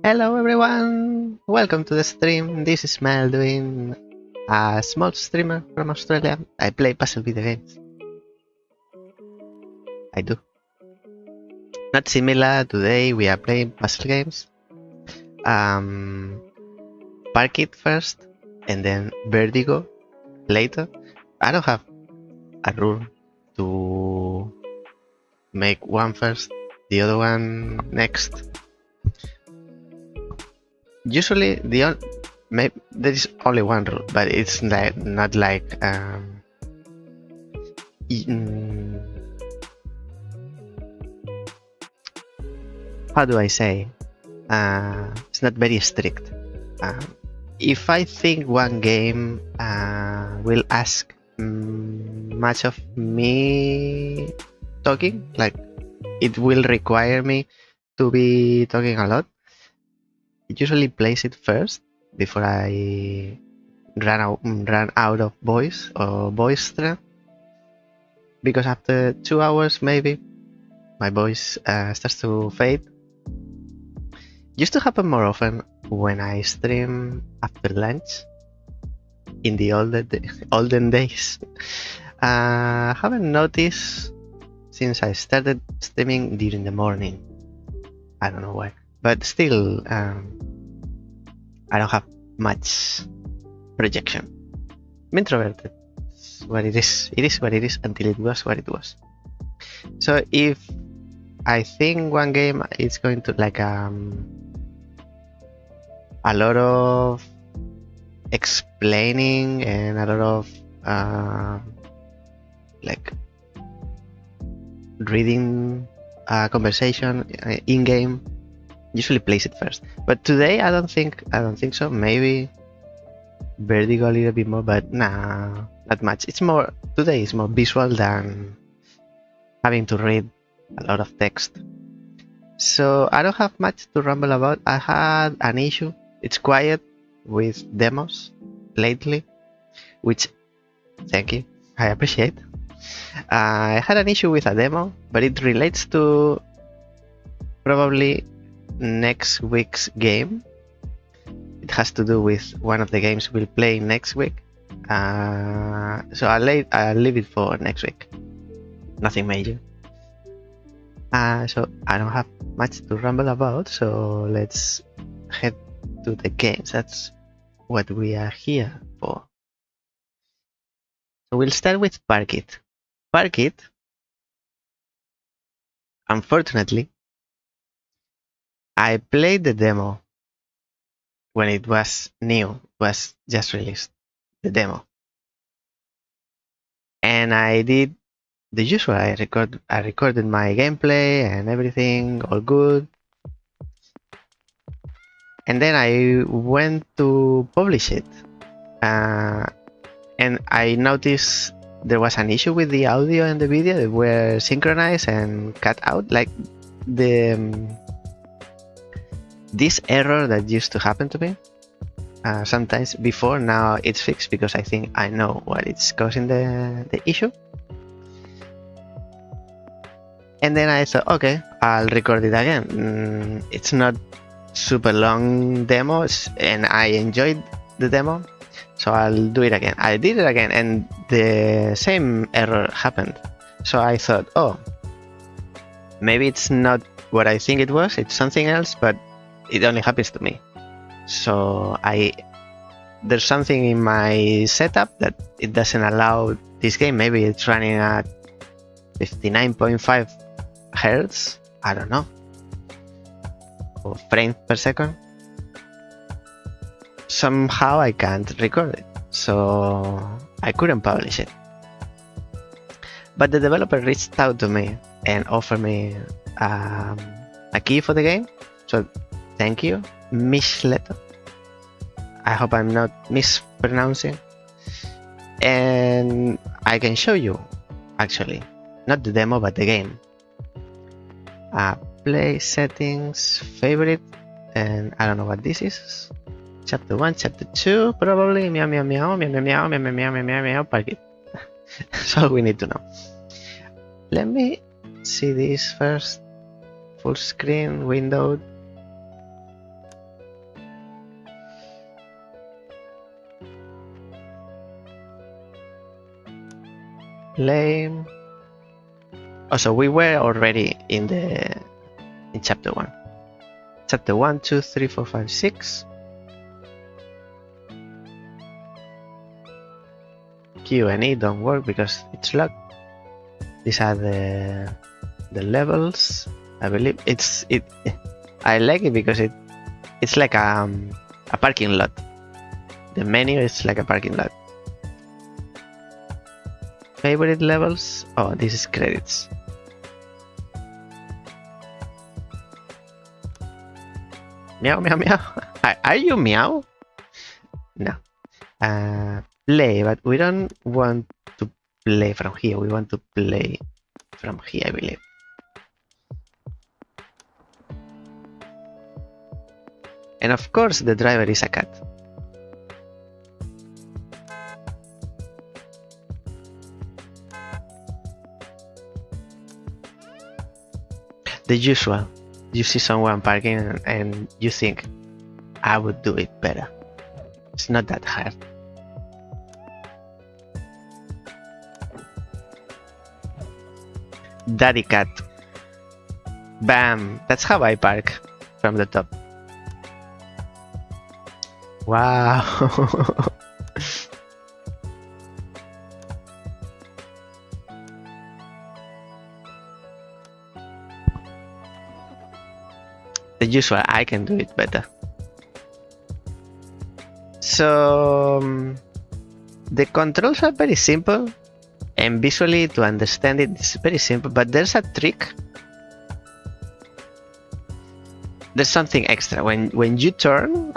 Hello everyone! Welcome to the stream. This is Mael Duin, a small streamer from Australia. I play puzzle video games. I do. Not similar, today we are playing puzzle games. Park It first, and then Birdigo later. I don't have a rule to make one first, the other one next. Usually there is only one rule, but it's not like how do I say? It's not very strict. If I think one game will ask much of me talking, like it will require me to be talking a lot, it usually plays it first before I run out of voice or voice strength, because after 2 hours maybe my voice starts to fade. Used to happen more often when I stream after lunch in the olden days. Haven't noticed since I started streaming during the morning. I don't know why, but still I don't have much projection. I'm introverted. It's what it is. It is what it is until it was what it was. So if I think one game is going to like a lot of explaining and a lot of like reading conversation in game, usually plays it first. But today I don't think so. Maybe Birdigo a little bit more, but nah, not much. It's more today is more visual than having to read a lot of text. So I don't have much to ramble about. I had an issue. It's quiet with demos lately, which thank you, I appreciate. I had an issue with a demo, but it relates to probably next week's game. It has to do with one of the games we'll play next week. So I'll leave it for next week. Nothing major. So I don't have much to ramble about, so let's head to the games. That's what we are here for. So we'll start with Park It. Park It, unfortunately, I played the demo when it was new, it was just released, the demo. And I did the usual. I recorded my gameplay and everything, all good. And then I went to publish it. And I noticed there was an issue with the audio and the video. They were synchronized and cut out, like this error that used to happen to me sometimes before. Now it's fixed because I think I know what it's causing the issue. And then I thought, okay, I'll record it again. It's not super long demos, and I enjoyed the demo, so I'll do it again. I did it again, and the same error happened. So I thought, oh, maybe it's not what I think it was, it's something else, but it only happens to me. So there's something in my setup that it doesn't allow this game. Maybe it's running at 59.5 hertz, I don't know, or frames per second. Somehow I can't record it, so I couldn't publish it. But the developer reached out to me and offered me a key for the game. So thank you, Mishleto. I hope I'm not mispronouncing. And I can show you, actually, not the demo, but the game. Play settings, favorite, and I don't know what this is. Chapter 1, Chapter 2, probably. Meow, meow, meow, meow, meow, meow, meow, meow, meow, meow, meow, Park It. That's all we need to know. Let me see this first. Full screen, windowed. Play. Oh, so we were already in chapter 1. Chapter 1, 2, 3, 4, 5, 6. Q and E don't work because it's locked. These are the levels. I believe I like it because it's like a parking lot. The menu is like a parking lot. Favorite levels? Oh, this is credits. Meow, meow, meow. Are you meow? No. Play, but we don't want to play from here. We want to play from here, I believe. And of course, the driver is a cat. The usual. You see someone parking and you think, I would do it better. It's not that hard. Daddy cat. Bam! That's how I park from the top. Wow! The usual, I can do it better. So the controls are very simple, and visually to understand it, it's very simple, but there's a trick. There's something extra when you turn.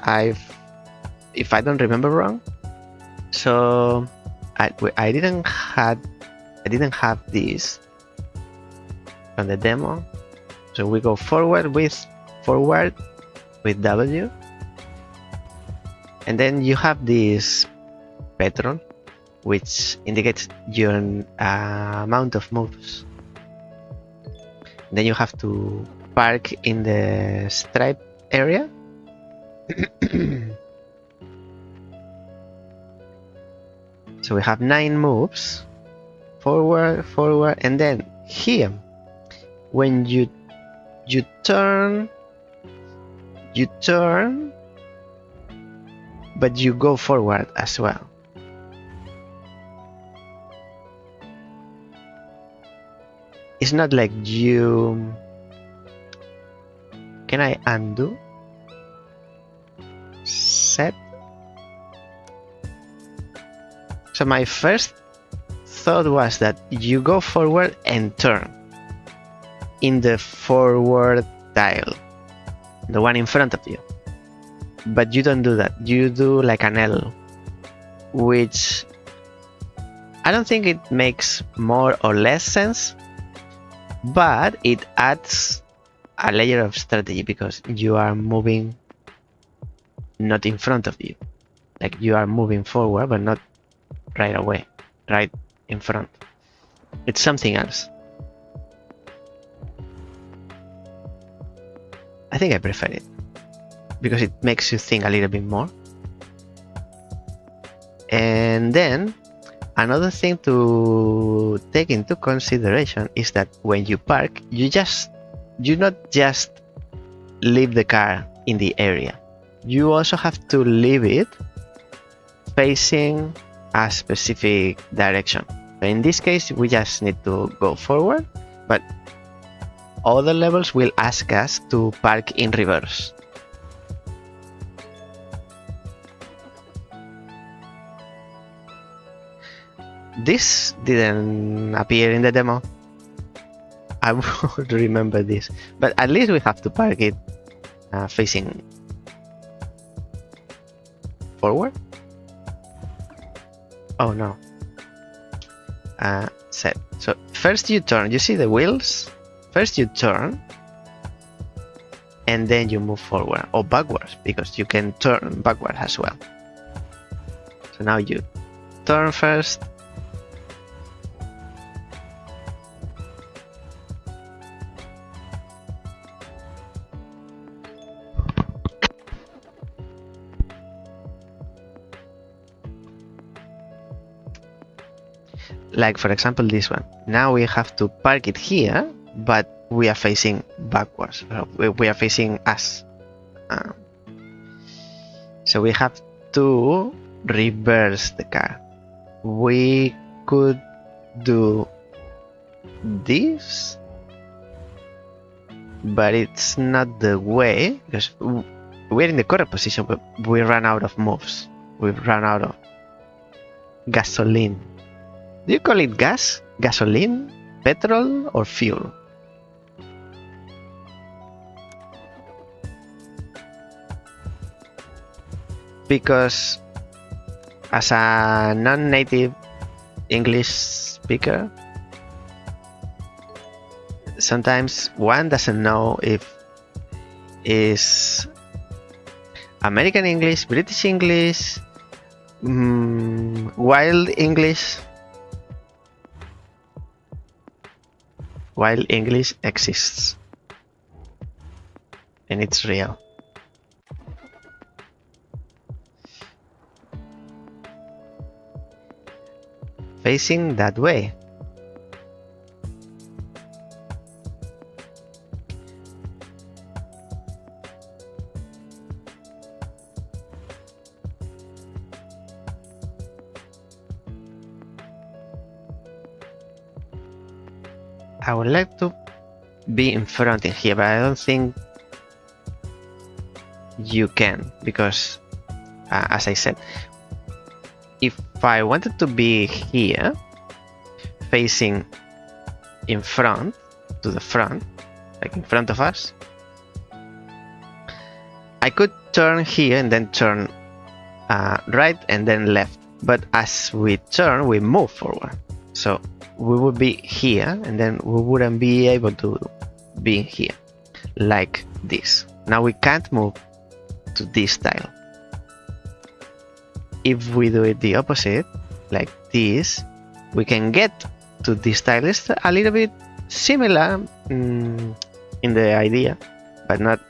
If I don't remember wrong, so I didn't have this on the demo. So we go forward with W, and then you have this pattern which indicates your amount of moves. Then you have to park in the stripe area. So we have 9 moves, forward, and then here, when you turn, but you go forward as well. It's not like you... Can I undo? Set. So my first thought was that you go forward and turn in the forward tile, the one in front of you. But you don't do that. You do like an L, which I don't think it makes more or less sense, but it adds a layer of strategy because you are moving not in front of you. Like you are moving forward, but not right away, right in front. It's something else. I think I prefer it because it makes you think a little bit more. And then another thing to take into consideration is that when you park, you not just leave the car in the area. You also have to leave it facing a specific direction. So in this case, we just need to go forward, but other levels will ask us to park in reverse. This didn't appear in the demo. I would remember this, but at least we have to park it facing forward. Oh no. Set. So first you turn. You see the wheels? First you turn, and then you move forward or backwards because you can turn backward as well. So now you turn first. Like for example this one. Now we have to park it here, but we are facing backwards. We are facing us. So we have to reverse the car. We could do this, but it's not the way, because we're in the correct position, but we run out of moves. We've run out of gasoline. Do you call it gas, gasoline, petrol, or fuel? Because as a non-native English speaker, sometimes one doesn't know if it's American English, British English, wild English. Wild English exists, and it's real. Facing that way. I would like to be in front in here, but I don't think you can, because as I said, if I wanted to be here facing in front, to the front, like in front of us, I could turn here and then turn right and then left, but as we turn we move forward, so we would be here and then we wouldn't be able to be here like this. Now we can't move to this tile. If we do it the opposite, like this, we can get to this tile. It's a little bit similar in the idea, but not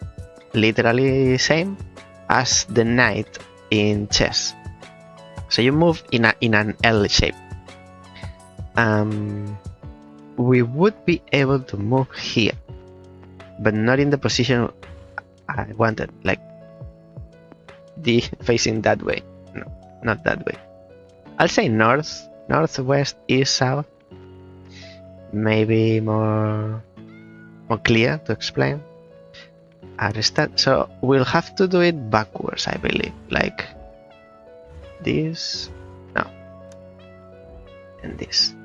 literally same as the knight in chess. So you move in an L shape. We would be able to move here, but not in the position I wanted, like facing that way. No, not that way. I'll say north, northwest, east, south. Maybe more clear to explain. So we'll have to do it backwards, I believe, like this, no, and this.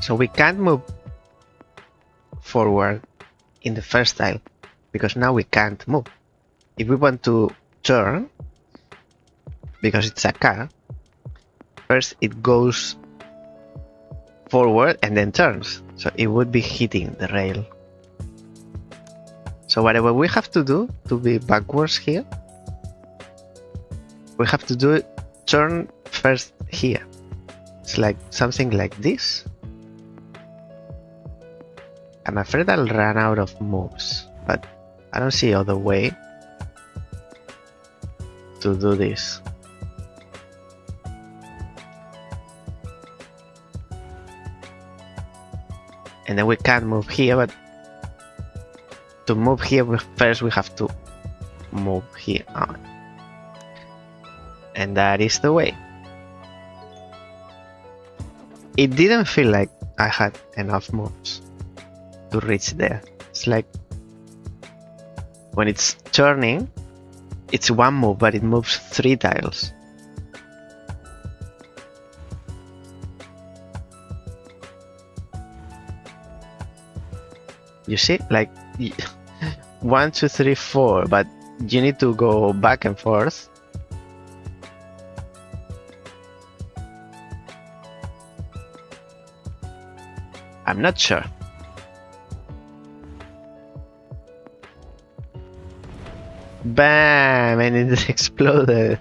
So we can't move forward in the first tile because now we can't move. If we want to turn, because it's a car, first it goes forward and then turns. So it would be hitting the rail. So whatever we have to do to be backwards here, we have to do it, turn first here. It's like something like this. I'm afraid I'll run out of moves, but I don't see other way to do this. And then we can't move here, but to move here, first we have to move here on. And that is the way. It didn't feel like I had enough moves to reach there. It's like when it's turning, it's one move, but it moves 3 tiles. You see, like 1, 2, 3, 4, but you need to go back and forth. I'm not sure. Bam! And it exploded.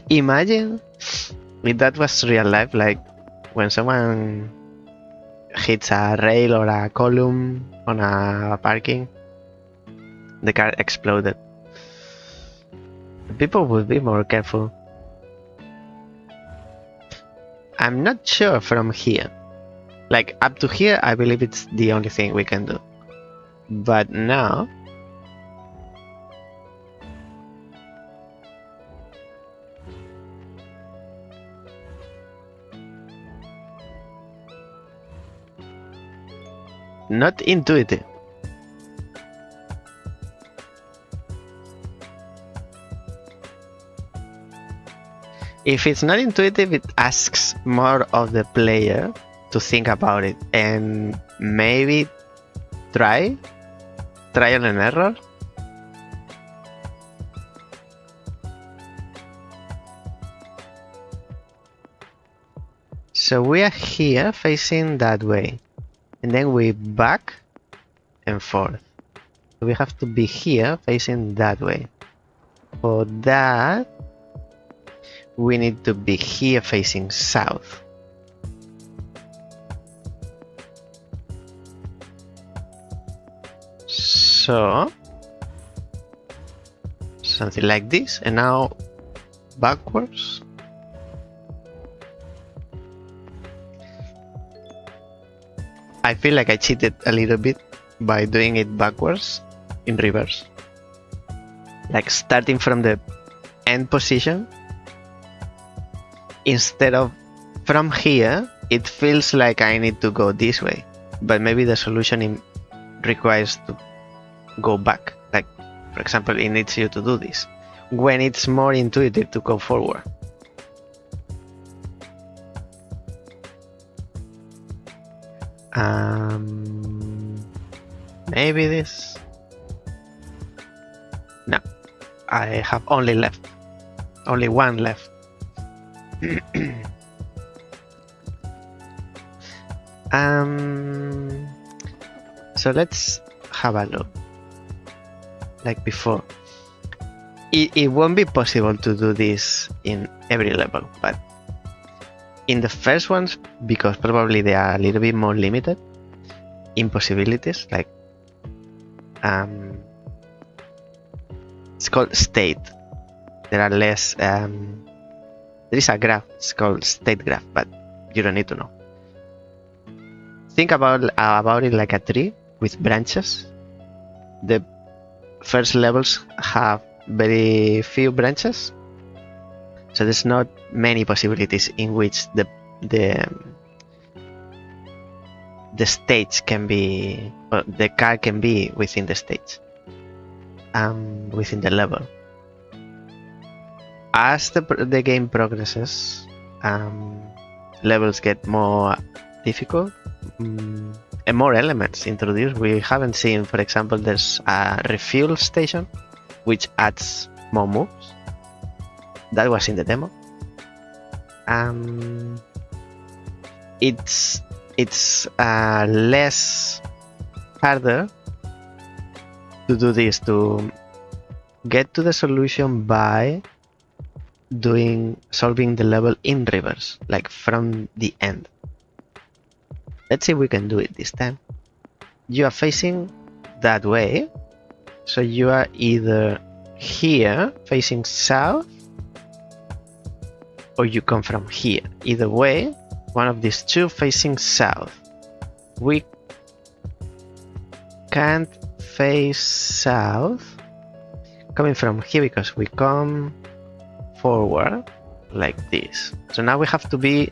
Imagine if that was real life, like when someone hits a rail or a column on a parking, the car exploded. People would be more careful. I'm not sure from here. Like up to here, I believe it's the only thing we can do. But now, not intuitive. If it's not intuitive, it asks more of the player to think about it and maybe trial and error. So we are here facing that way, and then we back and forth. We have to be here facing that way. For that, we need to be here facing south. So something like this, and now backwards. I feel like I cheated a little bit by doing it backwards in reverse. Like starting from the end position instead of from here. It feels like I need to go this way, but maybe the solution requires to go back. Like, for example, it needs you to do this when it's more intuitive to go forward. Maybe this. No, I have only one left. So let's have a look. Like before, it won't be possible to do this in every level, but in the first ones, because probably they are a little bit more limited in possibilities, like it's called state. There are less. There is a graph. It's called state graph, but you don't need to know. Think about it like a tree with branches. The first levels have very few branches, so there's not many possibilities in which the stage can be, or the car can be within the stage, within the level. As the game progresses, levels get more difficult and more elements introduced. We haven't seen, for example, there's a refuel station which adds more moves. That was in the demo. It's less harder to do this, to get to the solution by solving the level in reverse, like from the end. Let's see if we can do it this time. You are facing that way, so you are either here facing south, or you come from here. Either way, one of these two facing south. We can't face south coming from here because we come forward like this. So now we have to be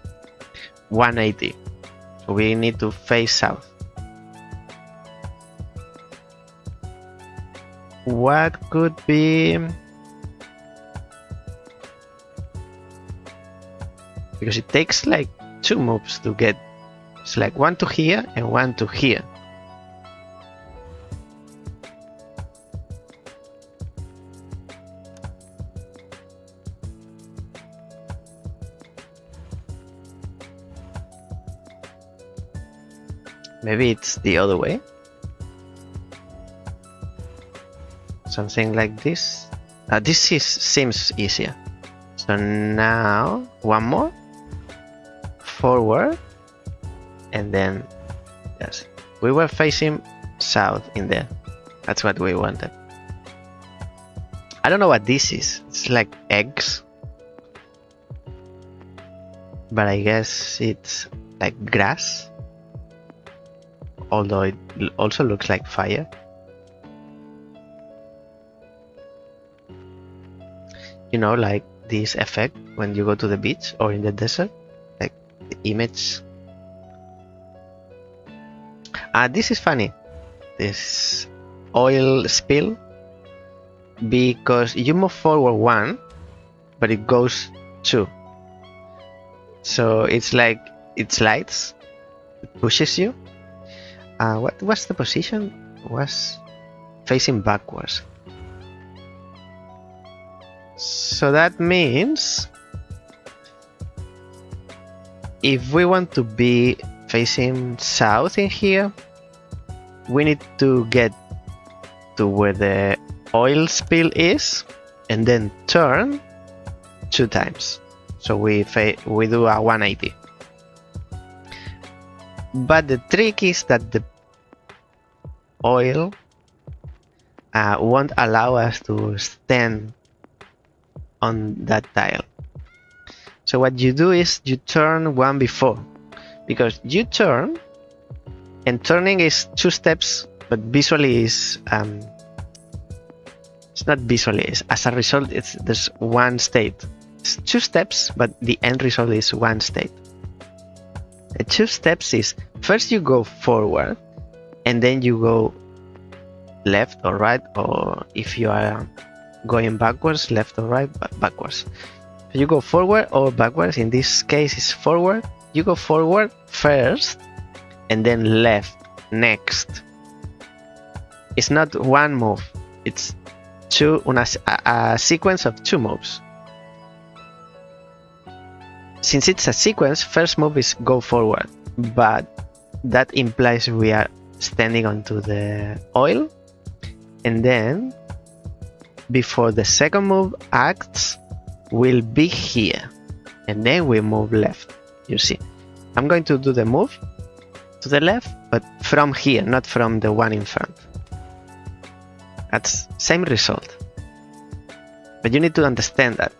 180. So we need to face south. What could be? Because it takes like 2 moves to get. It's like 1 to here and 1 to here. Maybe it's the other way. Something like this. Seems easier. So now one more forward, and then yes, we were facing south in there. That's what we wanted. I don't know what this is. It's like eggs, but I guess it's like grass, although it also looks like fire. You know, like this effect when you go to the beach or in the desert, like the image. This is funny, this oil spill, because you move forward 1, but it goes 2. So it's like it slides, it pushes you. What was the position? Was facing backwards. So that means if we want to be facing south in here, we need to get to where the oil spill is and then turn 2 times. So we do a 180. But the trick is that the oil won't allow us to stand on that tile. So what you do is you turn 1 before, because you turn, and turning is 2 steps, but visually is it's not visually. It's, as a result, there's 1 state. It's 2 steps, but the end result is 1 state. The 2 steps is first you go forward, and then you go left or right, or if you are going backwards, left or right, backwards. So you go forward or backwards. In this case, it's forward. You go forward first, and then left next. It's not 1 move. It's a sequence of 2 moves. Since it's a sequence, first move is go forward, but that implies we are standing onto the oil, and then before the second move acts, we'll be here, and then we move left. You see, I'm going to do the move to the left, but from here, not from the one in front. That's same result, but you need to understand that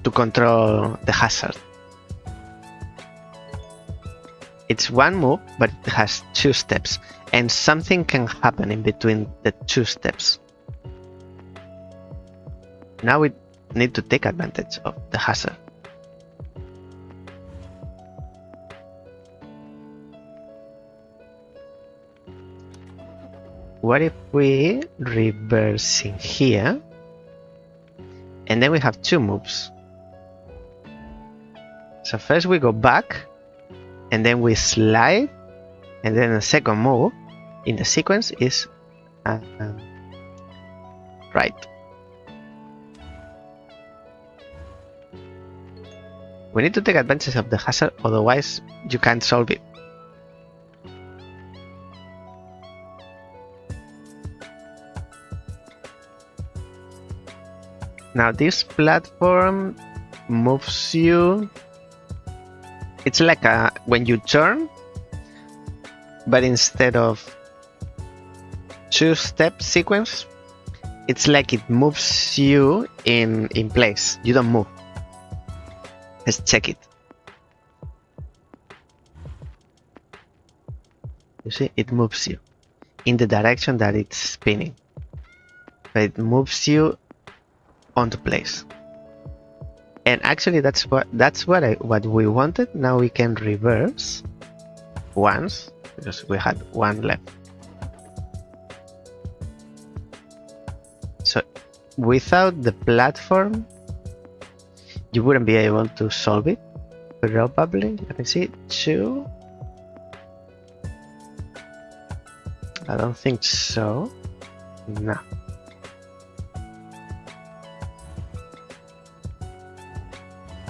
to control the hazard. It's 1 move, but it has 2 steps, and something can happen in between the 2 steps. Now we need to take advantage of the hazard. What if we reverse in here, and then we have 2 moves? So first we go back, and then we slide, and then the second move in the sequence is right. We need to take advantage of the hazard, otherwise you can't solve it. Now this platform moves you. It's like when you turn, but instead of 2-step sequence, it's like it moves you in place. You don't move. Let's check it. You see, it moves you in the direction that it's spinning, but it moves you onto place. And actually, that's what we wanted. Now we can reverse once, because we had 1 left. So without the platform, you wouldn't be able to solve it. Probably. Let me see. 2. I don't think so. No.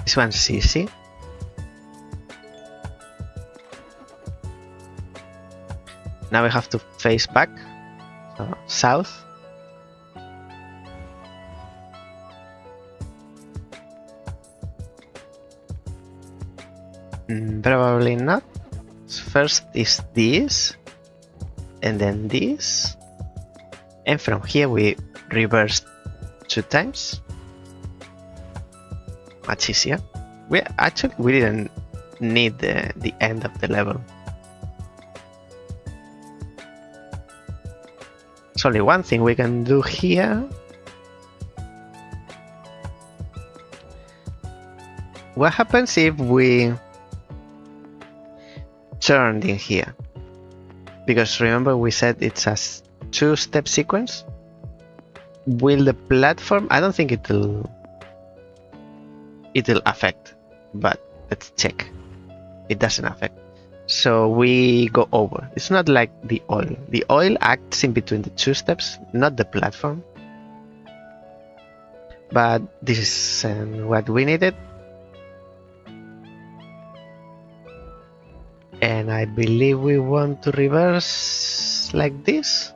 This one's easy. Now we have to face back, so south. Probably not. First is this, and then this, and from here we reverse 2 times. Much easier. We didn't need the end of the level. There's only one thing we can do here. What happens if we turned in here? Because remember we said it's a 2-step sequence. Will the platform? I don't think it'll affect, but let's check. It doesn't affect. So we go over. It's not like the oil. The oil acts in between the 2 steps, not the platform. But this is what we needed. And I believe we want to reverse like this.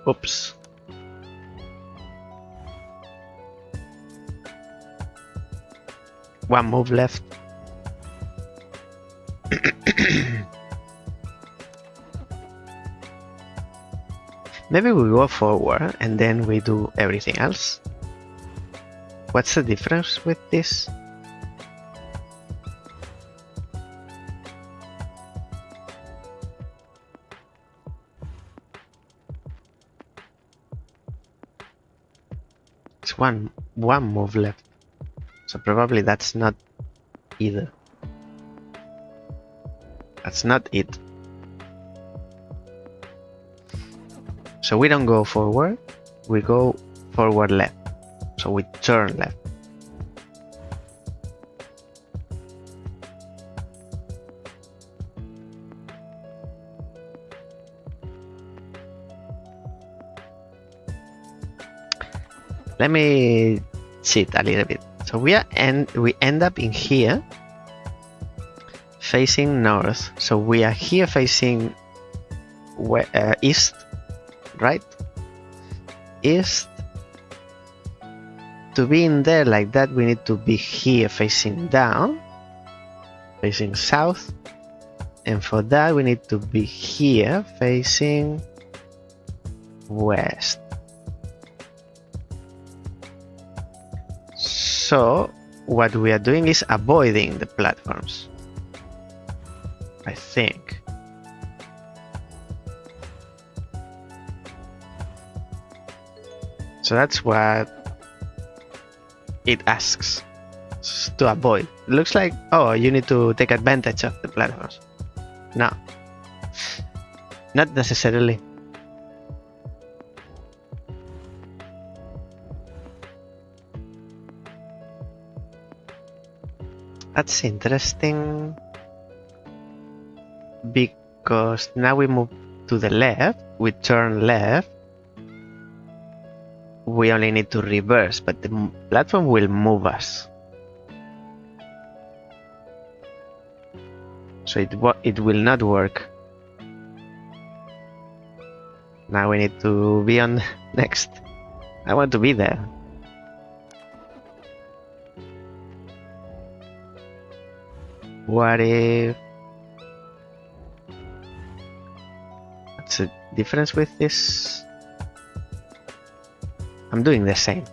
Oops. One move left. Maybe we go forward and then we do everything else. What's the difference with this? It's one move left. So probably that's not either. That's not it. So we don't go forward, we go forward left. So we turn left. Let me cheat a little bit. So we end up in here facing north. So we are here facing east, right? East. To be in there like that, we need to be here facing down, facing south. And for that, we need to be here facing west. So what we are doing is avoiding the platforms, I think. So that's what it asks to avoid. It looks like, oh, you need to take advantage of the platforms. No, not necessarily. That's interesting, because now we move to the left, we turn left, we only need to reverse, but the platform will move us. So it will not work. Now we need to be on next. I want to be there. What if... What's the difference with this? I'm doing the same.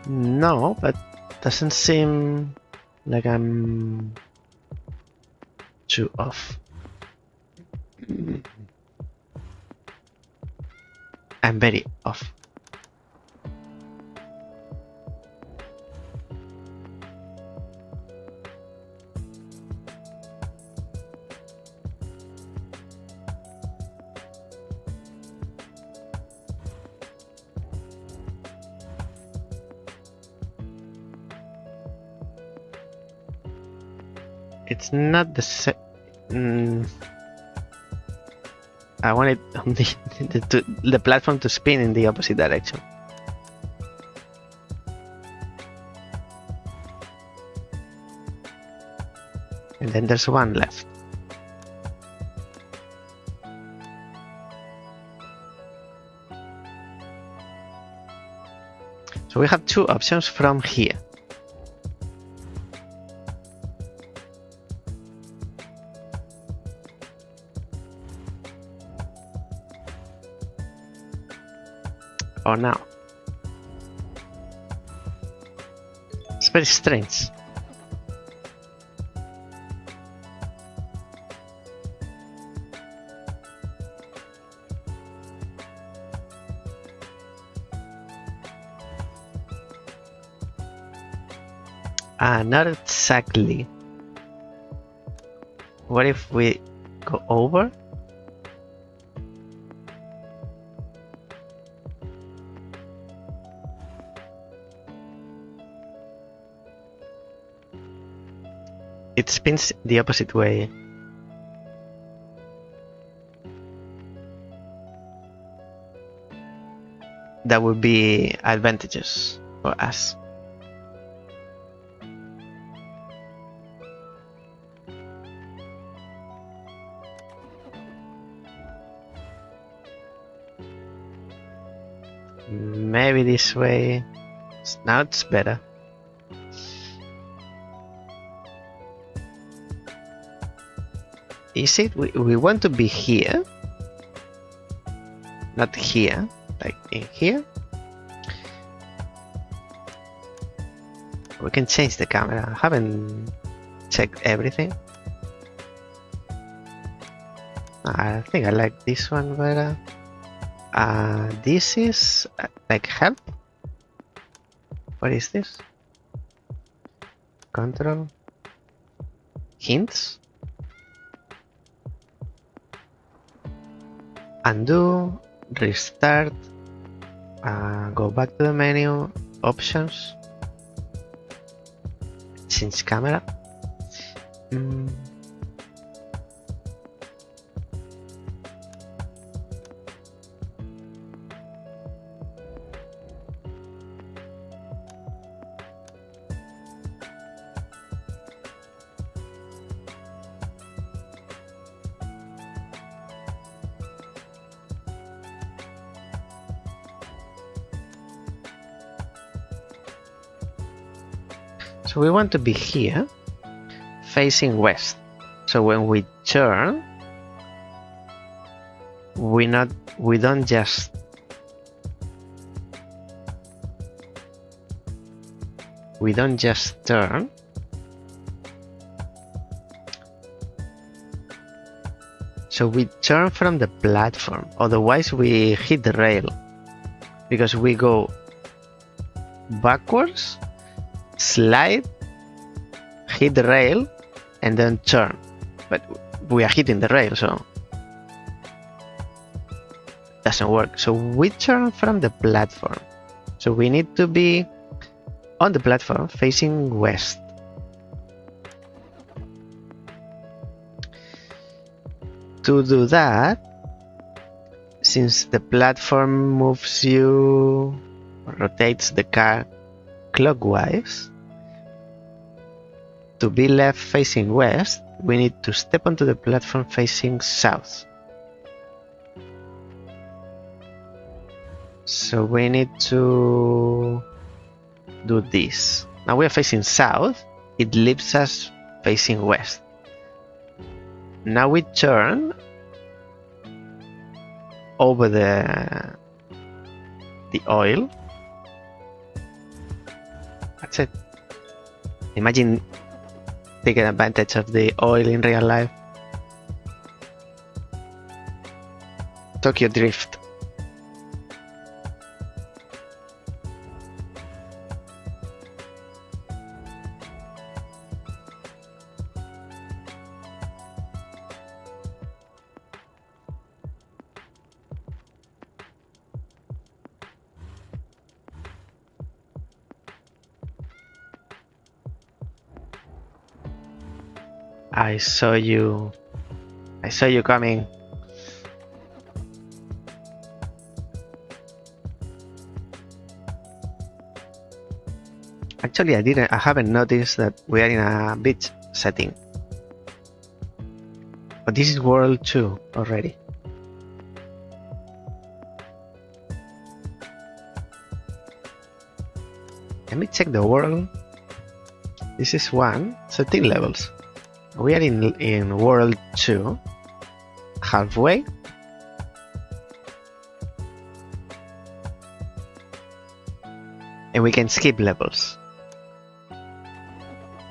No, but doesn't seem like I'm too off. I'm very off. It's not the same. I want it on the platform to spin in the opposite direction. And then there's one left. So we have two options from here. Or now. It's very strange. Not exactly. What if we go over? It spins the opposite way. That would be advantageous for us. Maybe this way. Now it's better. Is it? We want to be here. Not here. Like in here. We can change the camera. I haven't checked everything. I think I like this one better. This is like help. What is this? Control. Hints. Undo. Restart. Go back to the menu. Options. Change camera. So we want to be here, facing west. So when we turn, we don't just turn. So we turn from the platform. Otherwise, we hit the rail because we go backwards. Slide, hit the rail, and then turn. But we are hitting the rail, so it doesn't work. So we turn from the platform. So we need to be on the platform facing west. To do that, since the platform moves you, rotates the car clockwise, to be left facing west, we need to step onto the platform facing south. So we need to do this. Now we are facing south, it leaves us facing west. Now we turn over the oil. That's it. Imagine taking advantage of the oil in real life. Tokyo Drift. I saw you. I saw you coming. Actually, I haven't noticed that we are in a beach setting. But this is World 2 already. Let me check the world. This is 1, 13 levels. We are in World 2, halfway. And we can skip levels.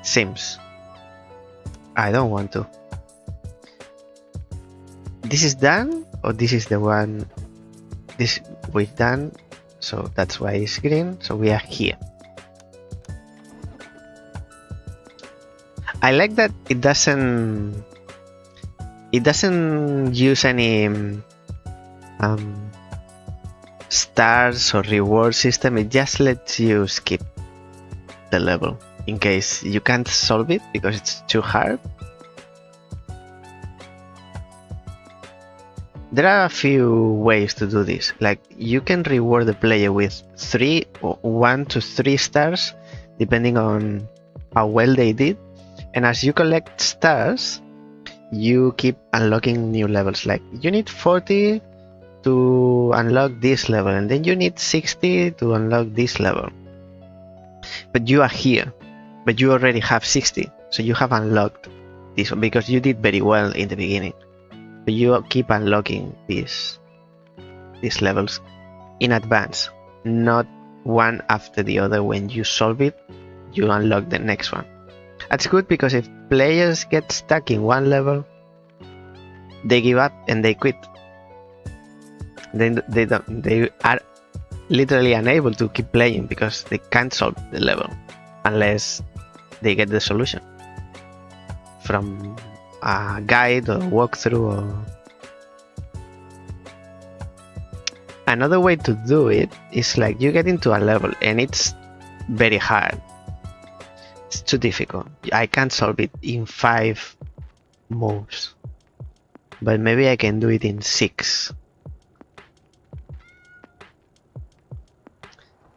Seems. I don't want to. This is done, or this is the one this we've done, so that's why it's green. So we are here. I like that it doesn't use any stars or reward system. It just lets you skip the level in case you can't solve it because it's too hard. There are a few ways to do this. Like, you can reward the player with 1 to 3 stars depending on how well they did. And as you collect stars, you keep unlocking new levels. Like, you need 40 to unlock this level, and then you need 60 to unlock this level. But you are here, but you already have 60, so you have unlocked this one because you did very well in the beginning. But you keep unlocking these levels in advance, not one after the other. When you solve it, you unlock the next one. That's good because if players get stuck in one level, they give up and they quit. Then they are literally unable to keep playing because they can't solve the level unless they get the solution from a guide or walkthrough. Or another way to do it is like you get into a level and it's very hard. It's too difficult. I can't solve it in 5 moves, but maybe I can do it in 6.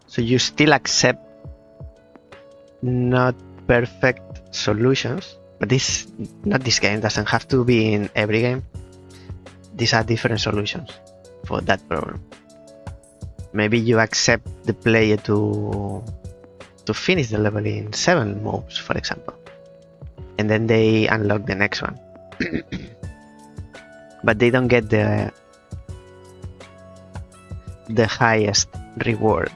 So you still accept not perfect solutions, but this game doesn't have to be in every game. These are different solutions for that problem. Maybe you accept the player to finish the level in 7 moves, for example, and then they unlock the next one. But they don't get the highest reward.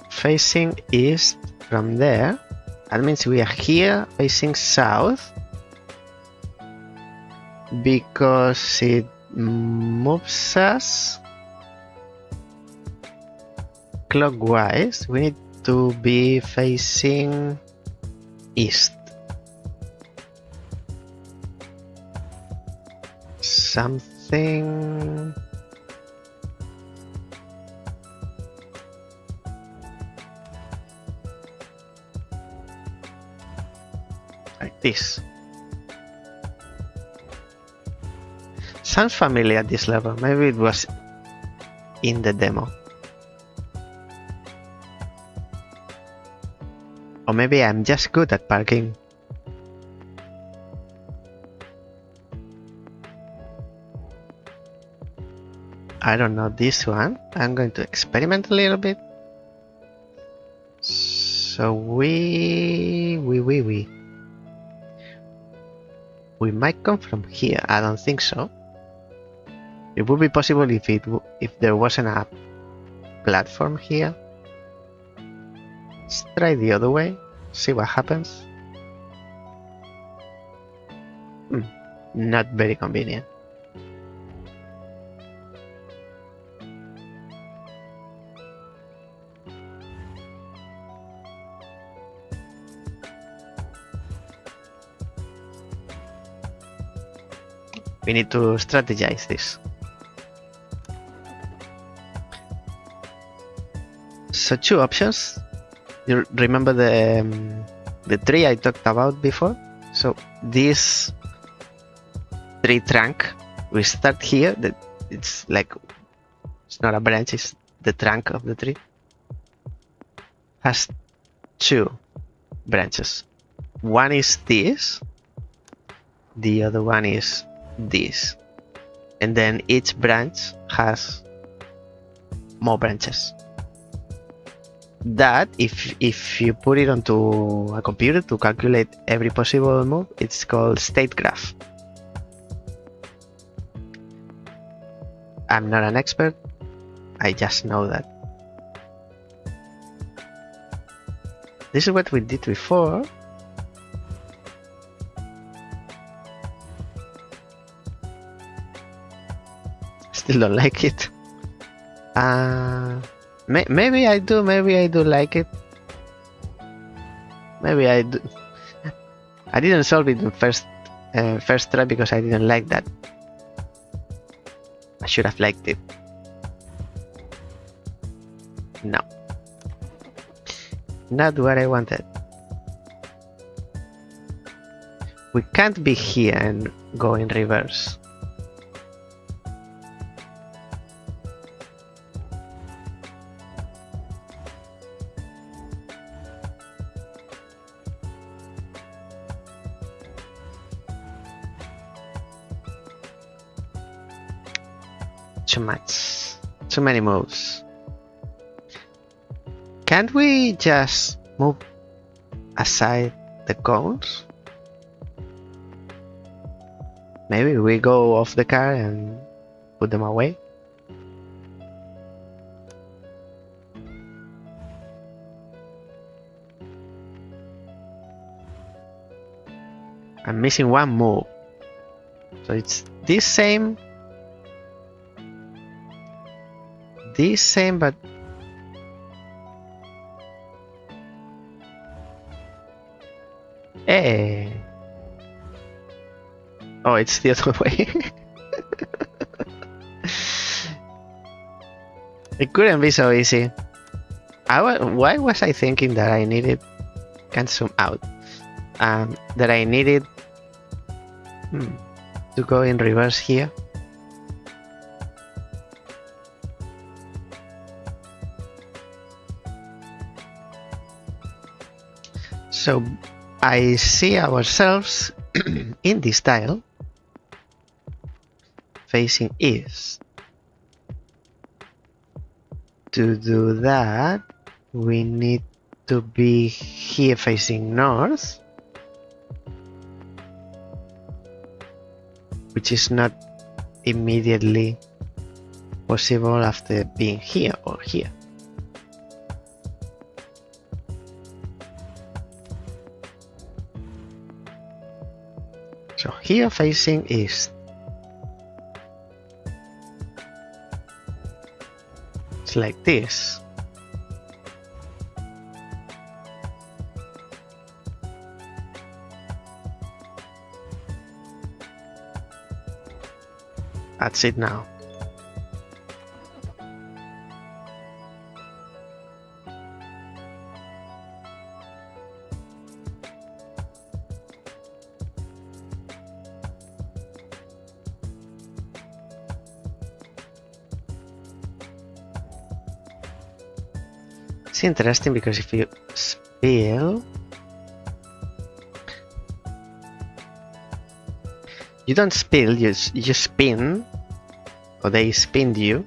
Facing east from there, that means we are here facing south because it moves us clockwise. We need to be facing east. Something like this. Sounds familiar at this level. Maybe it was in the demo. Or maybe I'm just good at parking. I don't know this one. I'm going to experiment a little bit. So we might come from here. I don't think so. It would be possible if there wasn't a platform here. Let's try the other way. See what happens. Not very convenient. We need to strategize this. So 2 options. You remember the the tree I talked about before. So this tree trunk, we start here. It's like, it's not a branch, it's the trunk of the tree. Has two branches. One is this, the other one is this. And then each branch has more branches. That, if you put it onto a computer to calculate every possible move, it's called state graph. I'm not an expert, I just know that. This is what we did before. Still don't like it. Maybe I do like it. Maybe I do. I didn't solve it in first try because I didn't like that. I should have liked it. No. Not what I wanted. We can't be here and go in reverse. Too much. Too many moves. Can't we just move aside the cones? Maybe we go off the car and put them away? I'm missing one move. So it's this same, but hey. Oh, it's the other way. It couldn't be so easy. Why was I thinking that I needed, can't zoom out, that I needed to go in reverse here? So I see ourselves in this tile facing east. To do that, we need to be here facing north, which is not immediately possible after being here or here. So here facing east. It's like this. That's it now. It's interesting because if you spill, you don't spill, you spin, or they spin you,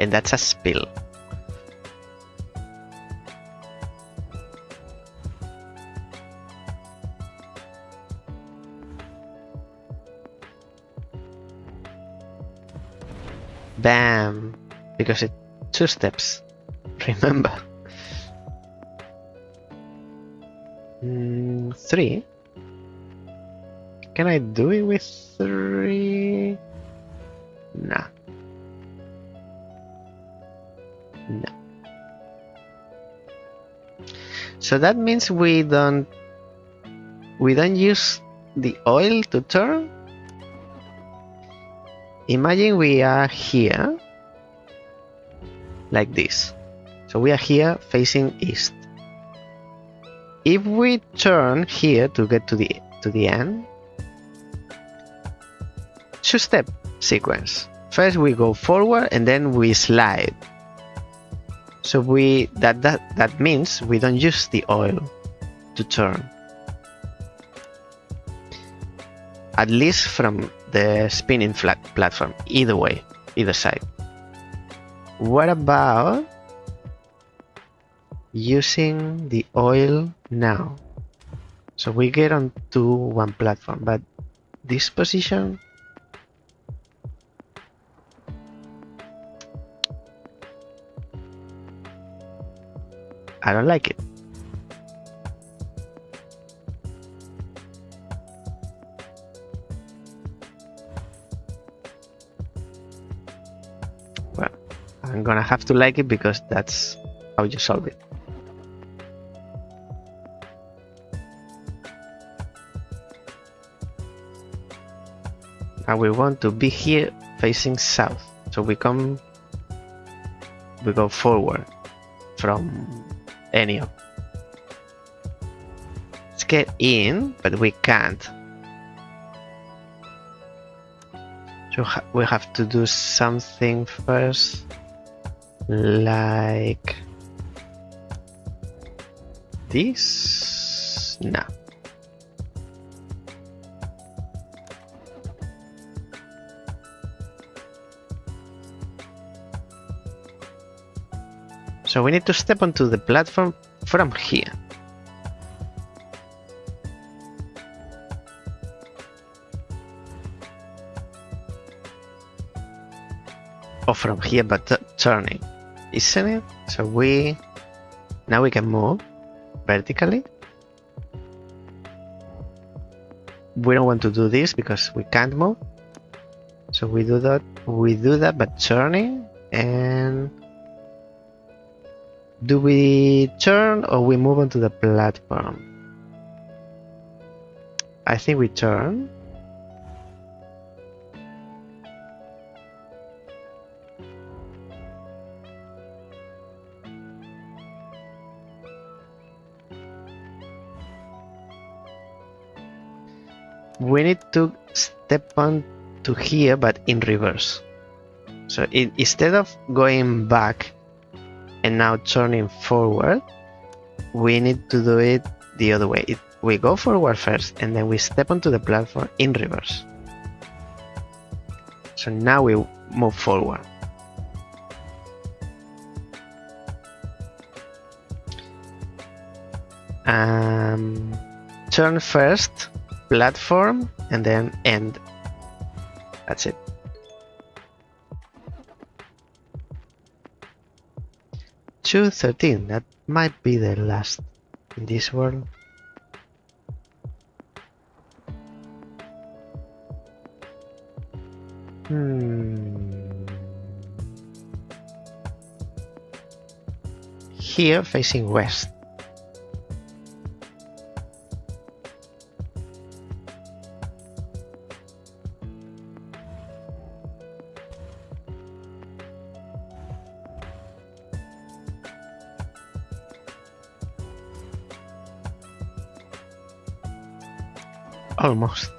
and that's a spill. Bam! Because it's 2 steps, remember. 3. Can I do it with 3? Nah. No. So that means we don't use the oil to turn. Imagine we are here like this. So we are here facing east. if we turn here to get to the end, two-step sequence. First we go forward and then we slide. So that means we don't use the oil to turn. At least from the spinning flat platform, either way, either side. What about using the oil now? So we get onto one platform, but this position, I don't like it. Well, I'm gonna have to like it because that's how you solve it. And we want to be here facing south. So we go forward from any of. Let's get in, but we can't. So we have to do something first, like this. No. So we need to step onto the platform from here. Or from here, but turning, isn't it? So now we can move vertically. We don't want to do this because we can't move. So we do that. We do that, but turning. And do we turn or we move onto the platform? I think we turn. We need to step on to here, but in reverse. So instead of going back and now turning forward, we need to do it the other way. We go forward first and then we step onto the platform in reverse. So now we move forward. Turn first, platform, and then end. That's it. $2.13. That might be the last in this world. Here, facing west. Almost.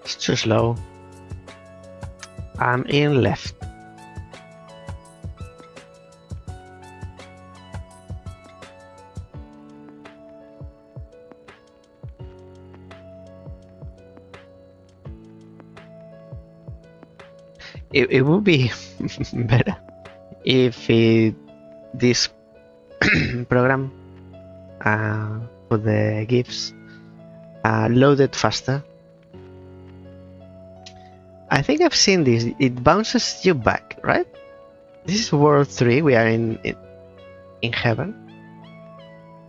It's too slow. I'm in left. It would be better if this program for the GIFs loaded faster. I think I've seen this. It bounces you back, right? This is World 3. We are in heaven.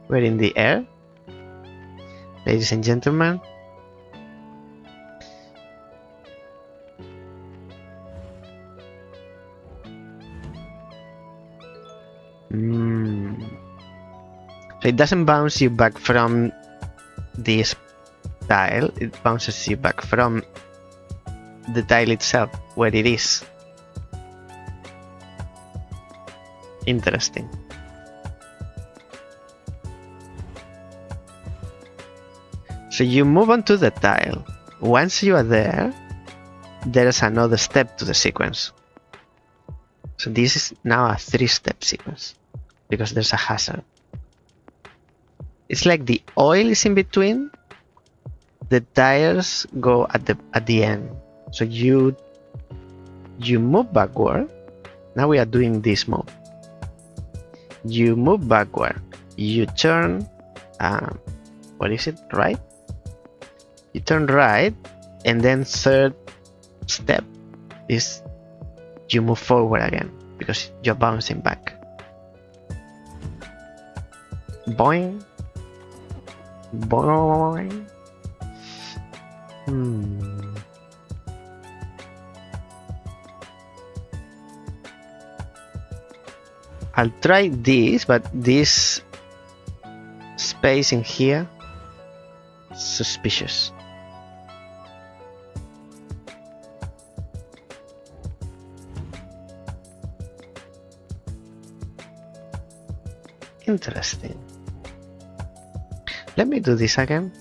We're in the air. Ladies and gentlemen. So it doesn't bounce you back from this tile, it bounces you back from the tile itself, where it is. Interesting. So you move on to the tile. Once you are there, there's another step to the sequence. So this is now a 3-step sequence because there's a hazard. It's like the oil is in between. The tires go at the end. So you move backward. Now we are doing this move. You move backward. You turn. What is it? Right. You turn right, and then third step is you move forward again because you're bouncing back. Boing. Boing. I'll try this, but this space in here is suspicious. Interesting. Let me do this again.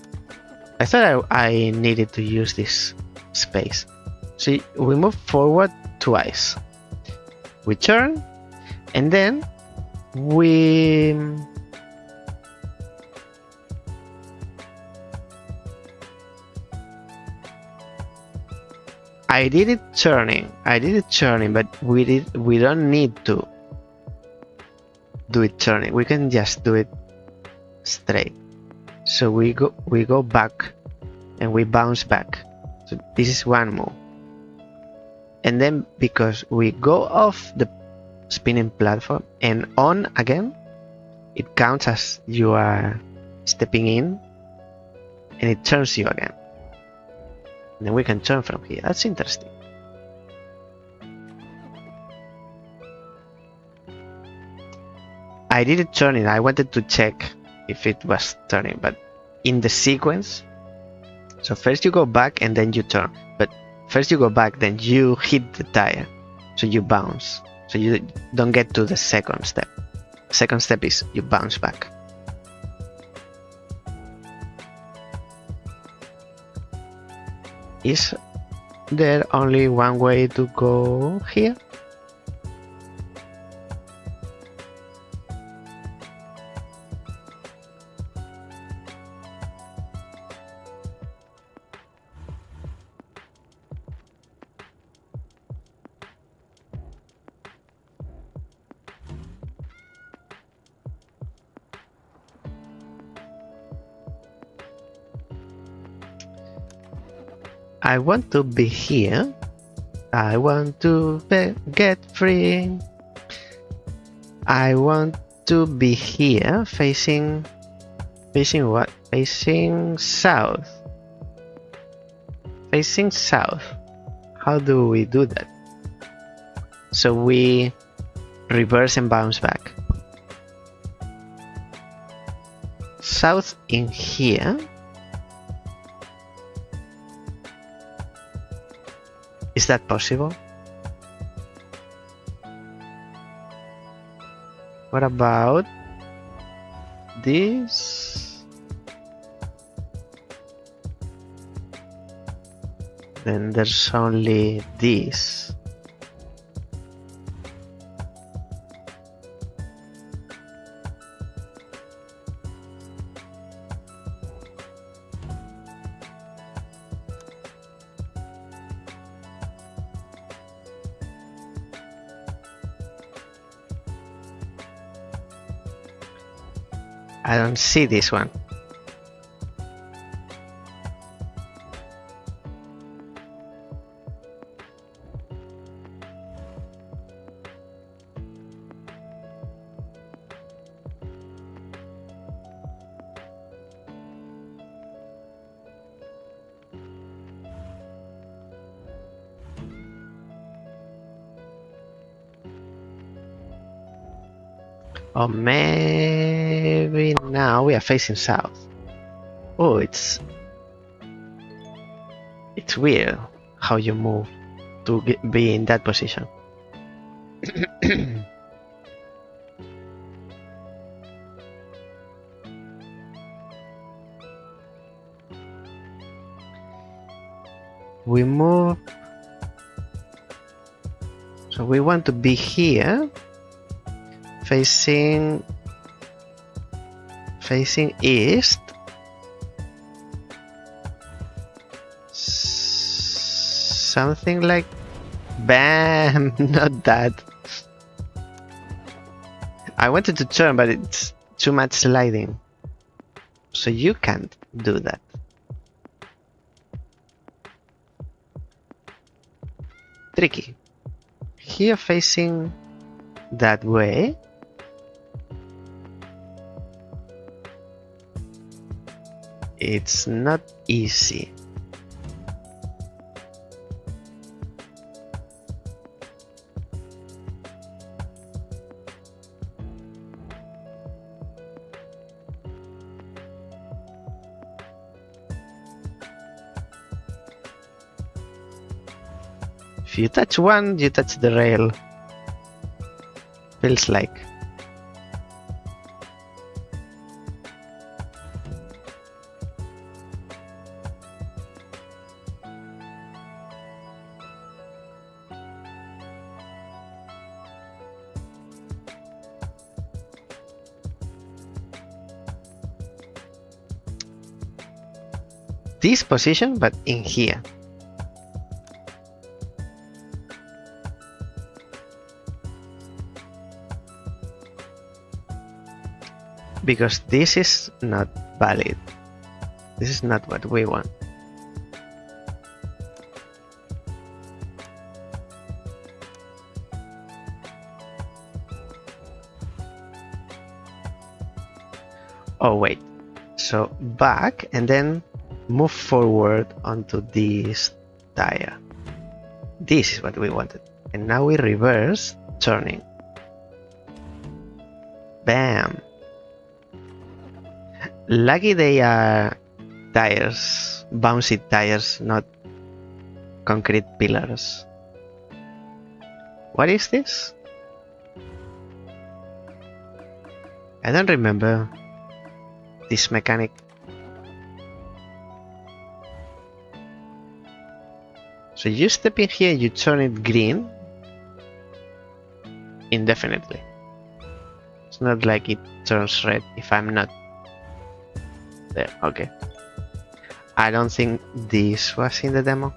I thought I needed to use this space. So we move forward twice. We turn, and then we I did it turning, but we don't need to do it turning. We can just do it straight. So we go back and we bounce back. So this is one move. And then because we go off the spinning platform and on again, it counts as you are stepping in and it turns you again. And then we can turn from here. That's interesting. I did it turning. I wanted to check if it was turning, but in the sequence, so first you go back and then you turn, but first you go back, then you hit the tire, so you bounce, so you don't get to the second step. Second step is you bounce back. Is there only one way to go here? I want to be here. I want to get free. I want to be here facing what? Facing south. Facing south. How do we do that? So we reverse and bounce back. South in here. Is that possible? What about this? Then there's only this. I don't see this one. Or maybe now we are facing south. Oh, it's weird how you move to be in that position. We move, so we want to be here, facing east. Something like, bam, not that. I wanted to turn, but it's too much sliding, so you can't do that. Tricky. Here facing that way. It's not easy. If you touch one, you touch the rail. Feels like. This position, but in here. Because this is not valid. This is not what we want. Oh wait, so back and then move forward onto this tire. This is what we wanted. And now we reverse, turning. Bam! Lucky they are tires, bouncy tires, not concrete pillars. What is this? I don't remember this mechanic. So you step in here, you turn it green indefinitely. It's not like it turns red if I'm not there. Okay. I don't think this was in the demo.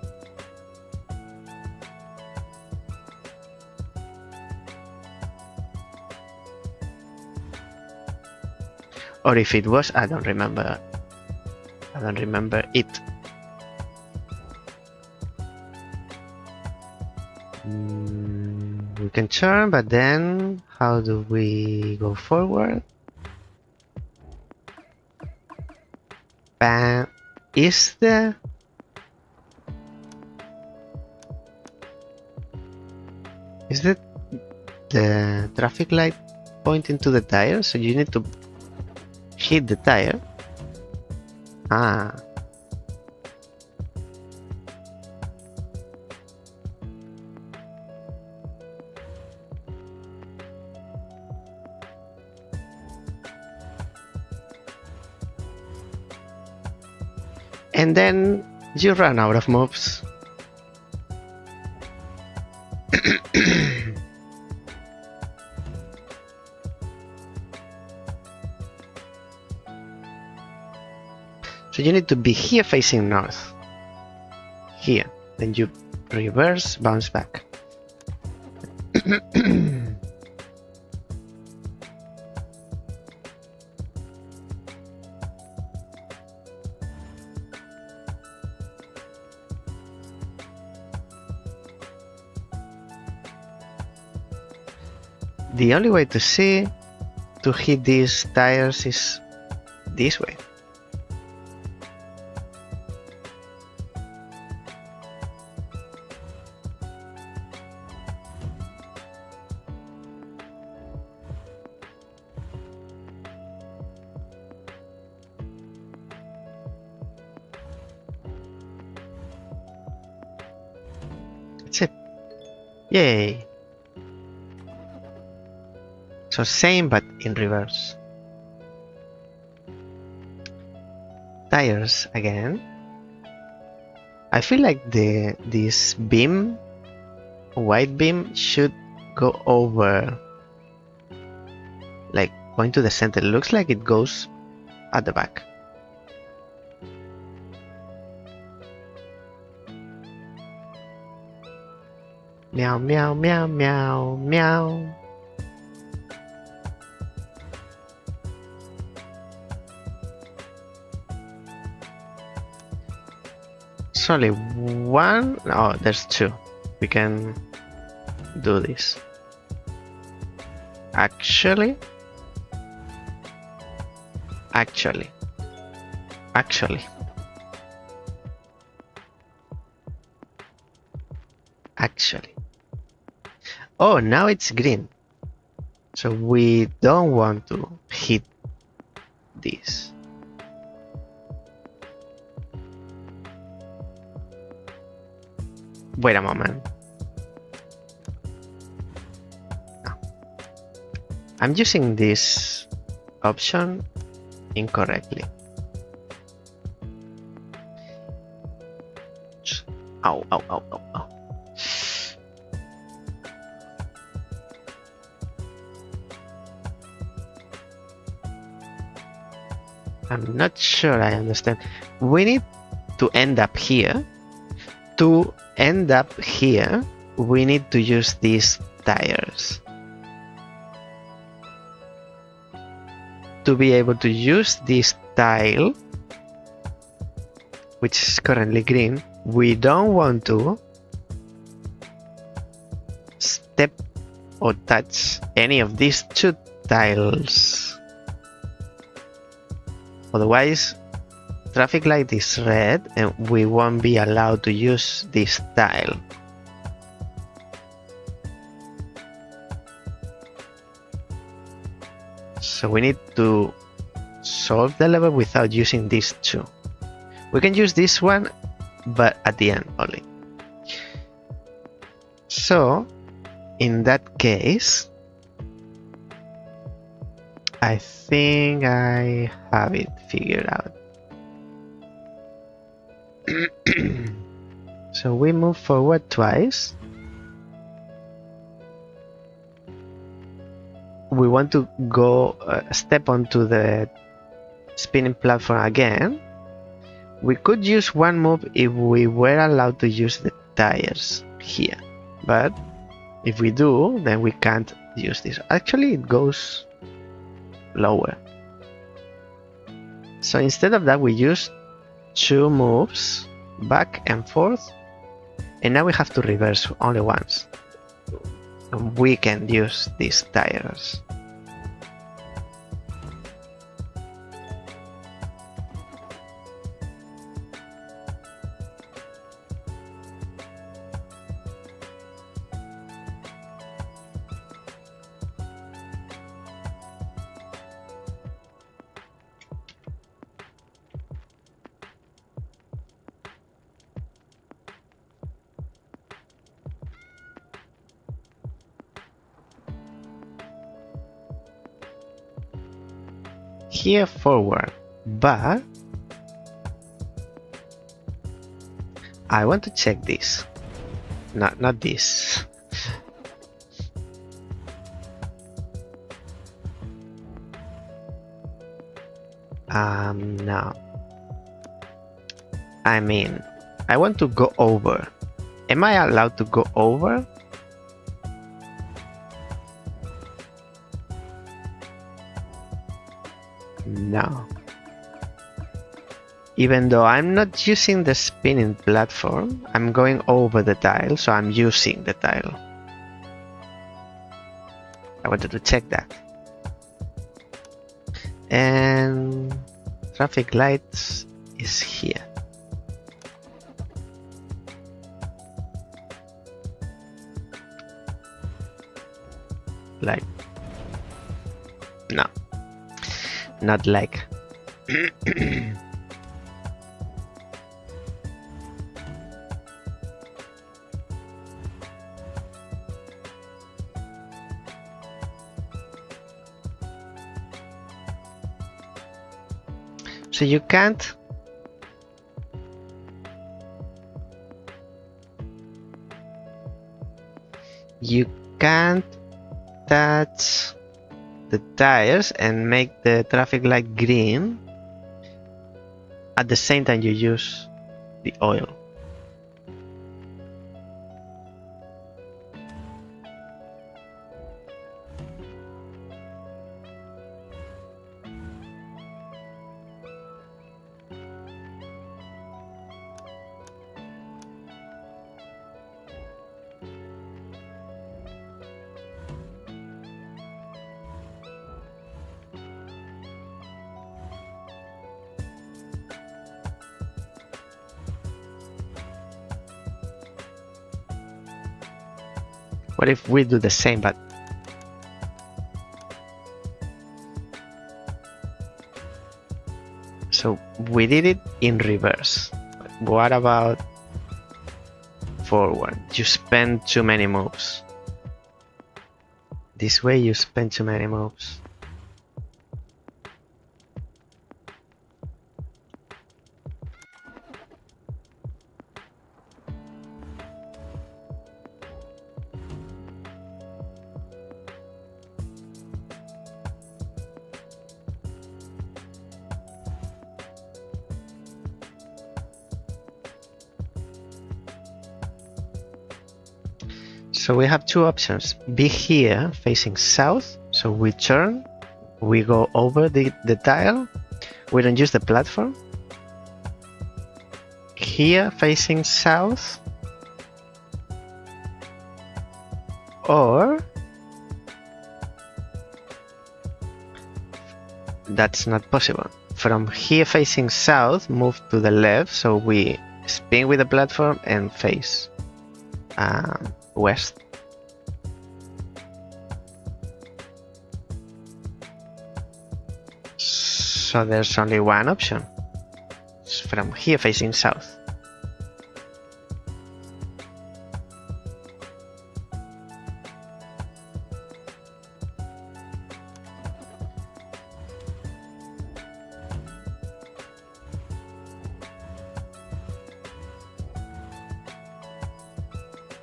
Or if it was, I don't remember. I don't remember it. We can turn, but then how do we go forward? Bam. Is the traffic light pointing to the tire? So you need to hit the tire. Ah. And then you run out of moves. So you need to be here facing north. Here. Then you reverse, bounce back. The only way to see to hit these tires is this way. That's it. Yay! So same but in reverse. Tires again. I feel like this beam, white beam, should go over, like going to the center. It looks like it goes at the back. Meow, meow, meow, meow, meow. It's only one. Oh, there's two. We can do this. Actually. Oh, now it's green. So we don't want to hit this. Wait a moment. No. I'm using this option incorrectly. Ow, ow, ow, ow, ow. I'm not sure I understand. We need to end up here. To end up here, we need to use these tires. To be able to use this tile, which is currently green, we don't want to step or touch any of these two tiles. Otherwise, traffic light is red and we won't be allowed to use this tile. So we need to solve the level without using these two. We can use this one, but at the end only. So, in that case, I think I have it figured out. So we move forward twice. We want to go step onto the spinning platform again. We could use one move if we were allowed to use the tires here, but if we do, then we can't use this. Actually, it goes lower. So instead of that, we use two moves back and forth, and now we have to reverse only once. We can use these tires. Here forward, but I want to check this. Not this. No. I mean, I want to go over. Am I allowed to go over? No. Even though I'm not using the spinning platform, I'm going over the tile, so I'm using the tile. I wanted to check that. And traffic lights is here. Like, no. Not like. So you can't touch the tires and make the traffic light green at the same time you use the oil. What if we do the same, but so we did it in reverse. What about forward? You spend too many moves. This way you spend too many moves. So we have two options. Be here facing south, so we turn, we go over the tile, we don't use the platform. Here facing south, or that's not possible. From here facing south, move to the left, so we spin with the platform and face west. So there's only one option. It's from here facing south.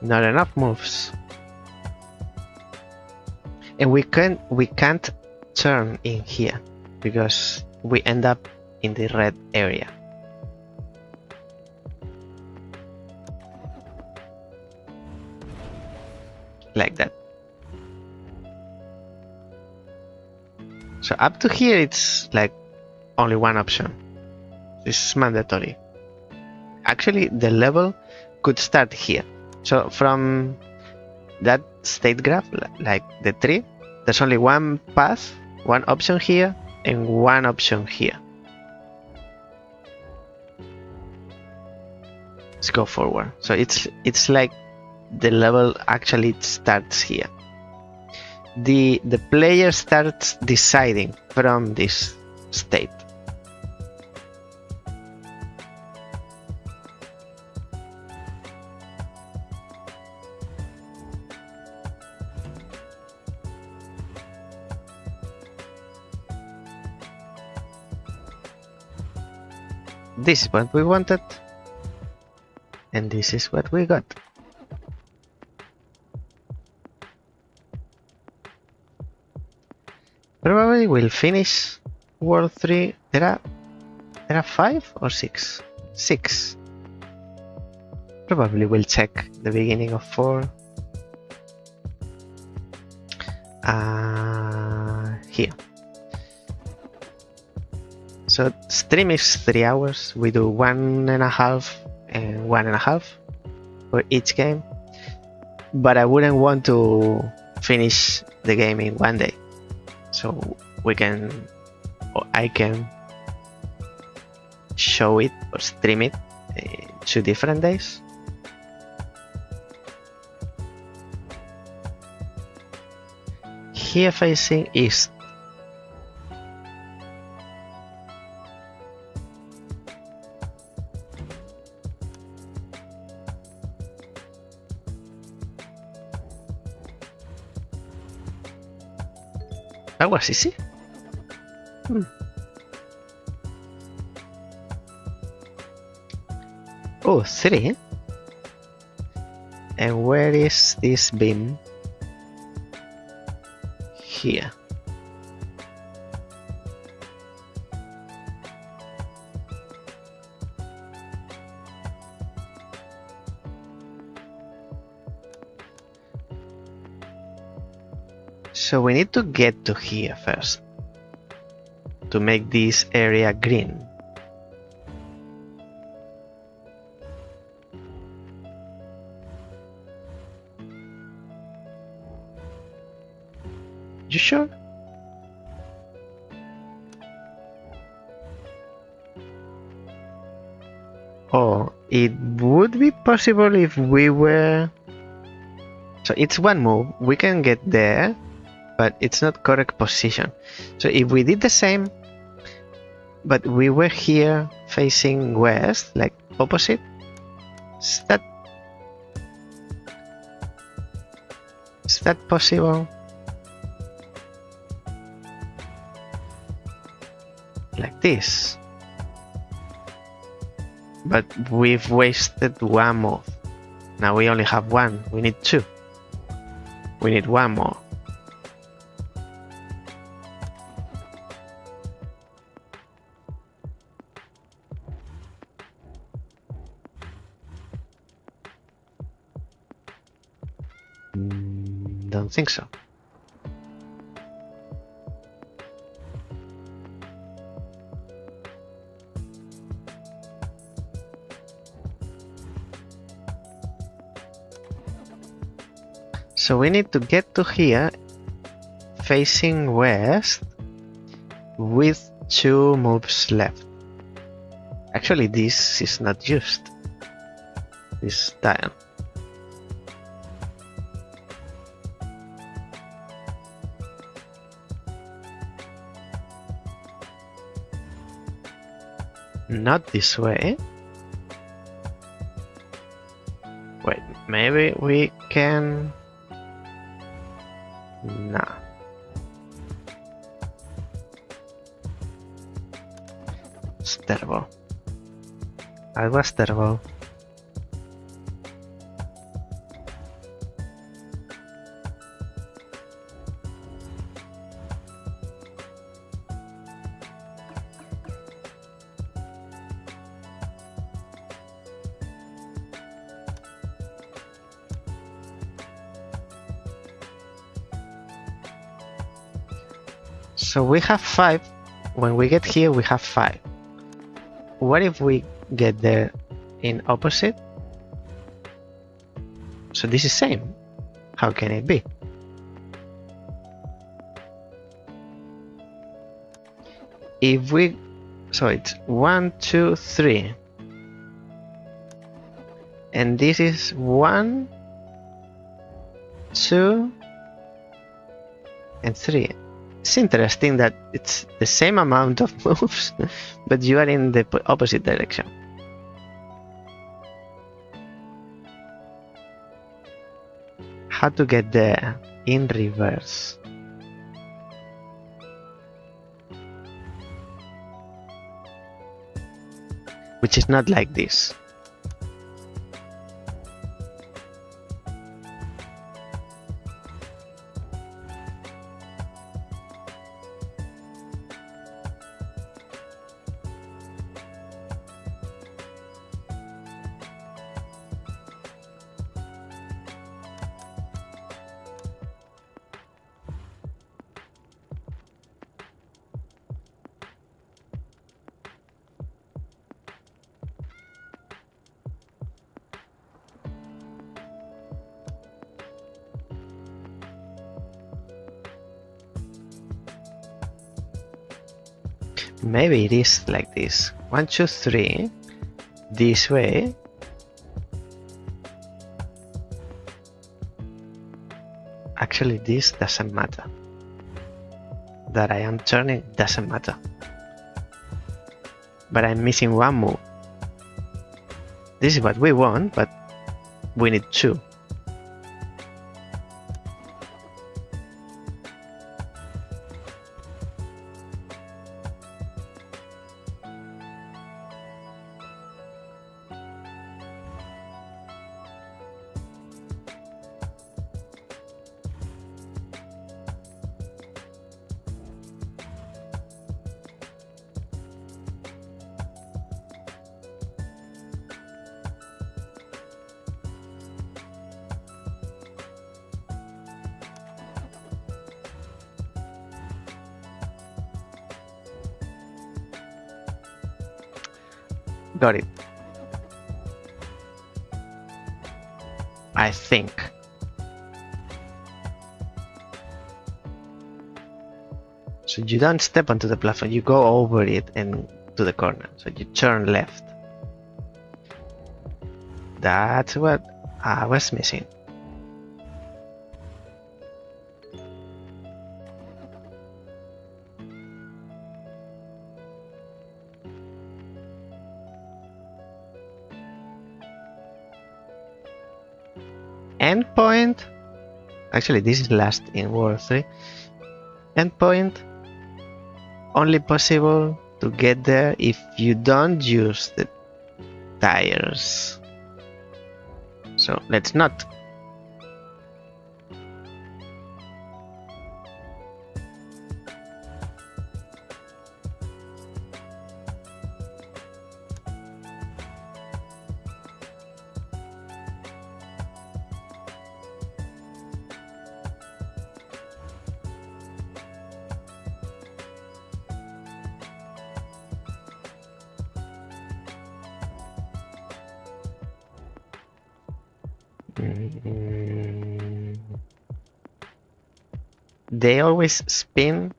Not enough moves, and we can't turn in here because we end up in the red area. Like that. So up to here it's like only one option. This is mandatory. Actually the level could start here. So from that state graph, like the tree, there's only one path, one option here, and one option here. Let's go forward. So it's like the level actually starts here. The player starts deciding from this state. This is what we wanted, and this is what we got. Probably we'll finish World 3. There are 5 or 6? 6. Probably we'll check the beginning of 4. Here. So stream is 3 hours. We do 1.5 and 1.5 for each game. But I wouldn't want to finish the game in one day. So we can, or I can show it or stream it 2 different days. Here facing east. That was easy. Oh, 3. And where is this beam? Here. So we need to get to here first to make this area green. You sure? Oh, it would be possible if we were... So it's one move, we can get there, but it's not correct position. So if we did the same, but we were here facing west, like opposite, is that possible? Like this. But we've wasted one move. Now we only have one. We need 2. We need one more. Don't think so. So we need to get to here facing west with 2 moves left. Actually, this is not used. This tile. Not this way. Wait, maybe we can... Nah. It's terrible. Algo es terrible. So we have 5. When we get here, we have 5. What if we get there in opposite? So this is same. How can it be? If we... So it's 1, 2, 3. And this is 1, 2, and 3. It's interesting that it's the same amount of moves, but you are in the opposite direction. How to get there in reverse? Which is not like this. Maybe it is like this. 1, 2, 3. This way. Actually, this doesn't matter. That I am turning doesn't matter. But I'm missing one move. This is what we want, but we need 2. Got it. I think. So you don't step onto the platform, you go over it and to the corner. So you turn left. That's what I was missing. Endpoint. Actually, this is last in World 3. Endpoint only possible to get there if you don't use the tires. So let's not. They always spin,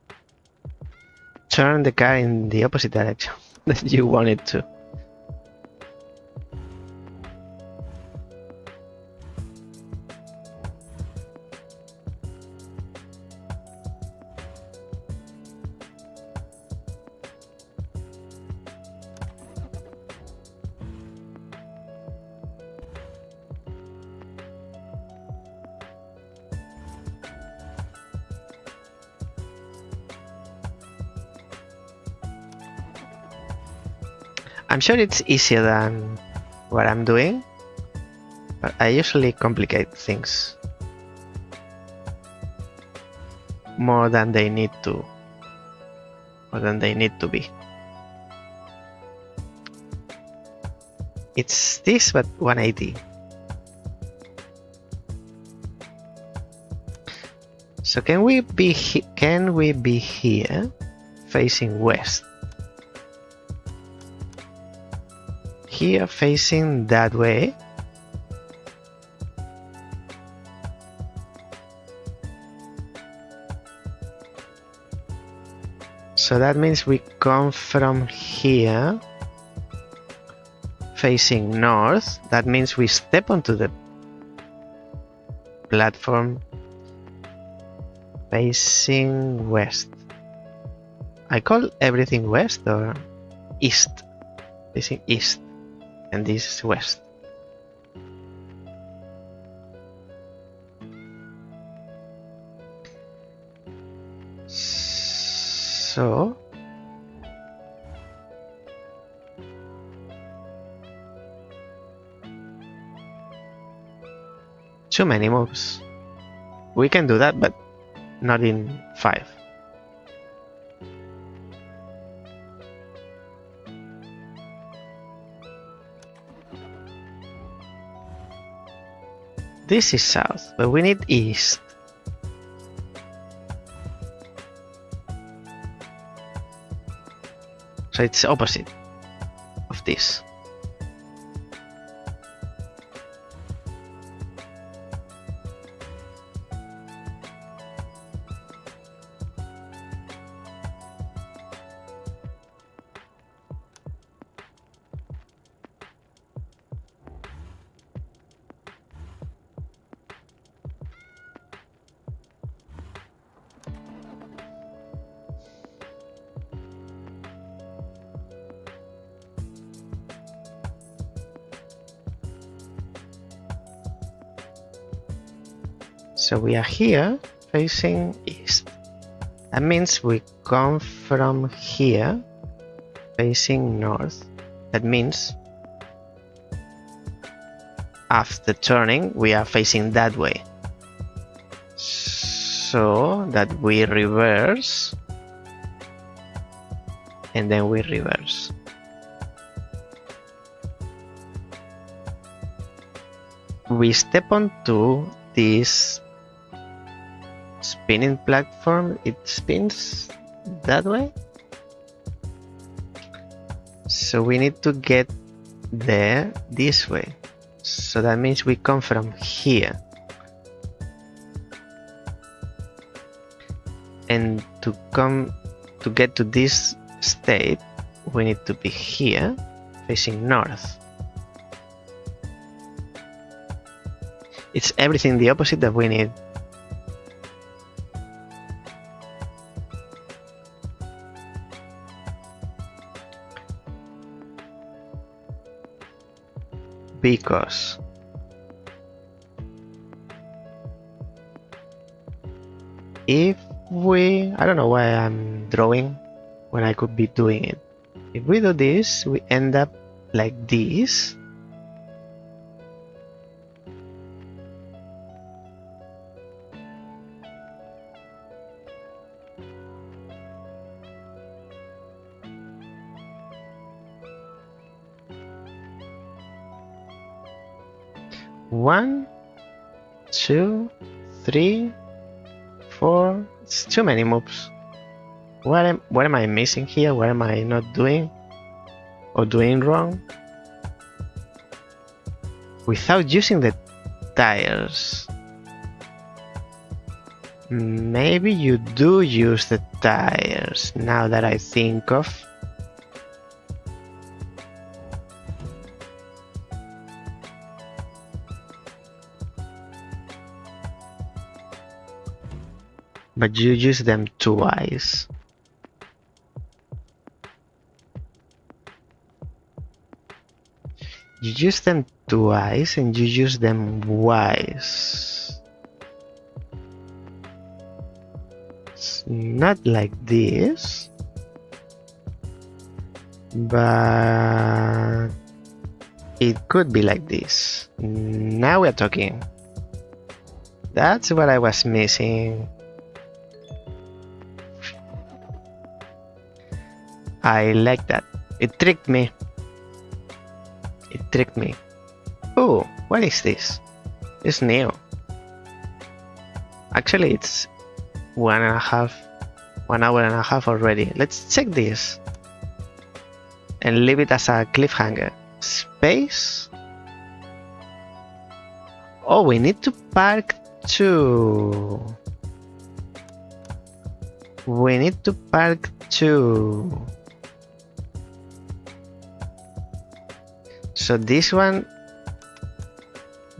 turn the car in the opposite direction that you want it to. I'm sure it's easier than what I'm doing, but I usually complicate things more than they need to, or than they need to be. It's this, but 180. So can we be here facing west? Here facing that way. So that means we come from here facing north. That means we step onto the platform facing west. I call everything west or east. Facing east. And this is west. So too many moves. We can do that, but not in 5. This is south, but we need east. So it's opposite of this. So we are here facing east. That means we come from here facing north. That means after turning we are facing that way. So that we reverse and then we reverse. We step onto this spinning platform. It spins that way. So we need to get there this way. So that means we come from here. And to get to this state, we need to be here, facing north. It's everything the opposite that we need. Because if we, I don't know why I'm drawing when I could be doing it. If we do this, we end up like this. One, two, three, four. It's too many moves. What am I missing here? What am I not doing or doing wrong? Without using the tires. Maybe you do use the tires now that I think of. But you use them twice. You use them twice and you use them once. It's not like this, but it could be like this. Now we're talking. That's what I was missing. I like that. It tricked me. It tricked me. Oh, what is this? It's new. Actually, it's 1 hour and a half already. Let's check this and leave it as a cliffhanger. Space. Oh, we need to park too. We need to park too. So this one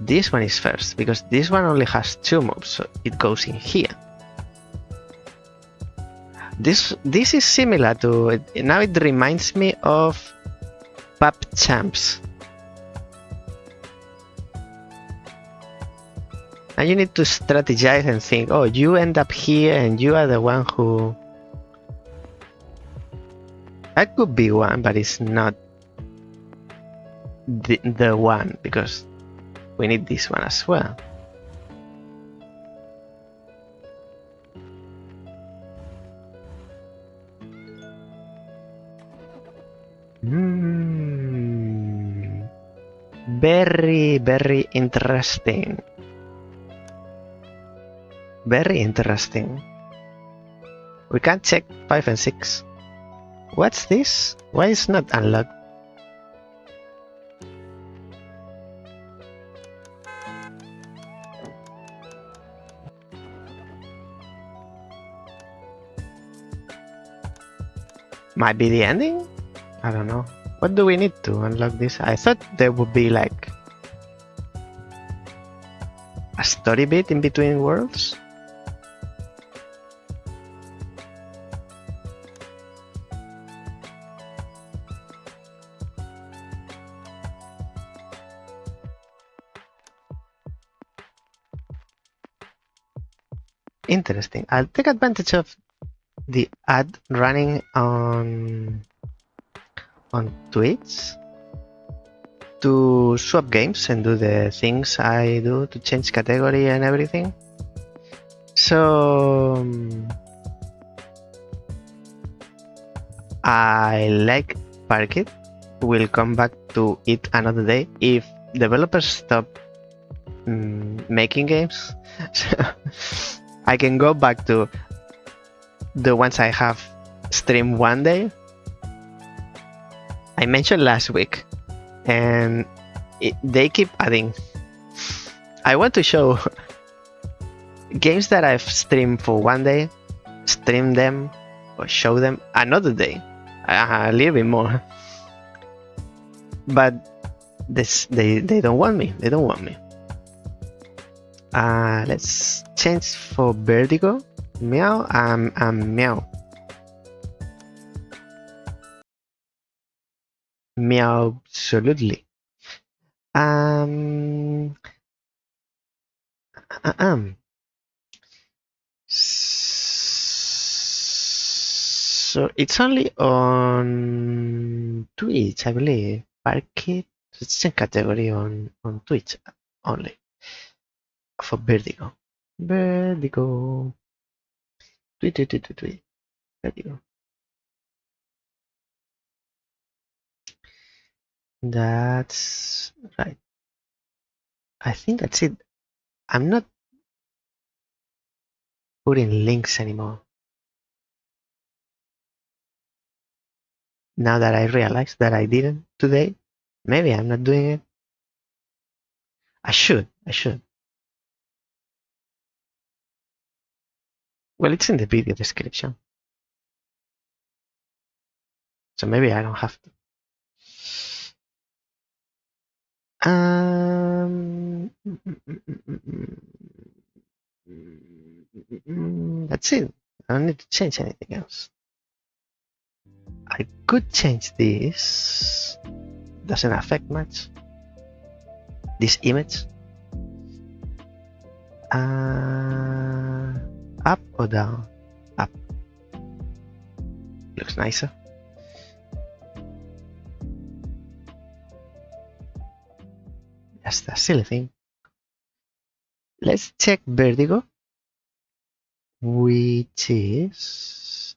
is first, because this one only has 2 moves, so it goes in here. This is similar to, now it reminds me of Pub Champs. Now you need to strategize and think, oh, you end up here and you are the one who... That could be one, but it's not the one, because we need this one as well. Very, very interesting. Very interesting. We can check 5 and 6. What's this? Why is not unlocked? Might be the ending? I don't know. What do we need to unlock this? I thought there would be like a story bit in between worlds. Interesting. I'll take advantage of the ad running on Twitch to swap games and do the things I do to change category and everything. So I like Park It. We'll come back to it another day if developers stop making games. I can go back to the ones I have streamed one day. I mentioned last week and they keep adding. I want to show games that I've streamed for one day, stream them or show them another day, a little bit more. But they don't want me. They don't want me. Let's change for Birdigo. Meow. Meow. Meow. Absolutely. So it's only on Twitch, I believe. Parkit. It's a category on Twitch only for Birdigo. Birdigo. Tweet. Birdigo. That's right. I think that's it. I'm not putting links anymore. Now that I realized that I didn't today, maybe I'm not doing it. I should. Well, it's in the video description. So maybe I don't have to. That's it. I don't need to change anything else. I could change this. Doesn't affect much. This image. Up or down? Up. Looks nicer. Just a silly thing. Let's check Birdigo, which is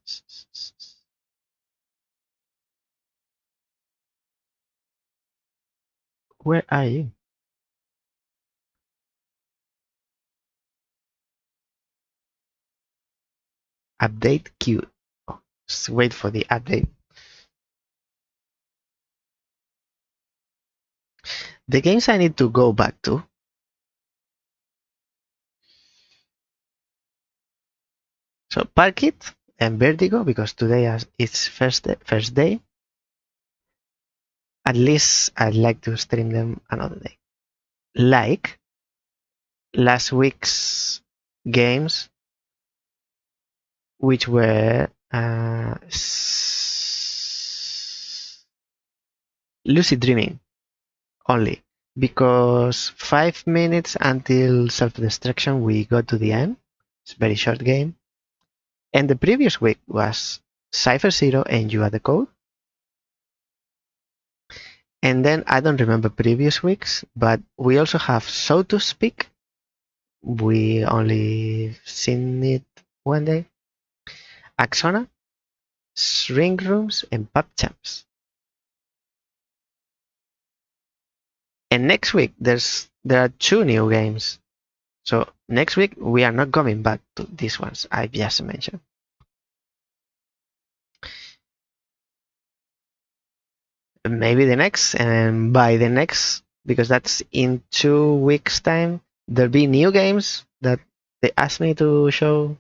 where are you? Update queue. Oh, just wait for the update. The games I need to go back to. So Parkit and Birdigo, because today is first day. At least I'd like to stream them another day. Like last week's games, which were lucid dreaming only, because 5 minutes until self-destruction we got to the end. It's a very short game. And the previous week was Cypher Zero and You Are the Code. And then I don't remember previous weeks, but we also have So to Speak. We only seen it one day. Axona, Shrink Rooms, and Pub Champs. And next week there are 2 new games. So next week we are not going back to these ones I just mentioned. Maybe the next, and by the next, because that's in 2 weeks time, there'll be new games that they asked me to show.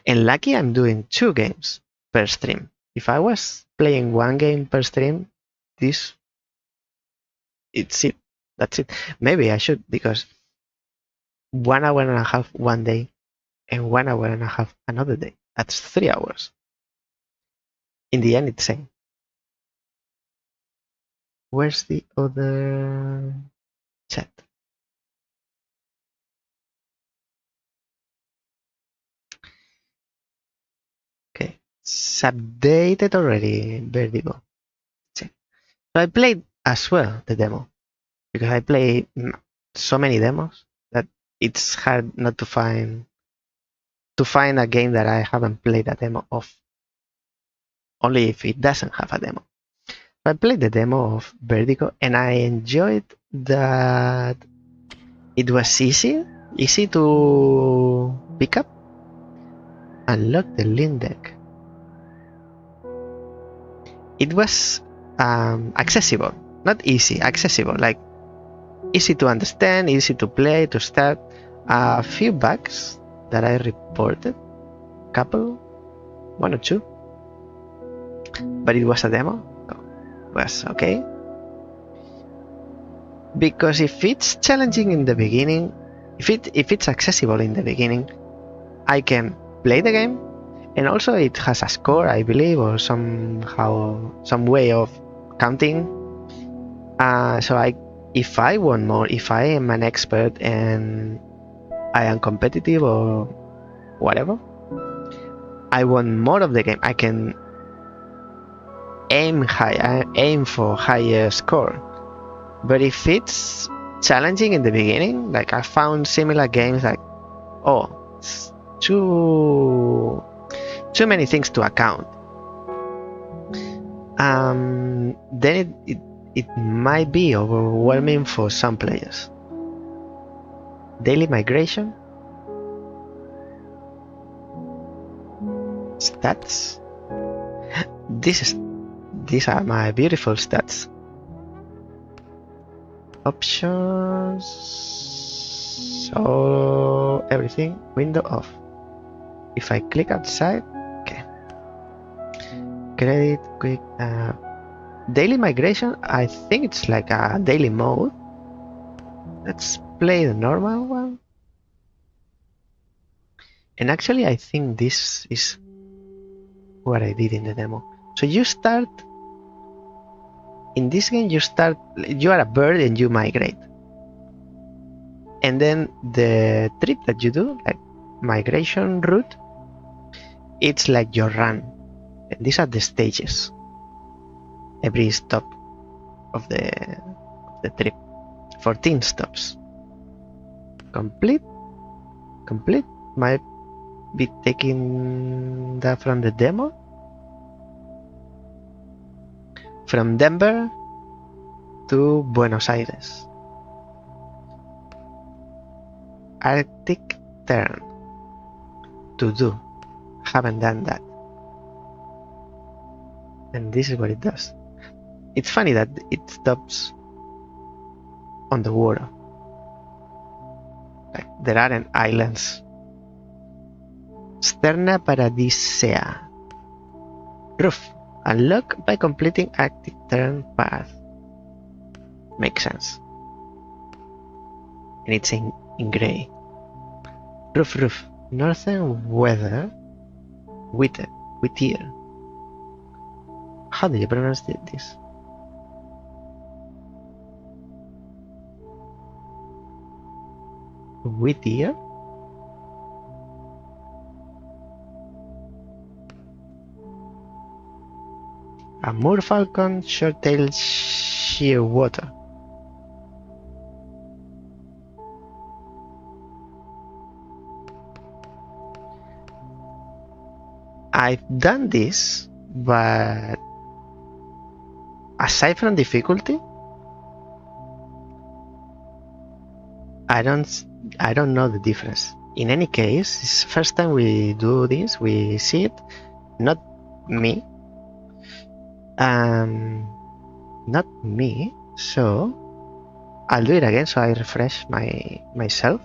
And lucky I'm doing 2 games per stream. If I was playing 1 game per stream, it's it. That's it. Maybe I should, because 1 hour and a half one day and 1 hour and a half another day. That's 3 hours. In the end, it's the same. Where's the other chat? Okay, it's updated already, Birdigo. So I played as well the demo, because I play so many demos that it's hard not to find a game that I haven't played a demo of, only if it doesn't have a demo. I played the demo of Birdigo and I enjoyed that it was easy to pick up. Unlock the link deck. It was accessible, not easy, accessible, like easy to understand, easy to play, to start. A few bugs that I reported, couple, 1 or 2, but it was a demo, so it was okay. Because if it's challenging in the beginning, if it's accessible in the beginning, I can play the game, and also it has a score, I believe, or somehow some way of counting. So if I want more, if I am an expert and I am competitive or whatever, I want more of the game, I can aim high, I aim for higher score. But if it's challenging in the beginning, like I found similar games like, oh, it's too many things to account, then it might be overwhelming for some players. Daily migration, stats. These are my beautiful stats. Options, so everything, window off. If I click outside, okay. Credit, quick, daily migration, I think it's like a daily mode. Let's play the normal one. And actually, I think this is what I did in the demo. So you start, in this game, you are a bird and you migrate. And then the trip that you do, like migration route, it's like your run. And these are the stages. Every stop of the trip. 14 stops. Complete might be taking that from the demo. From Denver to Buenos Aires. Arctic turn. To do. Haven't done that. And this is what it does. It's funny that it stops on the water. Like there aren't islands. Sterna Paradisea. Roof. Unlock by completing Arctic turn path. Makes sense. And it's in grey. Roof. Northern weather. Whittier. How do you pronounce this? Whittier? A moor falcon, short-tailed shearwater. I've done this, but aside from difficulty, I don't know the difference. In any case, it's the first time we do this, we see it, not me. Not me, so I'll do it again, so I refresh myself.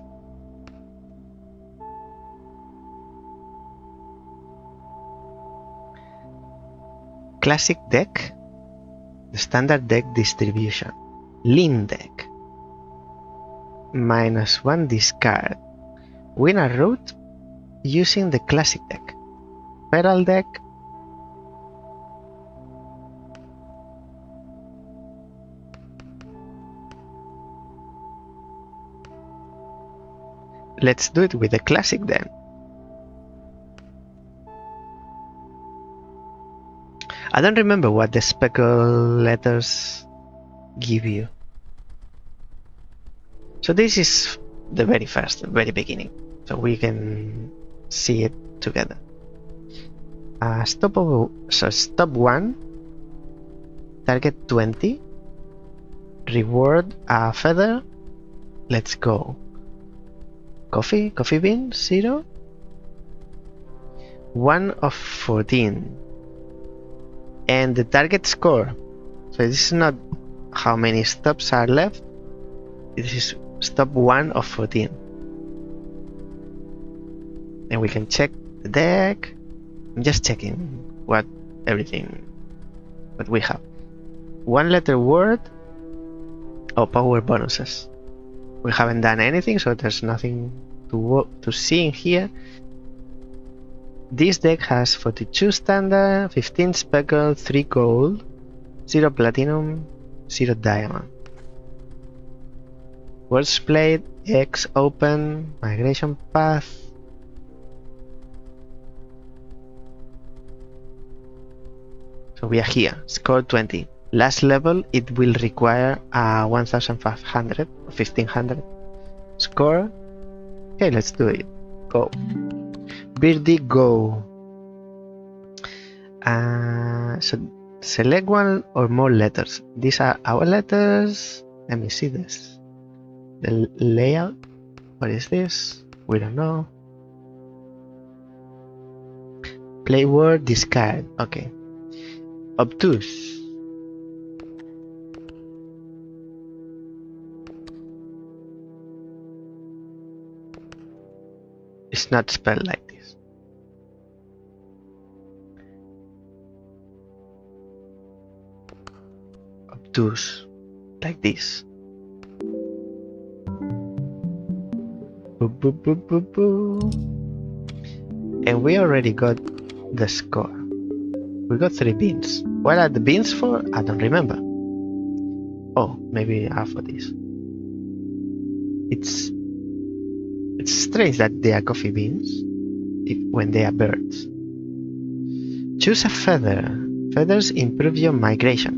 Classic deck, the standard deck distribution. Lean deck. -1 discard. Win a route using the classic deck. Feral deck. Let's do it with the classic then. I don't remember what the speckle letters give you. So this is the very beginning. So we can see it together. Stop 1, target 20, reward a feather, let's go. Coffee bean, 0. 1 of 14. And the target score, So this is not how many stops are left. This is stop 1 of 14. And we can check the deck. I'm just checking what we have. 1 letter word or power bonuses. We haven't done anything, so there's nothing to see in here. This deck has 42 standard, 15 speckle, 3 gold, 0 platinum, 0 diamond. Words played, X open, migration path. So we are here, score 20. Last level, it will require a 1500 or 1500 score. Okay, let's do it. Go. Birdigo. So select 1 or more letters. These are our letters. Let me see this. The layout. What is this? We don't know. Play word, discard. Okay. Obtuse. It's not spelled like this. Obtuse. Like this. Boo, boo, boo, boo, boo. And we already got the score. We got 3 beans. What are the beans for? I don't remember. Oh, maybe for this. It's strange that they are coffee beans when they are birds. Choose a feather. Feathers improve your migration.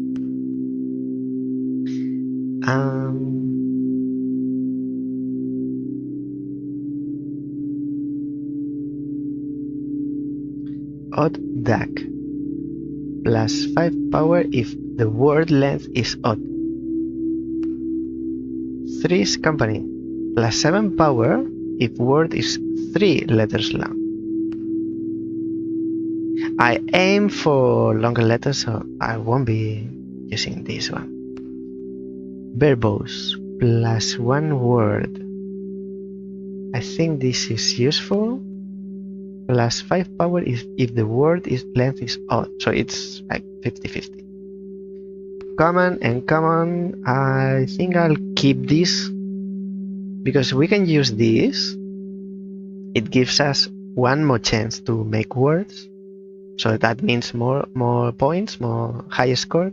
Odd duck. Plus 5 power if the word length is odd. 3 is company. Plus 7 power if word is 3 letters long. I aim for longer letters, so I won't be using this one. Verbose. Plus 1 word. I think this is useful. Plus 5 power if the word length is odd, so it's like 50-50. Common and common, I think I'll keep this because we can use this. It gives us 1 more chance to make words, so that means more points, more higher score.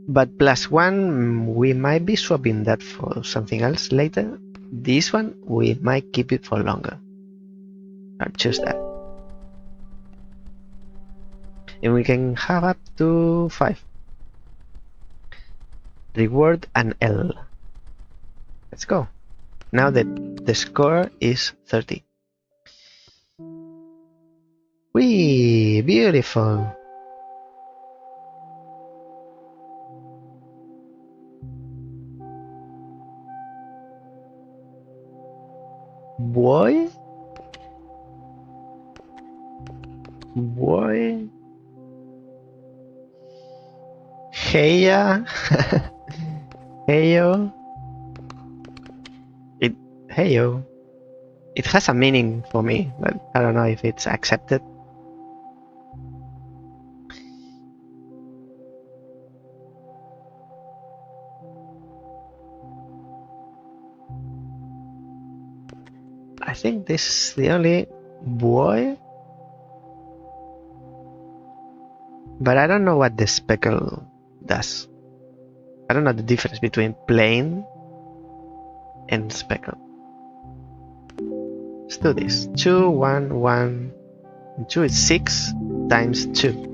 But plus 1, we might be swapping that for something else later. This one, we might keep it for longer. I'll choose that. And we can have up to 5. Reward and L. Let's go. Now that the score is 30. Whee! Beautiful. Boy? Boy? Heya? Heyo? Heyo. It has a meaning for me, but I don't know if it's accepted. I think this is the only boy, but I don't know what the speckle does. I don't know the difference between plain and speckle. Let's do this. 2, 1, 1, and 2 is 6 times 2.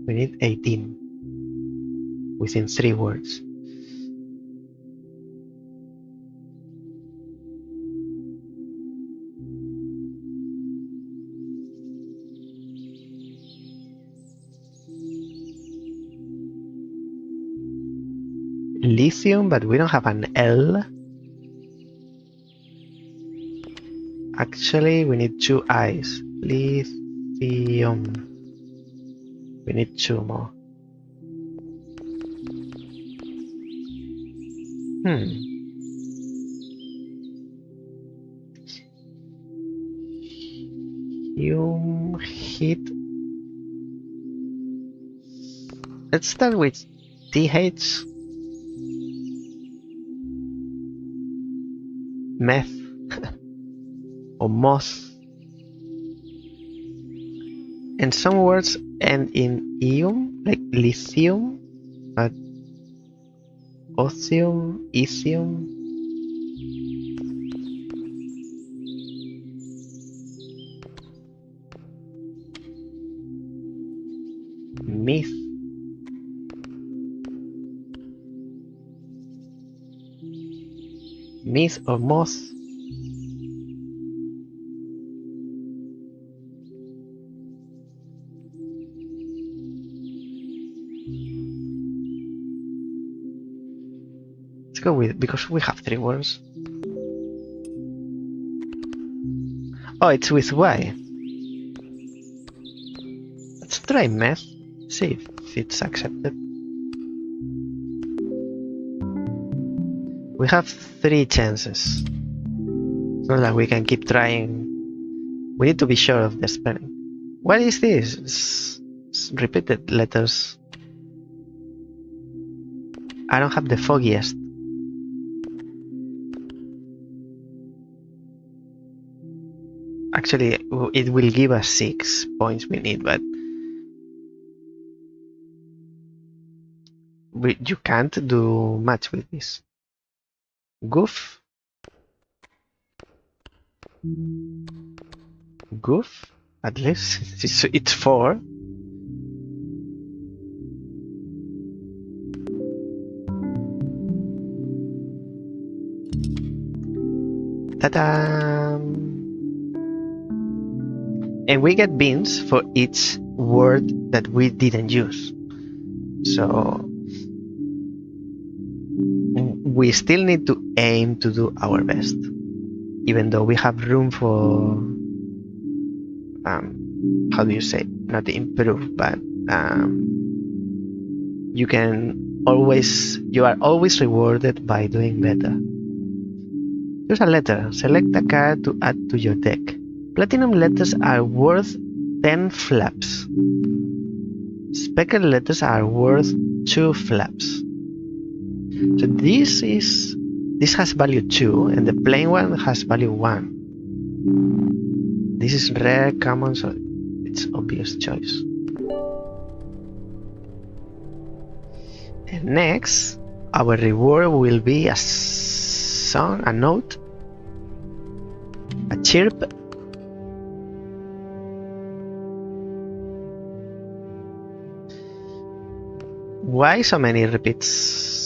We need 18 within 3 words. Lithium, but we don't have an L. Actually, we need 2 eyes. Lithium. We need 2 more. Heat. Let's start with TH. Meth. Or moth. And some words end in ium, like lithium, but othium, ethium. Myth. Myth or moth. Let's go with, because we have 3 words. Oh, it's with Y. Let's try meth. See if it's accepted. We have 3 chances. It's not like we can keep trying. We need to be sure of the spelling. What is this? It's repeated letters. I don't have the foggiest. Actually, it will give us 6 points we need, but you can't do much with this. Goof. Goof. At least it's 4. Ta-da! And we get beans for each word that we didn't use. So we still need to aim to do our best, even though we have room for how do you say, not improve, but you are always rewarded by doing better. Choose a letter. Select a card to add to your deck. Platinum letters are worth 10 flaps. Speckled letters are worth 2 flaps. So this has value 2 and the plain one has value 1. This is rare, common, so it's obvious choice. And next, our reward will be a song, a note, a chirp, why so many repeats?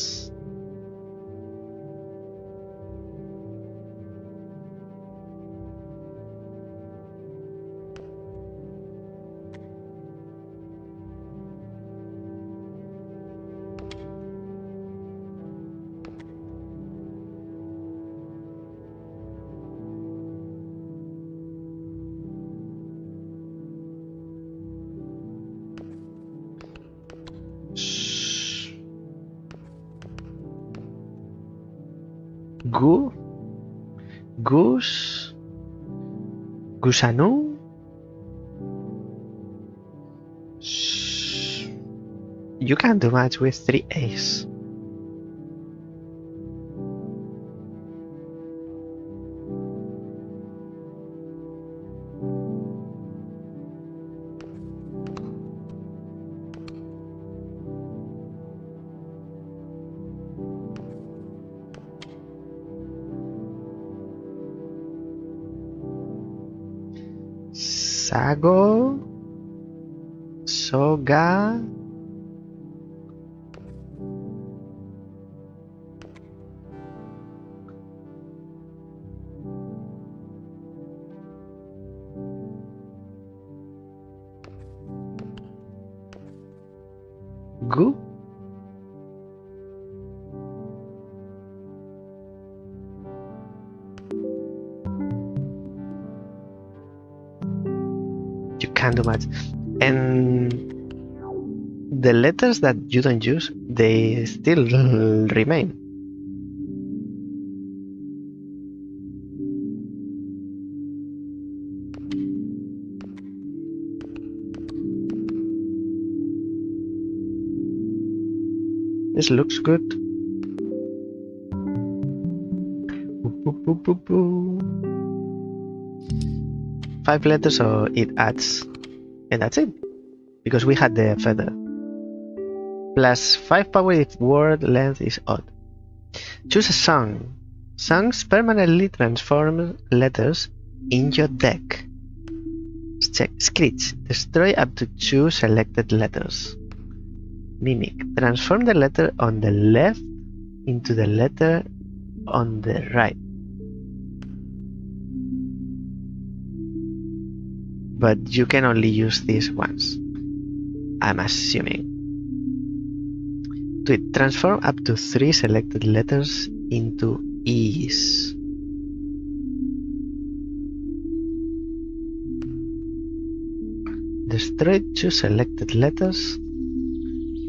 Goose, Gusanu, you can't do much with 3 A's. Sago, Soga, Gu, can't do much. And the letters that you don't use, they still remain. This looks good. 5 letters, so it adds, and that's it, because we had the feather. Plus 5 power if word length is odd. Choose a song. Songs permanently transform letters in your deck. Check. Screech. Destroy up to 2 selected letters. Mimic. Transform the letter on the left into the letter on the right. But you can only use this once, I'm assuming. Tweet. Transform up to 3 selected letters into E's. Destroy 2 selected letters.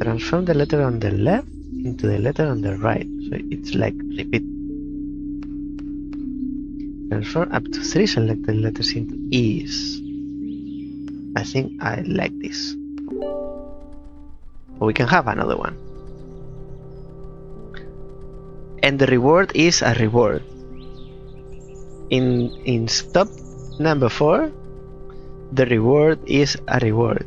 Transform the letter on the left into the letter on the right. So it's like repeat. Transform up to 3 selected letters into E's. I think I like this. We can have another one. And the reward is a reward. In stop number 4, the reward is a reward.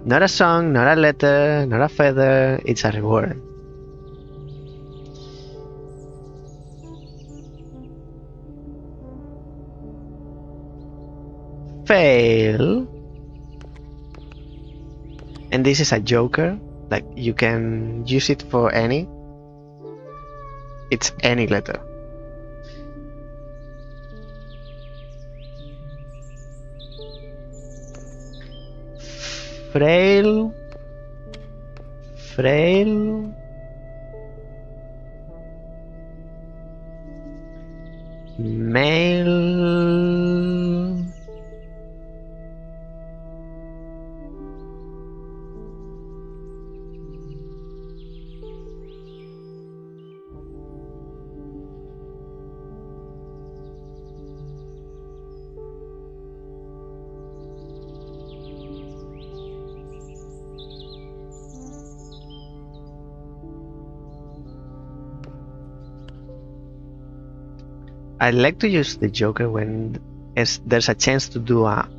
Not a song, not a letter, not a feather, it's a reward. Fail. And this is a joker, like you can use it for any. It's any letter. Frail. Frail. Mael. I like to use the joker when there's a chance to do a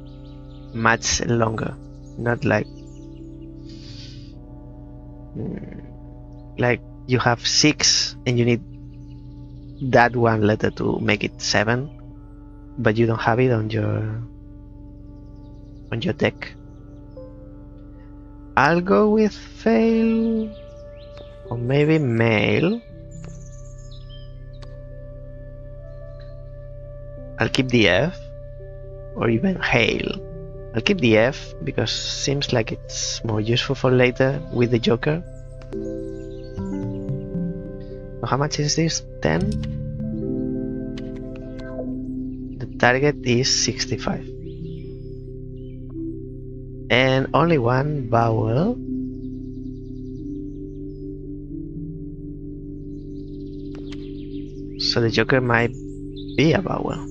much longer, not like you have 6 and you need that one letter to make it 7, but you don't have it on your deck. I'll go with fail, or maybe mail. I'll keep the F, or even hail. I'll keep the F because seems like it's more useful for later with the joker. So how much is this? 10? The target is 65. And only one vowel. So the joker might be a vowel.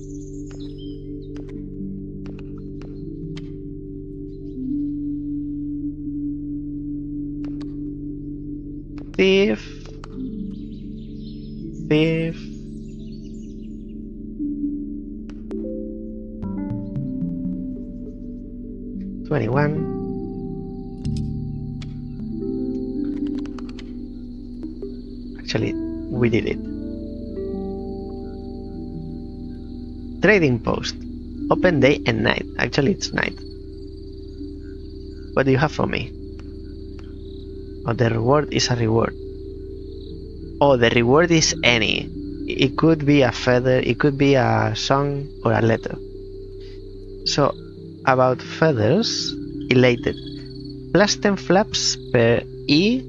Thief. 21. Actually, we did it. Trading post. Open day and night. Actually, it's night. What do you have for me? Oh, the reward is a reward. Oh, the reward is any. It could be a feather, it could be a song or a letter. So, about feathers, elated. Plus 10 flaps per E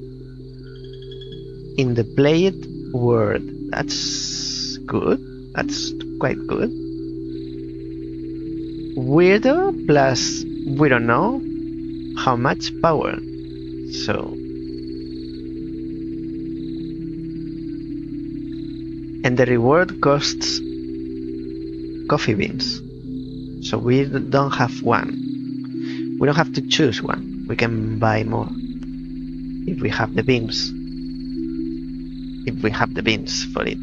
in the played word. That's good. That's quite good. weirdo, plus we don't know how much power. So, and the reward costs coffee beans. So we don't have one. We don't have to choose one. We can buy more if we have the beans. If we have the beans for it.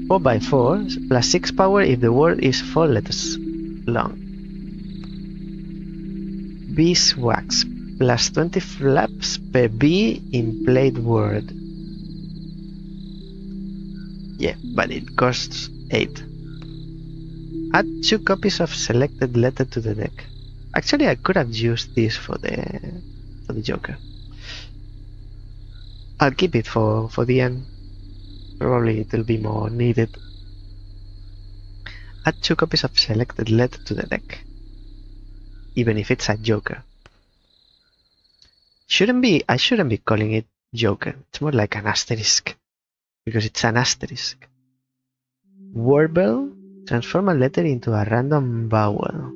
4x4 plus 6 power if the word is 4 letters long. Beeswax plus 20 flaps per bee in played word. Yeah, but it costs 8. Add 2 copies of selected letter to the deck. Actually, I could have used this for the Joker. I'll keep it for the end. Probably it will be more needed. Add 2 copies of selected letter to the deck, even if it's a Joker. I shouldn't be calling it Joker. It's more like an asterisk, because it's an asterisk. Wordle, transform a letter into a random vowel.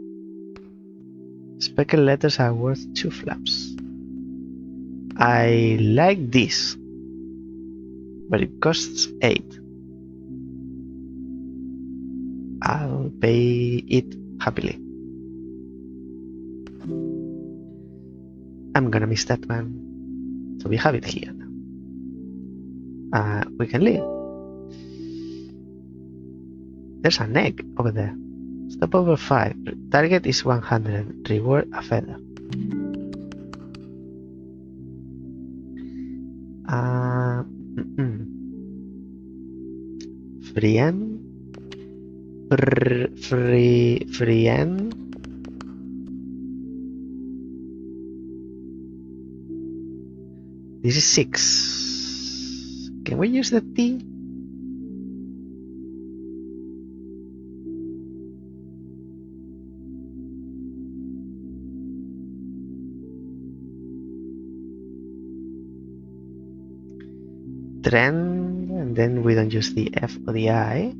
Speckled letters are worth 2 flaps. I like this, but it costs 8. I'll pay it happily. I'm gonna miss that one. So we have it here now. We can leave. There's an egg over there. Stop over 5. Target is 100. Reward a feather. Frien. Frien. This is 6. Can we use the T? Trend, and then we don't use the F or the I.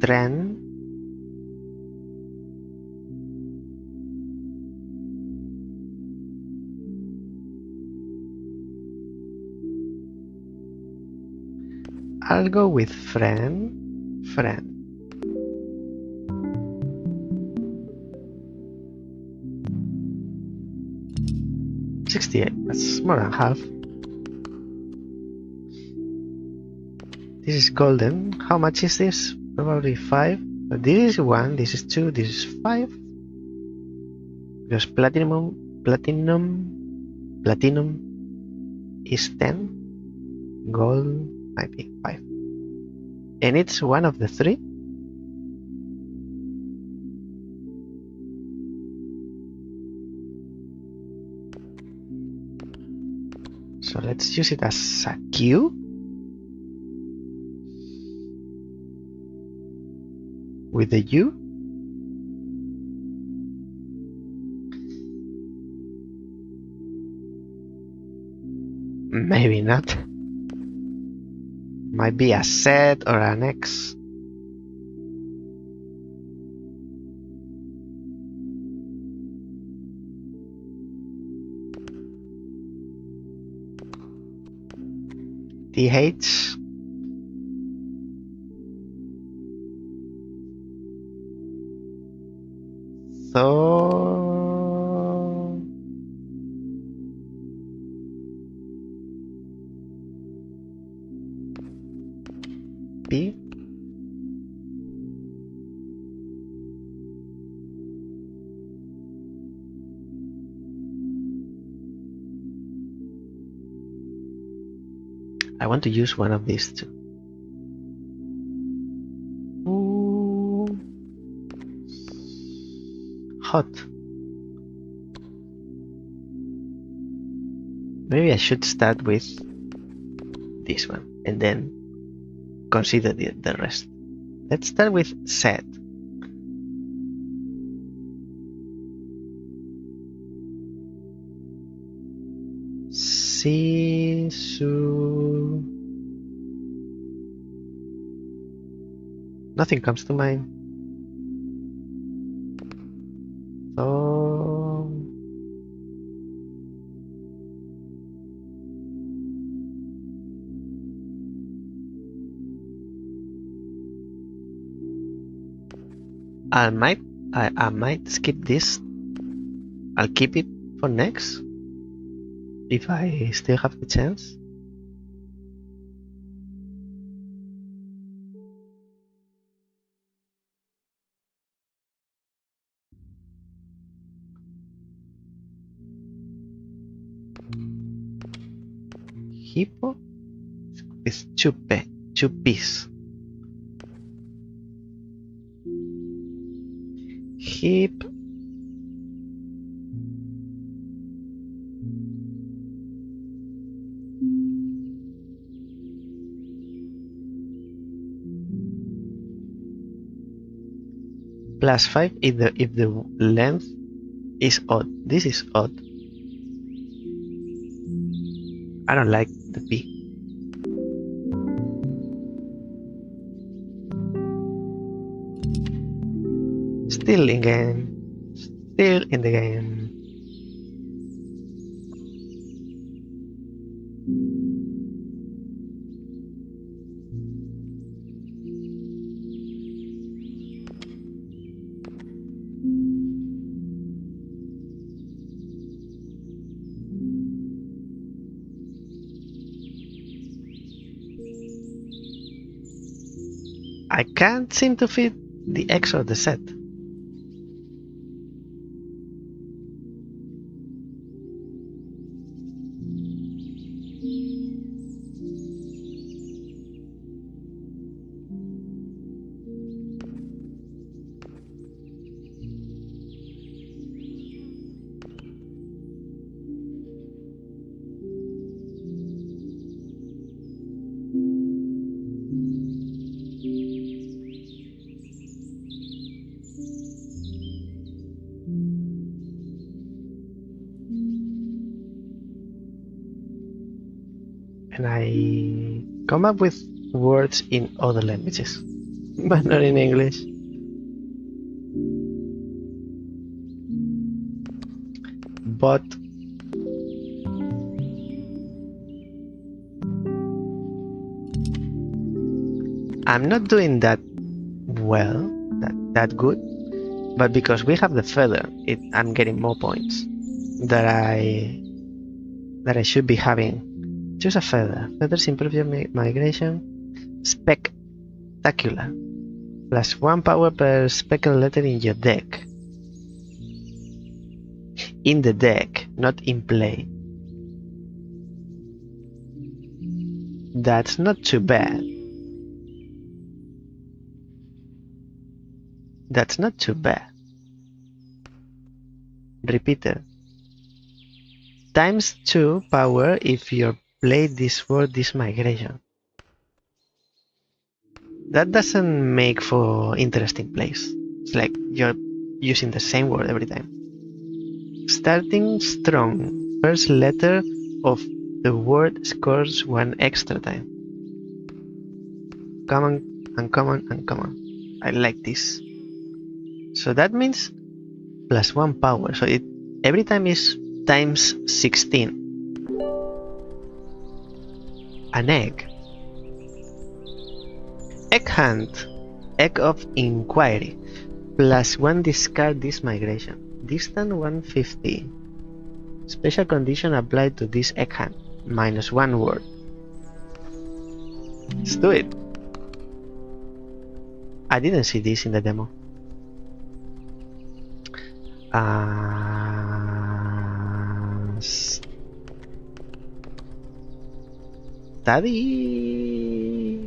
Trend. I'll go with friend. 68, that's more than half. This is golden. How much is this? Probably 5. But this is 1, this is 2, this is 5. Because platinum is 10. Gold might be 5. And it's one of the 3. So let's use it as a Q. With the U. Maybe not. Might be a Z or an X. TH. So P. I want to use one of these two. Ooh. Hot. Maybe I should start with this one and then consider the rest. Let's start with set. Si, su. Nothing comes to mind. So I might skip this. I'll keep it for next if I still have the chance. Hippo is chupe, chupis. Hip. +5 if the length is odd. This is odd. I don't like the P. Still in game. Still in the game. I can't seem to fit the X or the Z. And I come up with words in other languages, but not in English. But I'm not doing that well, that good. But because we have the feather, I'm getting more points that I should be having. Choose a feather. Feathers improve your migration. Spectacular. +1 power per speckled letter in your deck. In the deck, not in play. That's not too bad. That's not too bad. Repeater. ×2 power if you play this word, this migration. That doesn't make for interesting plays. It's like you're using the same word every time. Starting strong. First letter of the word scores 1 extra time. Common, uncommon, uncommon. I like this. So that means +1 power. So it every time is ×16. An egg. Egg hunt. Egg of inquiry. +1 discard this migration. Distance 150. Special condition applied to this egg hunt. -1 word. Let's do it. I didn't see this in the demo. Study.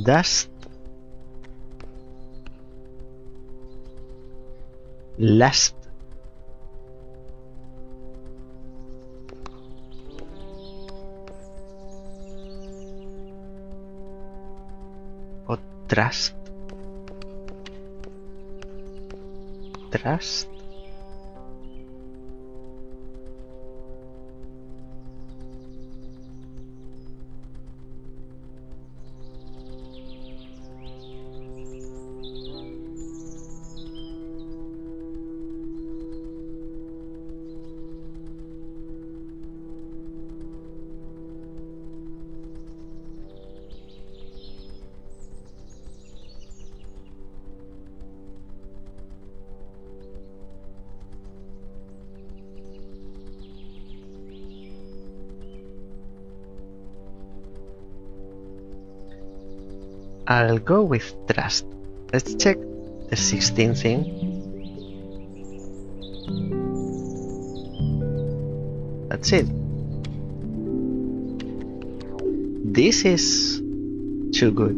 Dust. Lust. Or trust. Trust. I'll go with trust. Let's check the 16 thing. That's it. This is too good.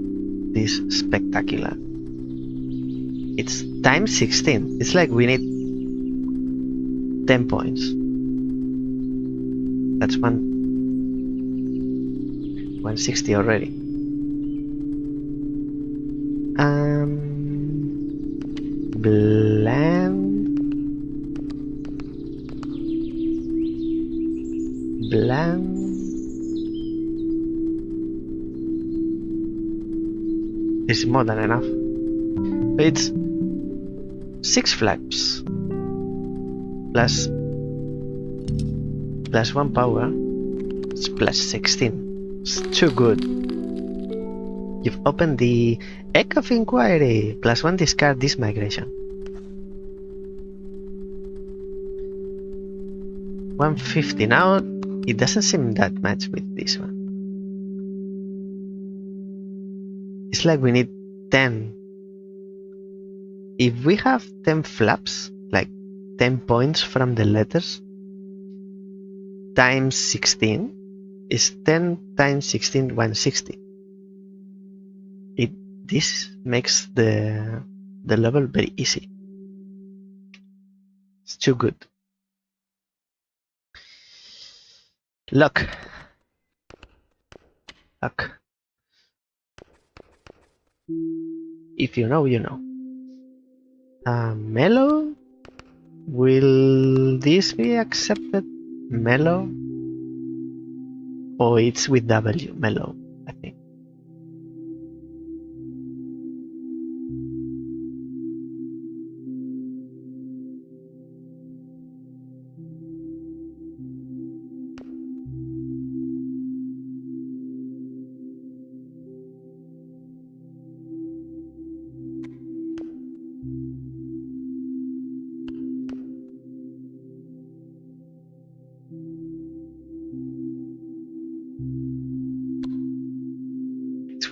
This spectacular. It's times 16. It's like we need 10 points. That's 160 already. Bland. Is more than enough. It's 6 flaps plus 1 power. It's plus 16. It's too good. You've opened the Egg of Inquiry. Plus 1 discard this migration. 150 now. It doesn't seem that much with this one. It's like we need 10. If we have 10 flaps, like 10 points from the letters, times 16 is 10 times 16, 160. This makes the level very easy. It's too good. Luck. If you know, you know. Mellow. Will this be accepted? Mellow? Or it's with W? Mellow, I think.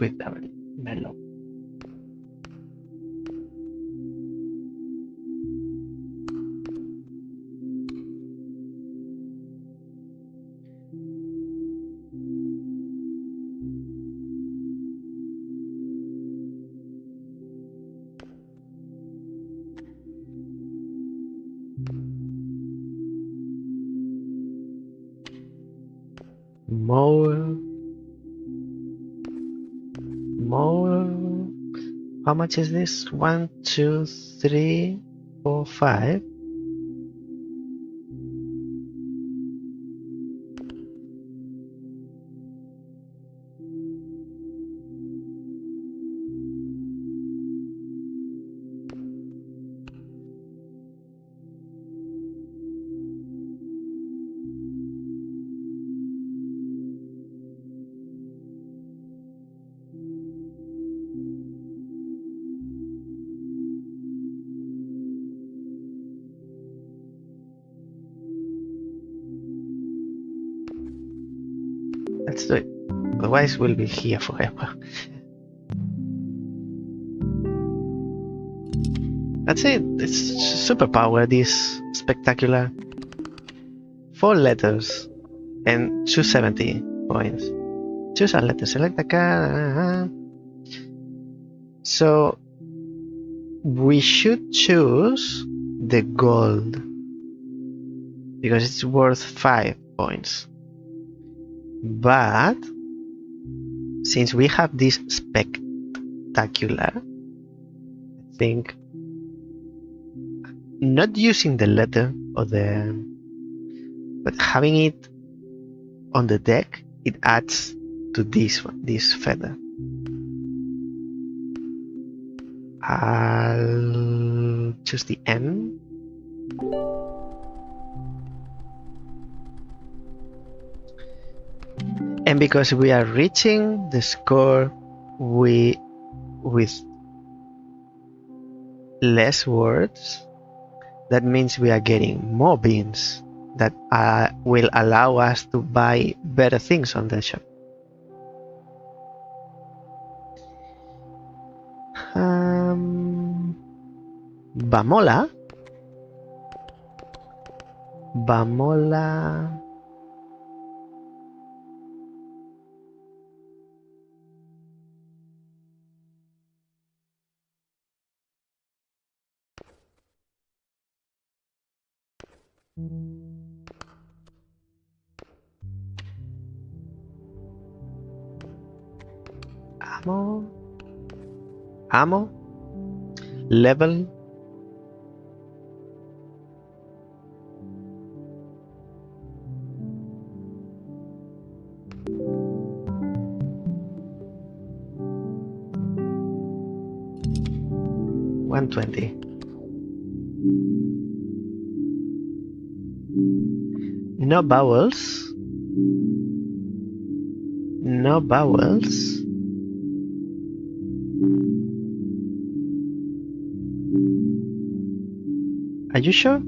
With W, mellow. More. How much is this? 1, 2, 3, 4, 5. Let's do it. Otherwise, we'll be here forever. That's it. It's superpower. This spectacular. 4 letters and 270 points. Choose a letter. Select a card. So we should choose the gold because it's worth 5 points. But since we have this spectacular, I think not using the letter or but having it on the deck, it adds to this one, this feather. I'll choose the N. And because we are reaching the score with less words, that means we are getting more beans that will allow us to buy better things on the shop. Bamola. Bamola. Ammo. Level. $120. No vowels. No vowels. Are you sure?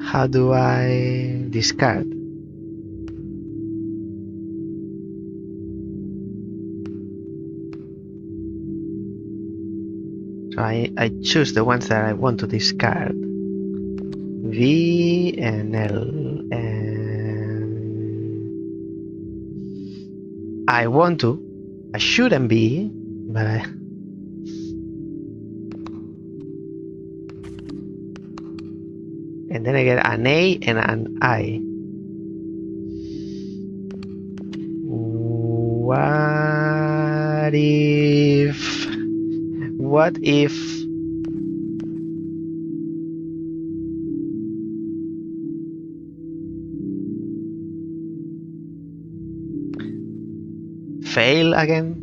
How do I discard? So I choose the ones that I want to discard. V and L, and I want to. I shouldn't be, but I. And then I get an A and an I. What if fail again?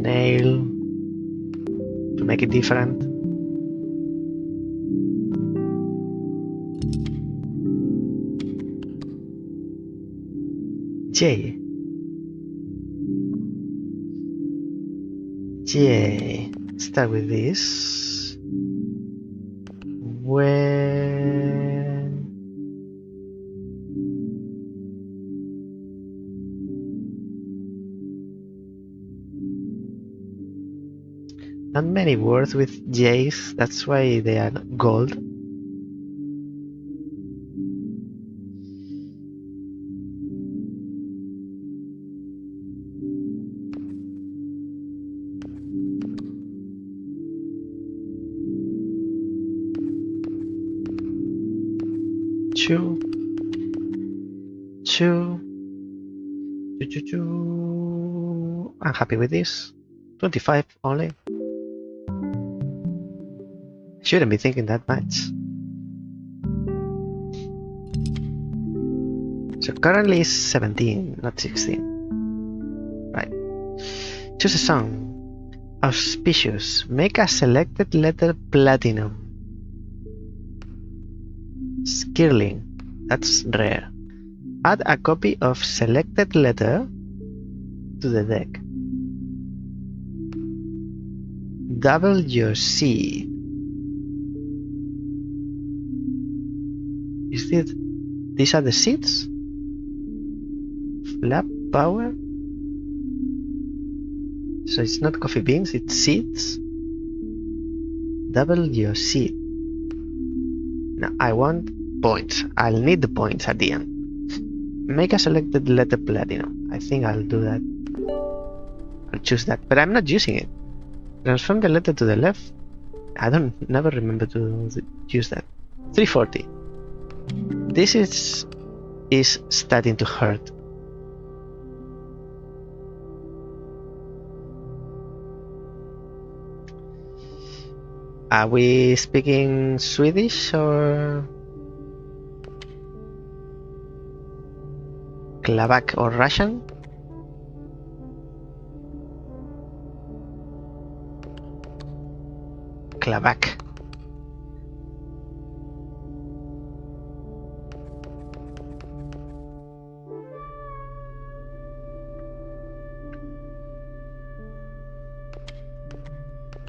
Nail to make it different. J. Start with this. When not many words with J's, that's why they are gold. Two. I'm happy with this. 25 only. Shouldn't be thinking that much. So currently it's 17, not 16. Right. Choose a song. Auspicious. Make a selected letter platinum. Skirling. That's rare. Add a copy of selected letter to the deck. Double your seed. Is it? These are the seeds? Flap power? So it's not coffee beans, it's seeds. Double your seed. Now I want points. I'll need the points at the end. Make a selected letter platinum. I think I'll do that. I'll choose that, but I'm not using it. Transform the letter to the left. I never remember to use that. 340. This is starting to hurt. Are we speaking Swedish or Slovak or Russian? Slovak.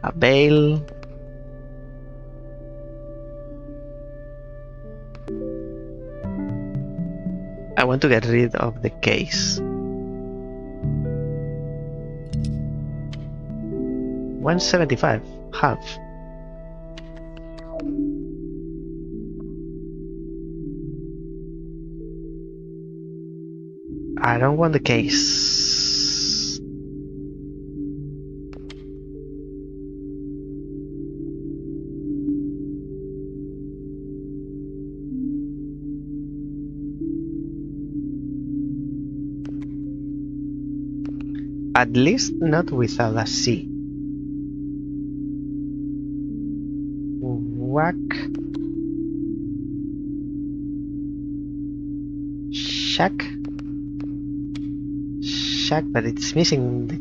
A bale. I want to get rid of the case. 175, half. I don't want the case. At least not without a C. Whack. Shack. Shack, but it's missing the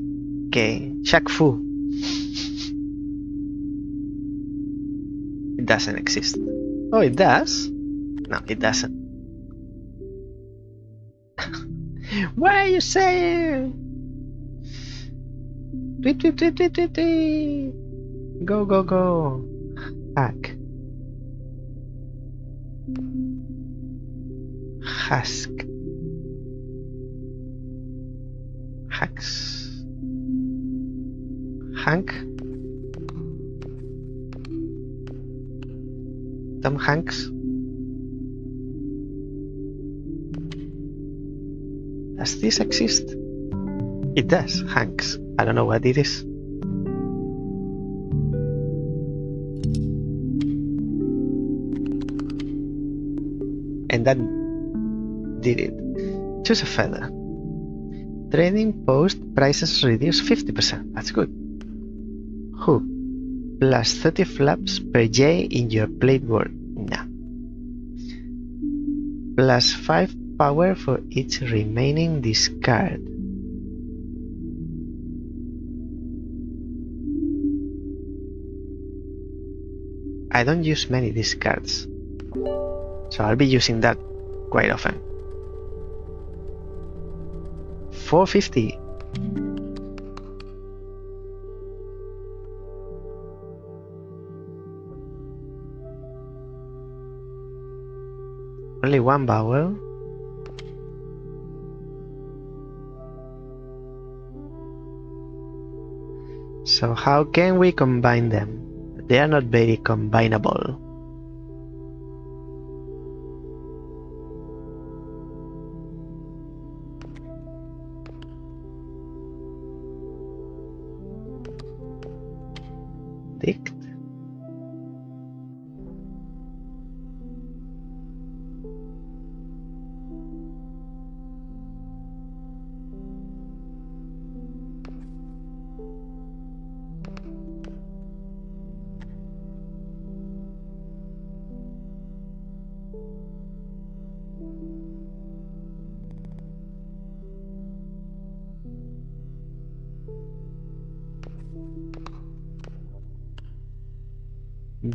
K. Shack Fu. It doesn't exist. Oh, it does? No, it doesn't. What are you saying? Tweet, tweet, tweet, tweet, tweet, tweet. Go, go, go. Hack. Husk. Hacks. Hank. Tom Hanks. Does this exist? It does, Hanks. I don't know what it is. And that did it. Choose a feather. Trading post prices reduced 50%. That's good. Hook. Plus 30 flaps per J in your plate board. Nah. Plus 5 power for each remaining discard. I don't use many discards, so I'll be using that quite often. 450. Only one vowel. So how can we combine them? They are not very combinable. Dict.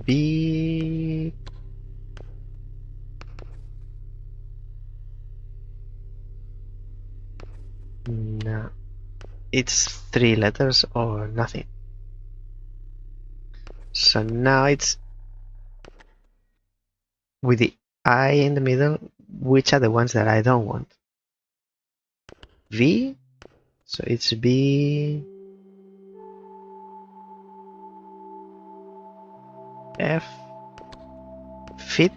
B. No, it's 3 letters or nothing. So now it's with the I in the middle. Which are the ones that I don't want? V. So it's B. F. Fit.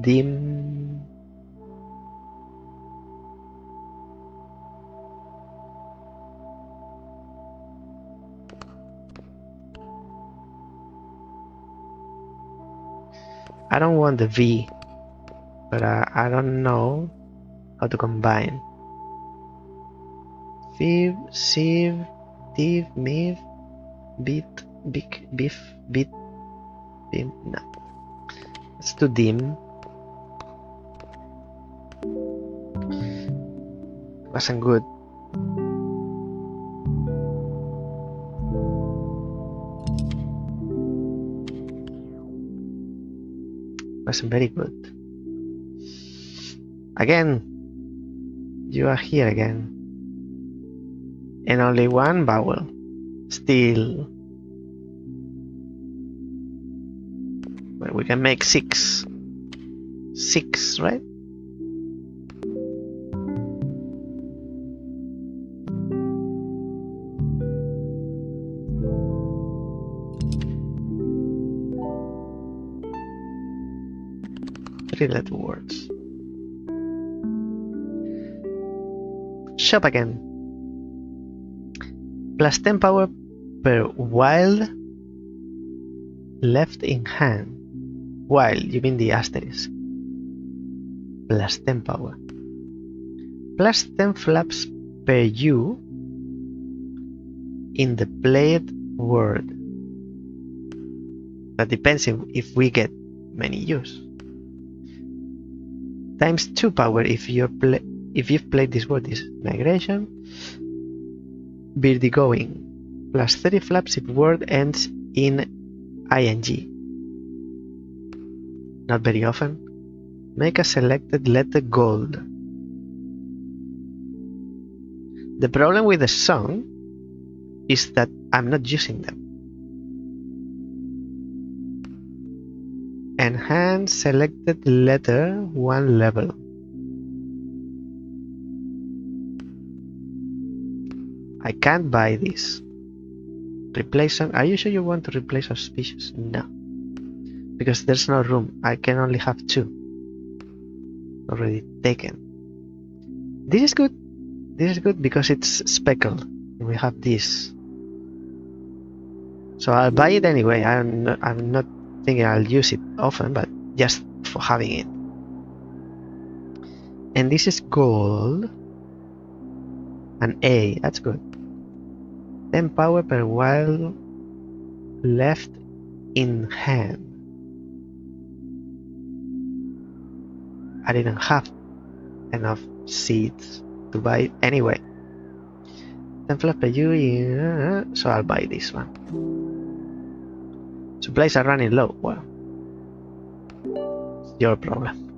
Dim. I don't want the V, but I don't know how to combine. Fib, sieve, div, miv, bit, big, beef, bit, bim. No. Let's do dim. Wasn't good. Wasn't very good. Again, you are here again. And only one vowel. Still. Well, we can make 6. 6, right? Three-letter words. Shop again. Plus 10 power per while left in hand. While, you mean the asterisk. Plus 10 power. Plus 10 flaps per U in the played word. That depends if we get many U's. Times 2 power if you've played this word is migration. Birdigoing. Plus 30 flaps if word ends in ing. Not very often. Make a selected letter gold. The problem with the song is that I'm not using them. Enhance selected letter 1 level. I can't buy this. Replace song. Are you sure you want to replace auspicious? No. Because there's no room. I can only have 2. Already taken. This is good. This is good because it's speckled. We have this. So I'll buy it anyway. I'm not thinking I'll use it often, but just for having it. And this is gold. An A. That's good. 10 power per while left in hand. I didn't have enough seeds to buy it anyway. 10 flaps per U, so I'll buy this one. Supplies are running low. Well, it's your problem.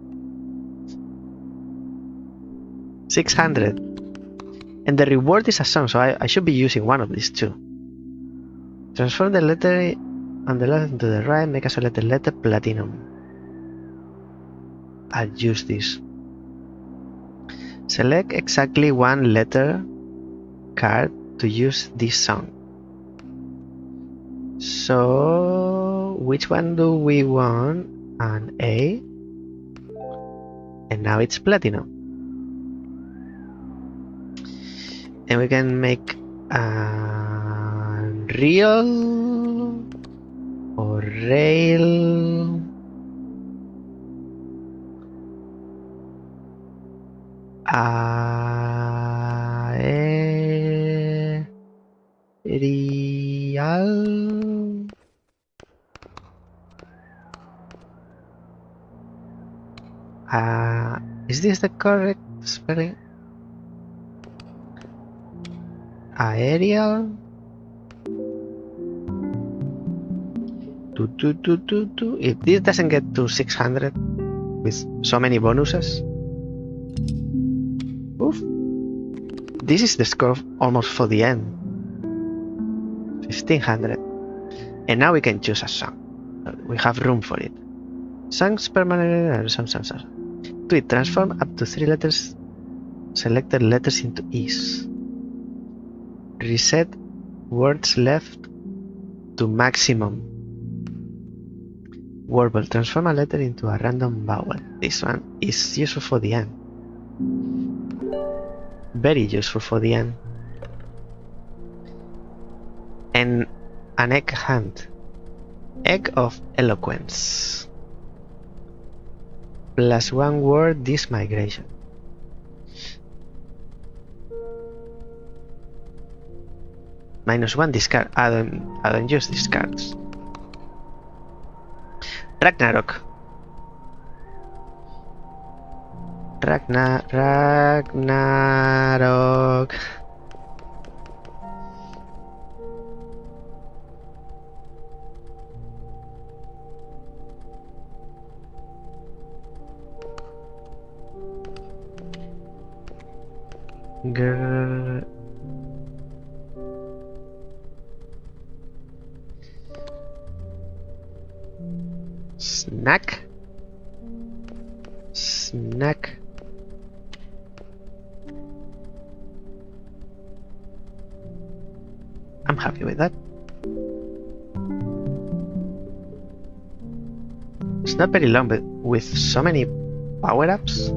600. And the reward is a song, so I should be using one of these two. Transform the letter on the left to the right, make a selected letter platinum. I'll use this. Select exactly 1 letter card to use this song. So, which one do we want? An A. And now it's platinum. And we can make real or rail. Aerial. Is this the correct spelling? Aerial. If this doesn't get to 600 with so many bonuses. Oof. This is the score almost for the end. 1500. And now we can choose a song. We have room for it. Songs permanent. Tweet. Transform up to 3 letters. Selected letters into E's. Reset words left to maximum. Wordle. Transform a letter into a random vowel. This one is useful for the end. Very useful for the end. And an egg hunt. Egg of eloquence. Plus 1 word this migration. -1 discard. I don't use these cards. Ragnarok. Ragnarok. Grr. Snack. Snack. I'm happy with that. It's not very long, but with so many power-ups.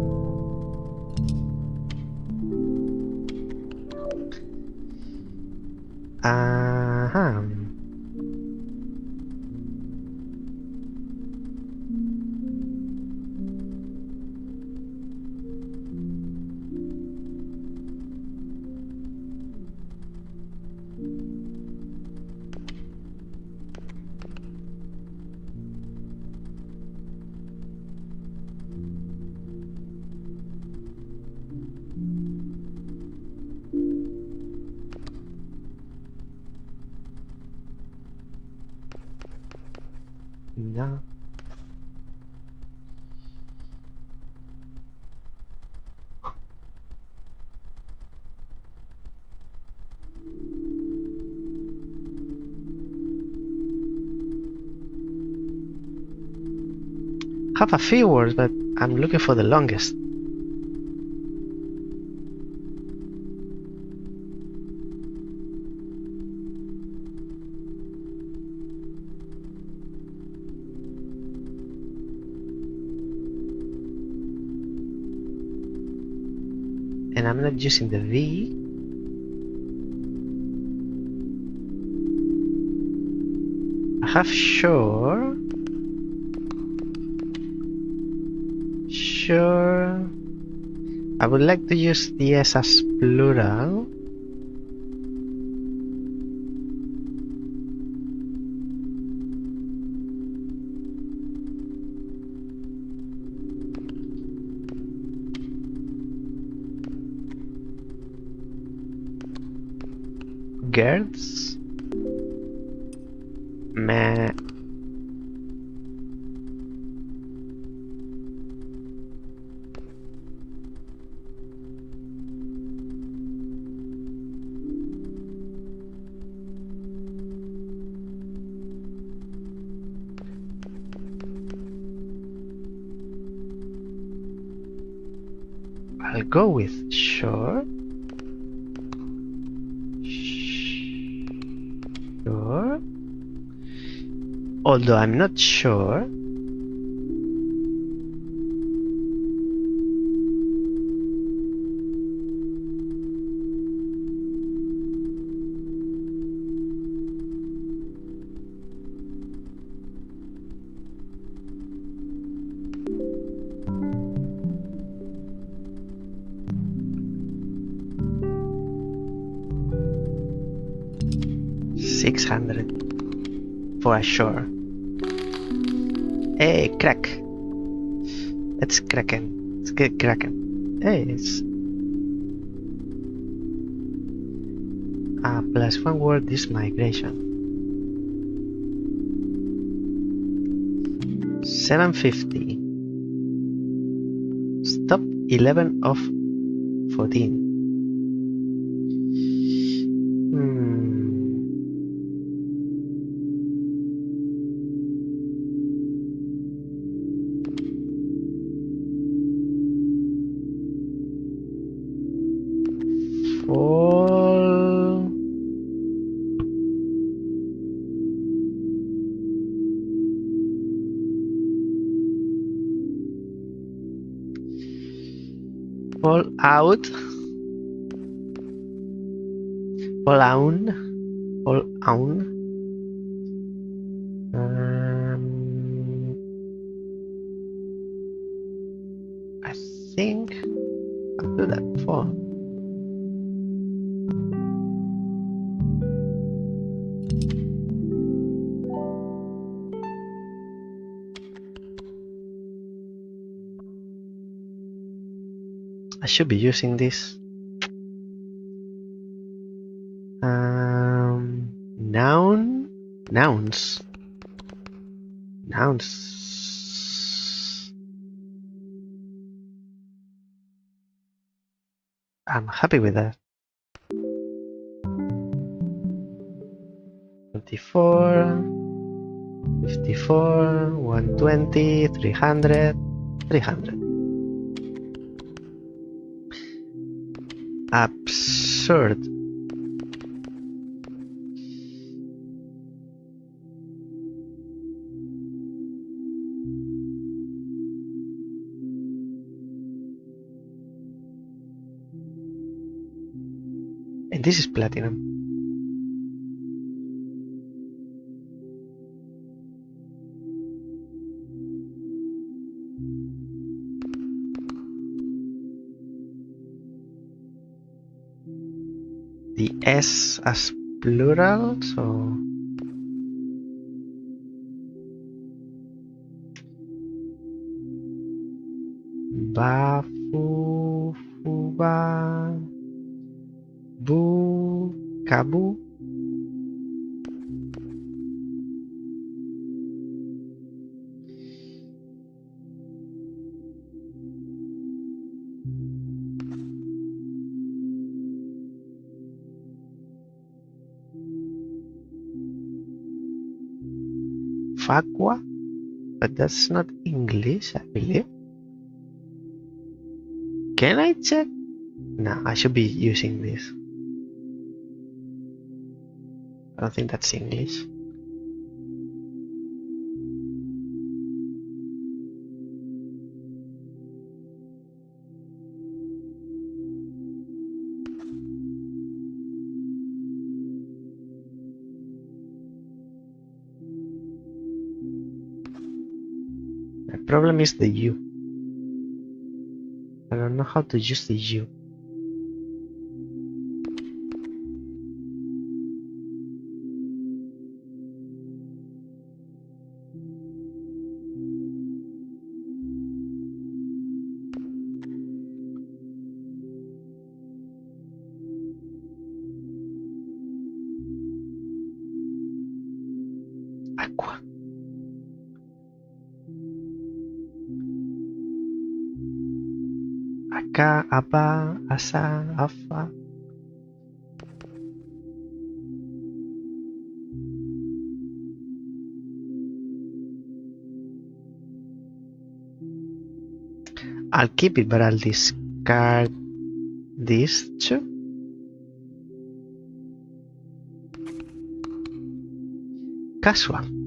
No. Have a few words, but I'm looking for the longest. And I'm not using the V. I have sure. Sure. I would like to use the S as plural. Girls. Meh. I'll go with sure. Sure. Although I'm not sure. $600 for a sure. Hey, crack. Let's cracking. Let's get cracking. Hey, it's plus 1 word is migration. 750. Stop 11 of 14. Fall out. Fall down. Fall down. I think I'll do that before. I should be using this. Nouns. I'm happy with that. 24, 54, 120, 300, 300. Absurd. And this is platinum. The S as plural, so ba, fu, ba, bu, kabu. Fakwa, but that's not English, I believe. Can I check? No, I should be using this. I don't think that's English. The problem is the U. I don't know how to use the U. Aqua. Aka, apa, asa, afa. I'll keep it, but I'll discard these two. Casual.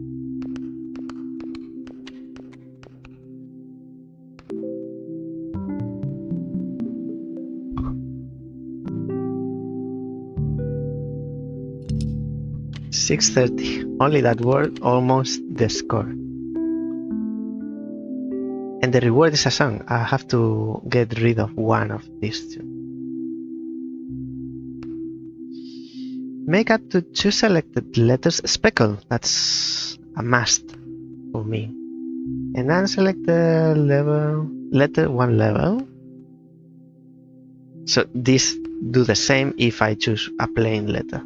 $630. Only that word, almost the score. And the reward is a song. I have to get rid of one of these two. Make up to 2 selected letters speckle. That's a must for me. And unselect the letter 1 level. So this do the same if I choose a plain letter.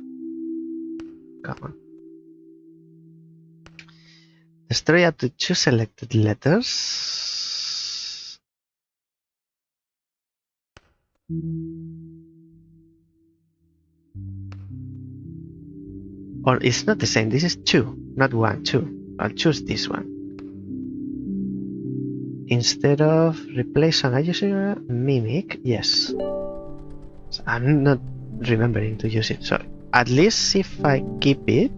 Come on. Destroy up to 2 selected letters. Or it's not the same. This is 2, not 1, 2. I'll choose this one. Instead of replace an user mimic, yes. So I'm not remembering to use it. So at least if I keep it.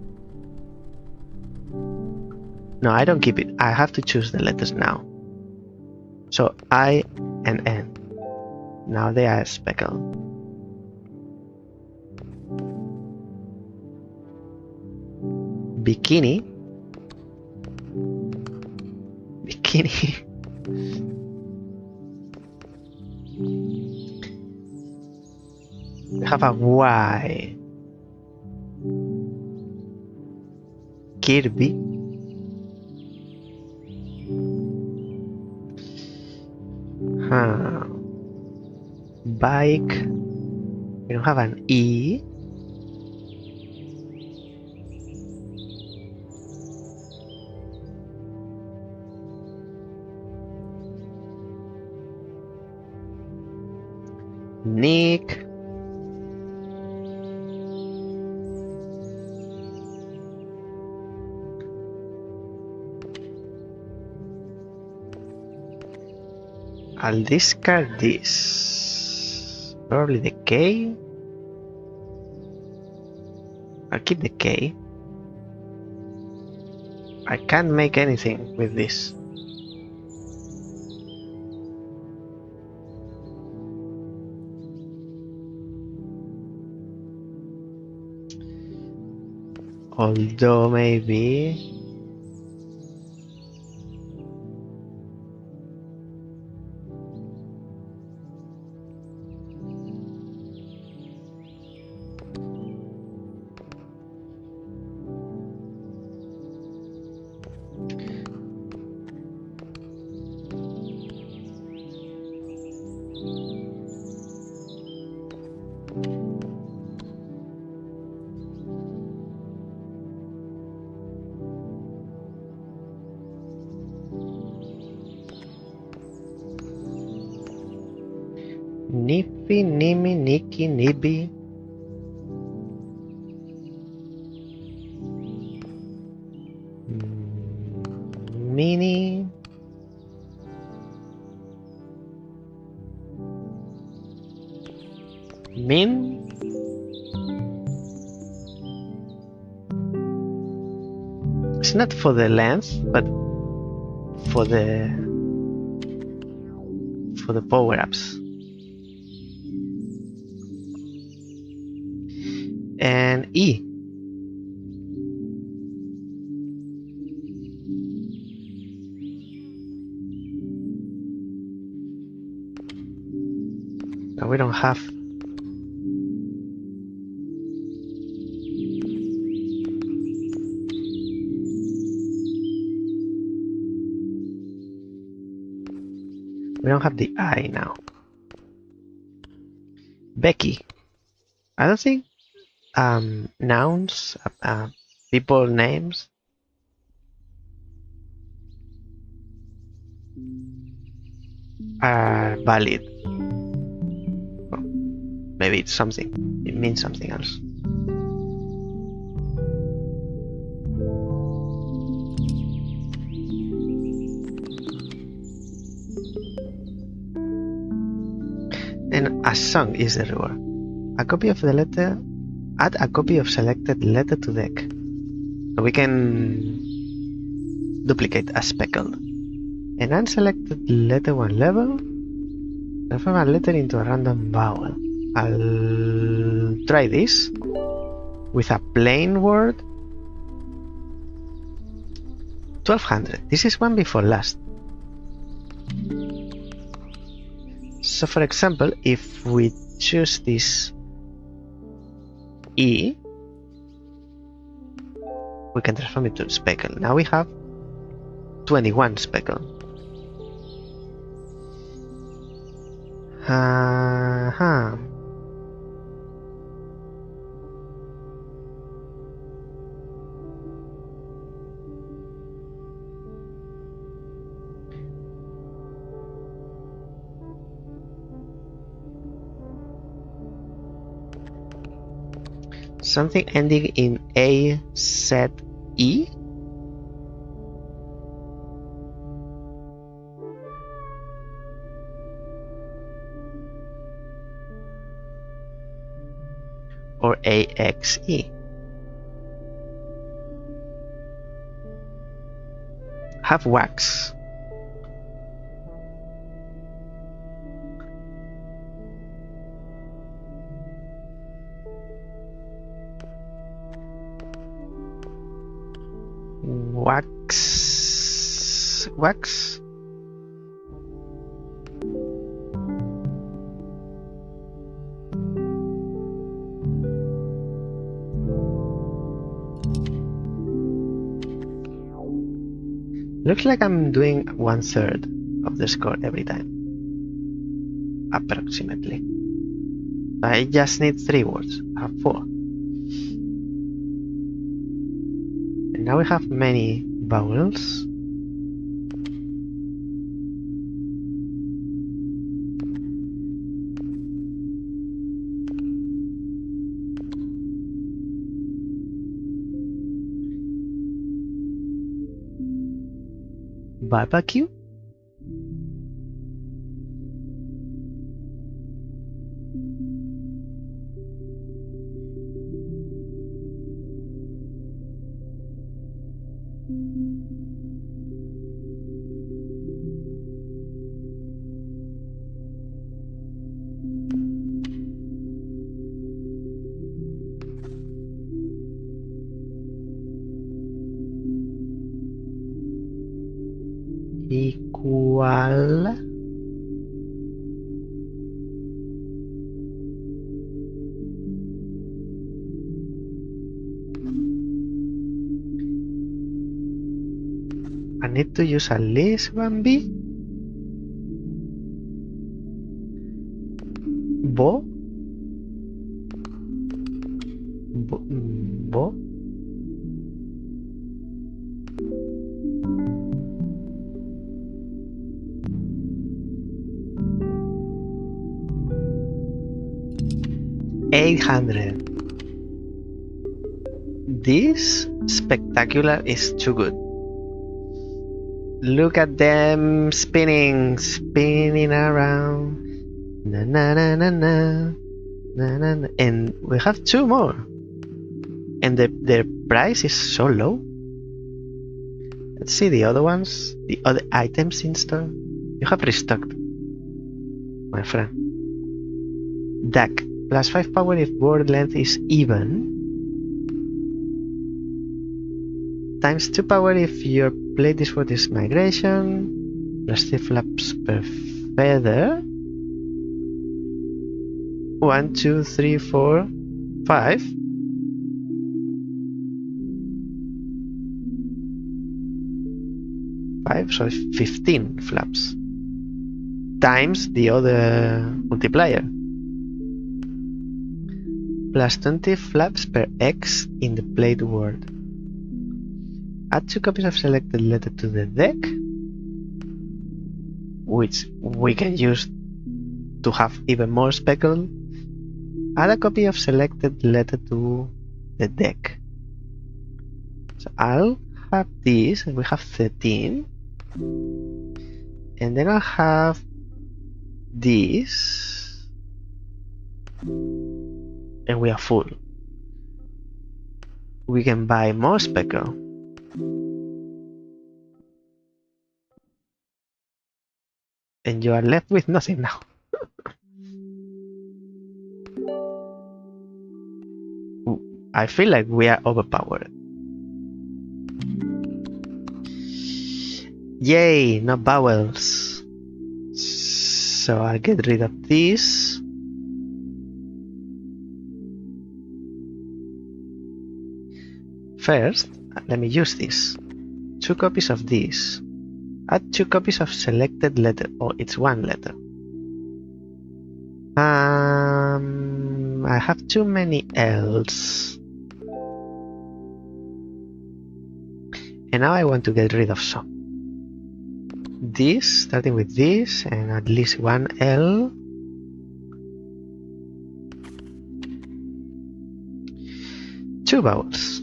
No, I don't keep it. I have to choose the letters now. So I and N. Now they are speckled. Bikini. Bikini. We have a Y. Kirby. Huh. Bike. We don't have an E. Nick. I'll discard this. Probably the K. I'll keep the K. I can't make anything with this. Although maybe... Nippy, Nimmy, Nicky, Nibby. Mini. Min. It's not for the length, but for the power-ups. And E. Now we don't have. We don't have the I now. Becky. I don't think nouns, people names are valid. Or maybe it's something. It means something else. And a song is the reward. A copy of the letter. Add a copy of selected letter to deck. So we can duplicate a speckled. An unselected letter 1 level. Transform a letter into a random vowel. I'll try this with a plain word. 1200. This is one before last. So for example, if we choose this E, we can transform it to speckle. Now we have 21 speckle. Something ending in A, Z, E? Or AXE? Have wax. Wax. Looks like I'm doing 1/3 of the score every time. approximately. I just need 3 words. I have 4. And now we have many vowels. Barbecue? Equal. I need to use at least 1B. Bo. Bo. 800. This spectacular is too good. Look at them spinning around. Na na na na na. Na, na, na. And we have 2 more. And their price is so low. Let's see the other ones, the other items in store. You have restocked, my friend. Duck. +5 power if word length is even. ×2 power if your play this word is migration. +3 flaps per feather. 1, 2, 3, 4, 5. So 15 flaps times the other multiplier. +20 flaps per X in the played word. Add 2 copies of selected letter to the deck, which we can use to have even more speckle. Add a copy of selected letter to the deck. So I'll have this, and we have 13. And then I'll have this. And we are full. We can buy more speckle. And you are left with nothing now. I feel like we are overpowered. Yay, no vowels. So I'll get rid of this. First, let me use this. 2 copies of this. Add 2 copies of selected letter. Oh, it's 1 letter. I have too many L's. And now I want to get rid of some. This, starting with this, and at least 1 L. Two vowels.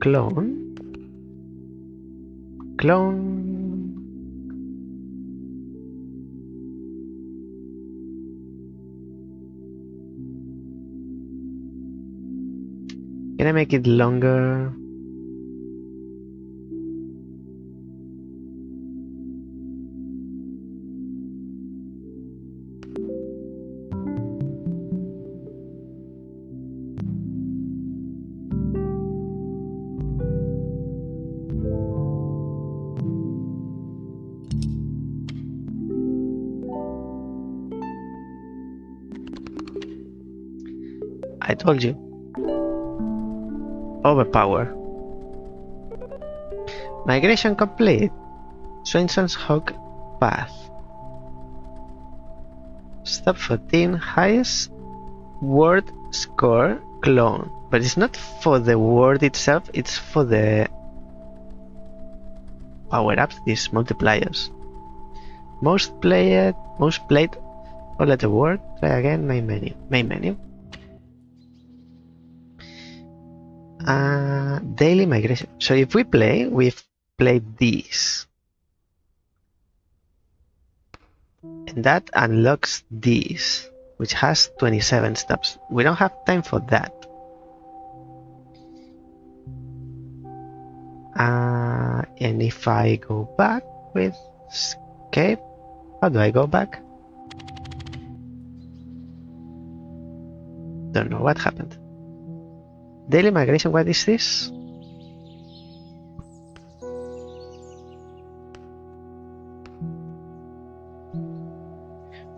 Clone. Can I make it longer? I told you. Overpower. Migration complete. Swainson's Hawk Path. Step 14. Highest word score clone. But it's not for the word itself, it's for the power-ups, these multipliers. Most played or letter word. Try again, main menu. Daily migration. So if we play, we've played these. And that unlocks these, which has 27 steps. We don't have time for that. And if I go back with escape, how do I go back? Don't know what happened. Daily migration, what is this?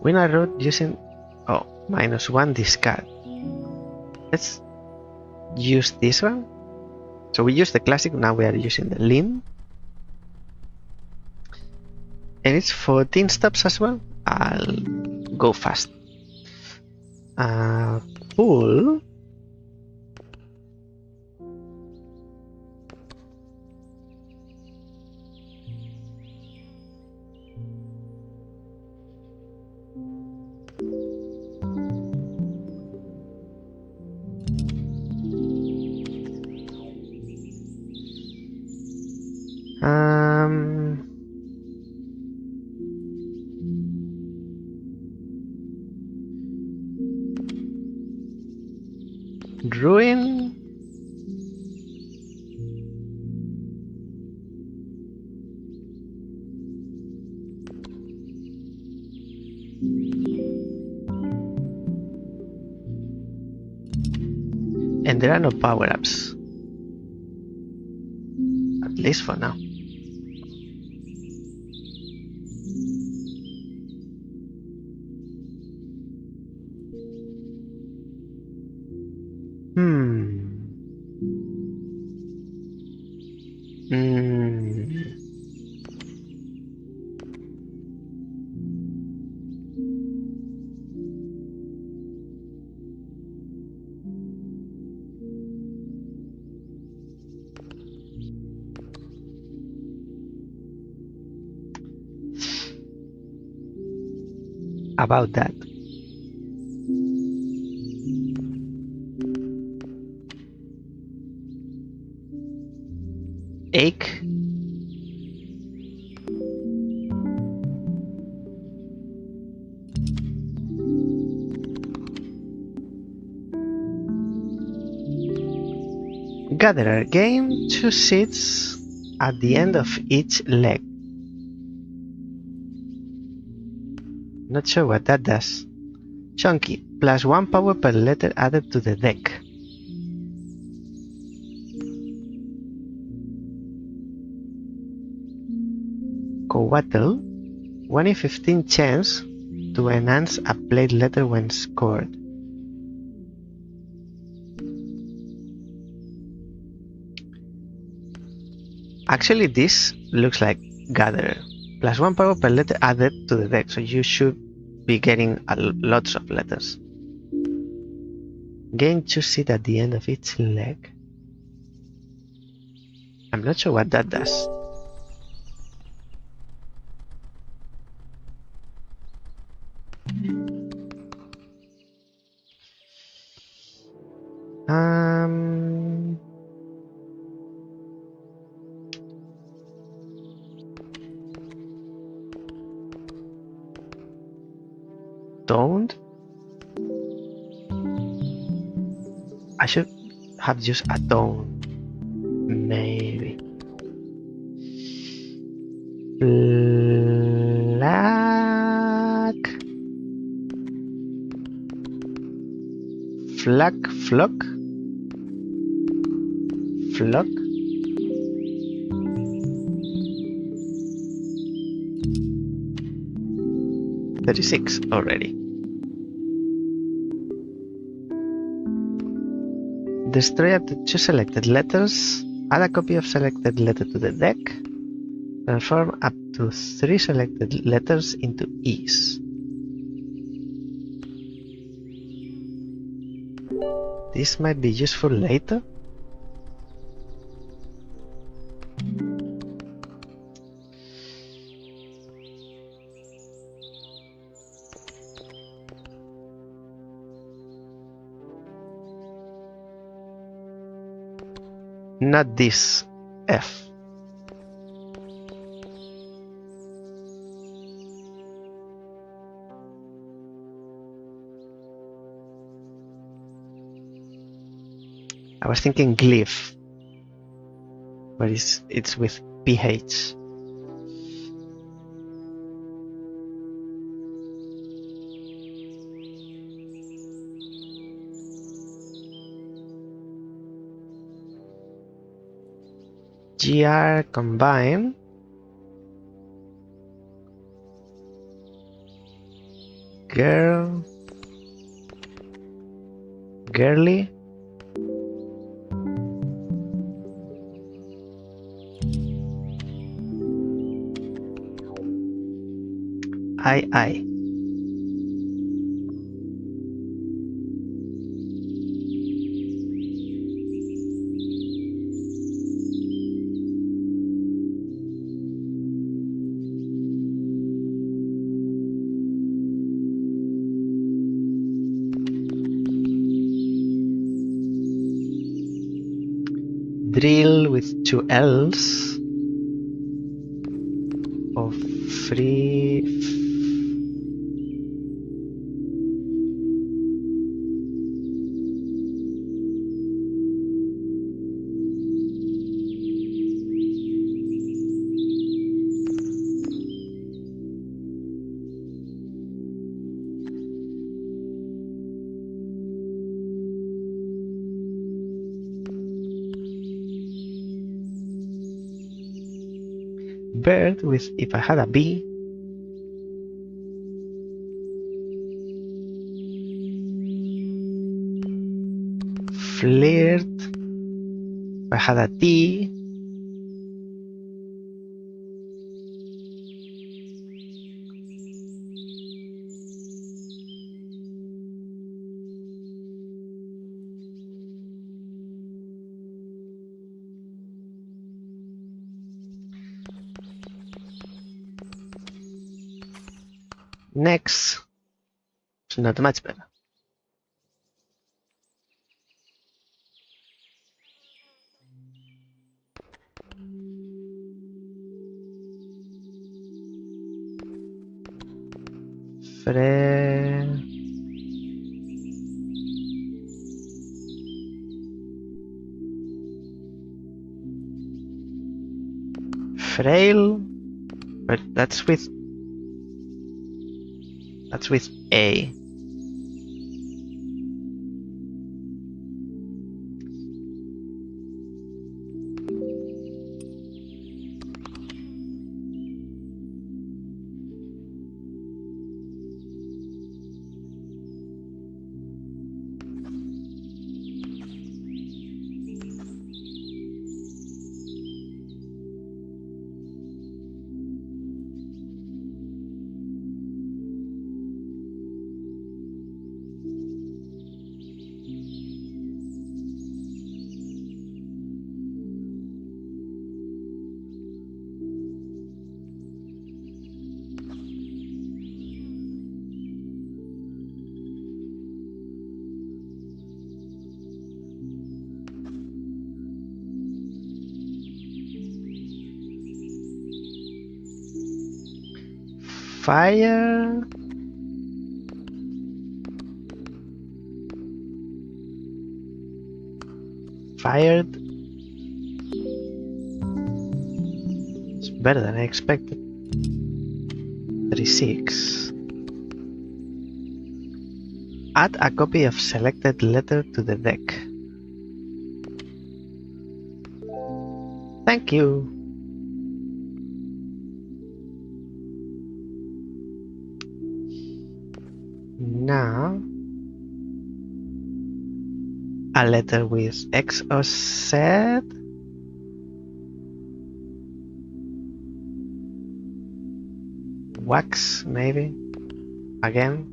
Win a route using -1 discard. Let's use this one. So we use the classic, now we are using the lean. And it's 14 steps as well. I'll go fast. Pull. Ruin. And there are no power-ups. At least for now. About that. Ache. Gatherer, gain 2 seats at the end of each leg. Not sure what that does. Chunky, +1 power per letter added to the deck. Coatl, 1 in 15 chance to enhance a played letter when scored. Actually, this looks like Gatherer. +1 power per letter added to the deck, so you should be getting lots of letters. Gain 2 seat at the end of each leg. I'm not sure what that does. Don't. I should have used a tone. Maybe. Black. Flag. Flock. Flock. $36 already. Destroy up to 2 selected letters. Add a copy of selected letter to the deck. Transform up to 3 selected letters into E's. This might be useful later. Not this F. I was thinking glyph, but it's with PH. GR combine. Girl. Girly. I. Drill with 2 L's. Of free. Bird with if I had a bee. Flirt if I had a T. Next, it's not much better. Frail, but that's with A. Fire. Fired. It's better than I expected. 36. Add a copy of selected letter to the deck. Thank you. Now a letter with X or Z. Wax, maybe. Again.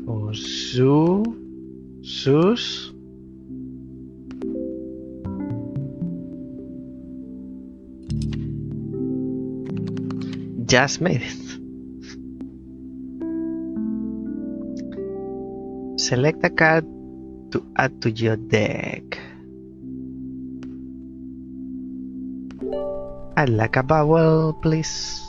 Or zoo. Zeus. Just made it. Select a card to add to your deck. I'd like a vowel, please.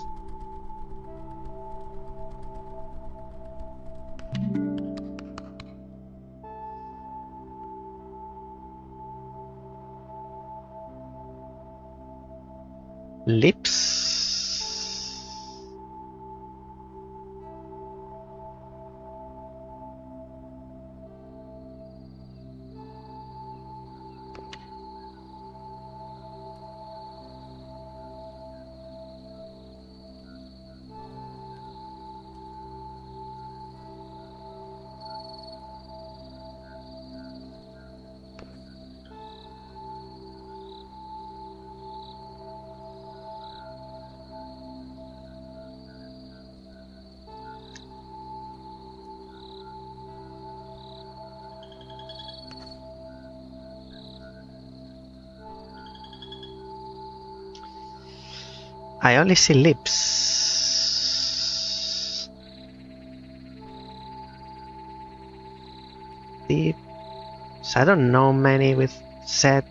Lips. I only see lips. Lips. I don't know many with Z.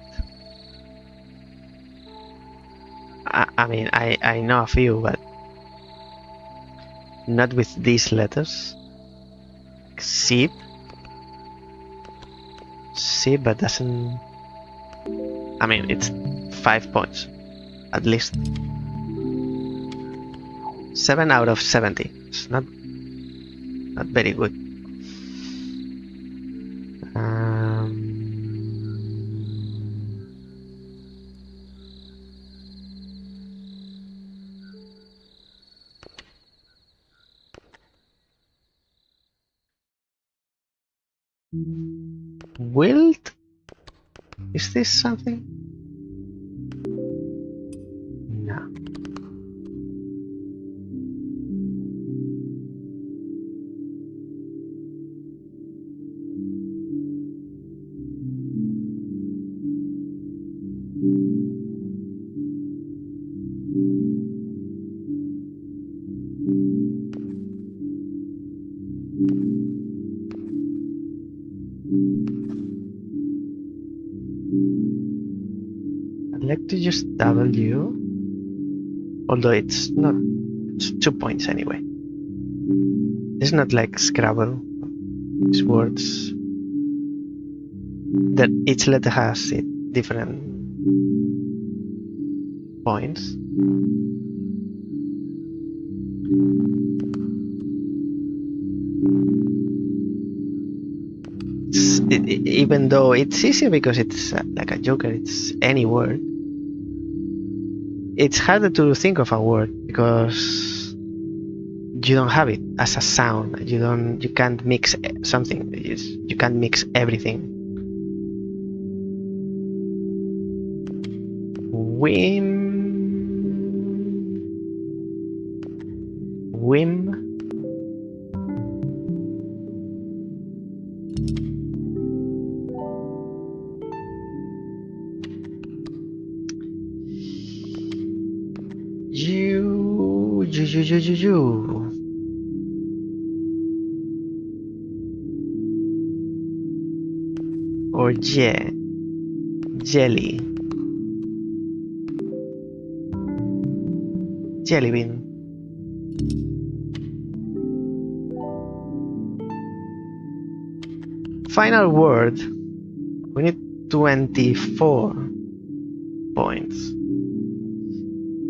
I mean, I know a few, but not with these letters. Sip. Sip, but doesn't. I mean, it's 5 points at least. 7 out of 70. It's not very good. Wilt? Is this something? No. I'd like to use W, although it's not. It's 2 points anyway. It's not like Scrabble. These words that each letter has different points. Even though it's easy because it's like a joker, it's any word. It's harder to think of a word because you don't have it as a sound. You can't mix something. You can't mix everything. Whim. You. Or jelly. Jelly bean. Final word. We need 24 points.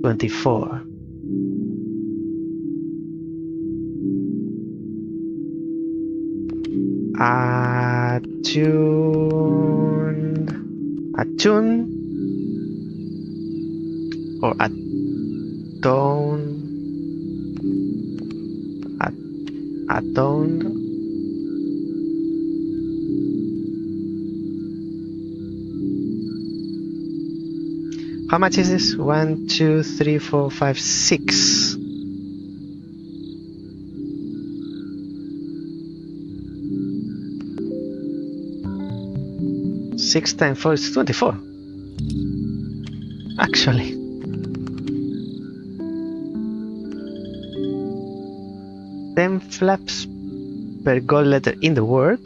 24. Attune or attone, atoned. How much is this? 1, 2, 3, 4, 5, 6. 6 times 4 is 24. Actually. Ten flaps per gold letter in the word.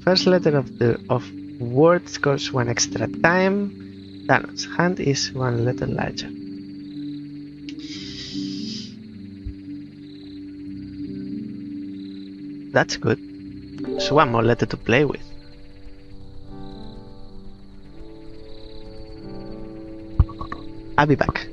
First letter of word scores 1 extra time. Thanos' hand is 1 letter larger. That's good. There's 1 more letter to play with. I'll be back.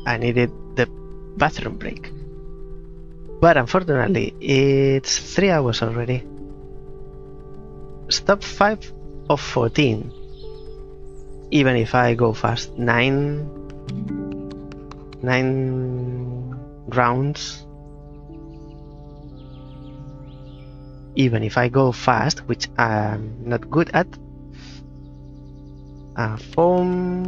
I needed the bathroom break. But unfortunately, it's 3 hours already. Stop 5 of 14. Even if I go fast, 9 rounds. Even if I go fast, which I'm not good at. Foam.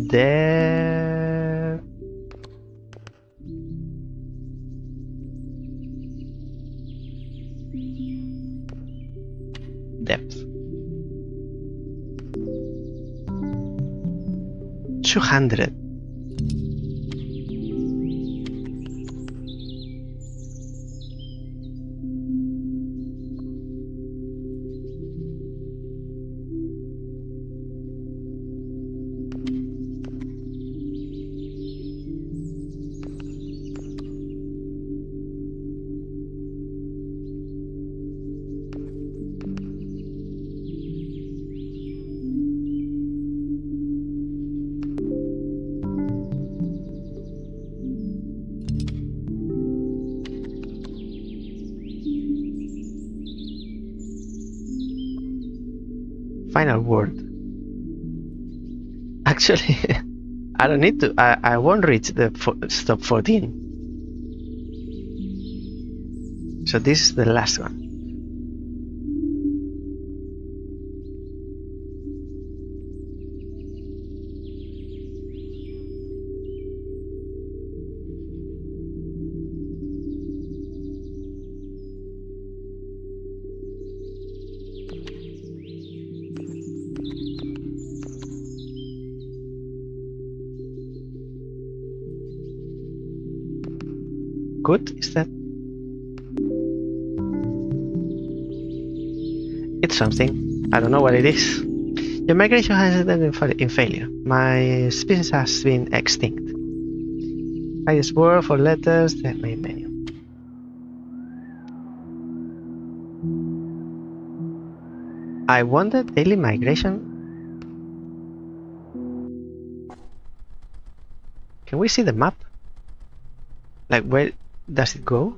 There. Depth. 200. Final word. Actually, I don't need to. I won't reach the stop 14. So this is the last one. Good, is that? It's something. I don't know what it is. Your migration has ended in failure. My species has been extinct. Highest word for letters, the main menu. I wanted daily migration. Can we see the map? Like, where does it go?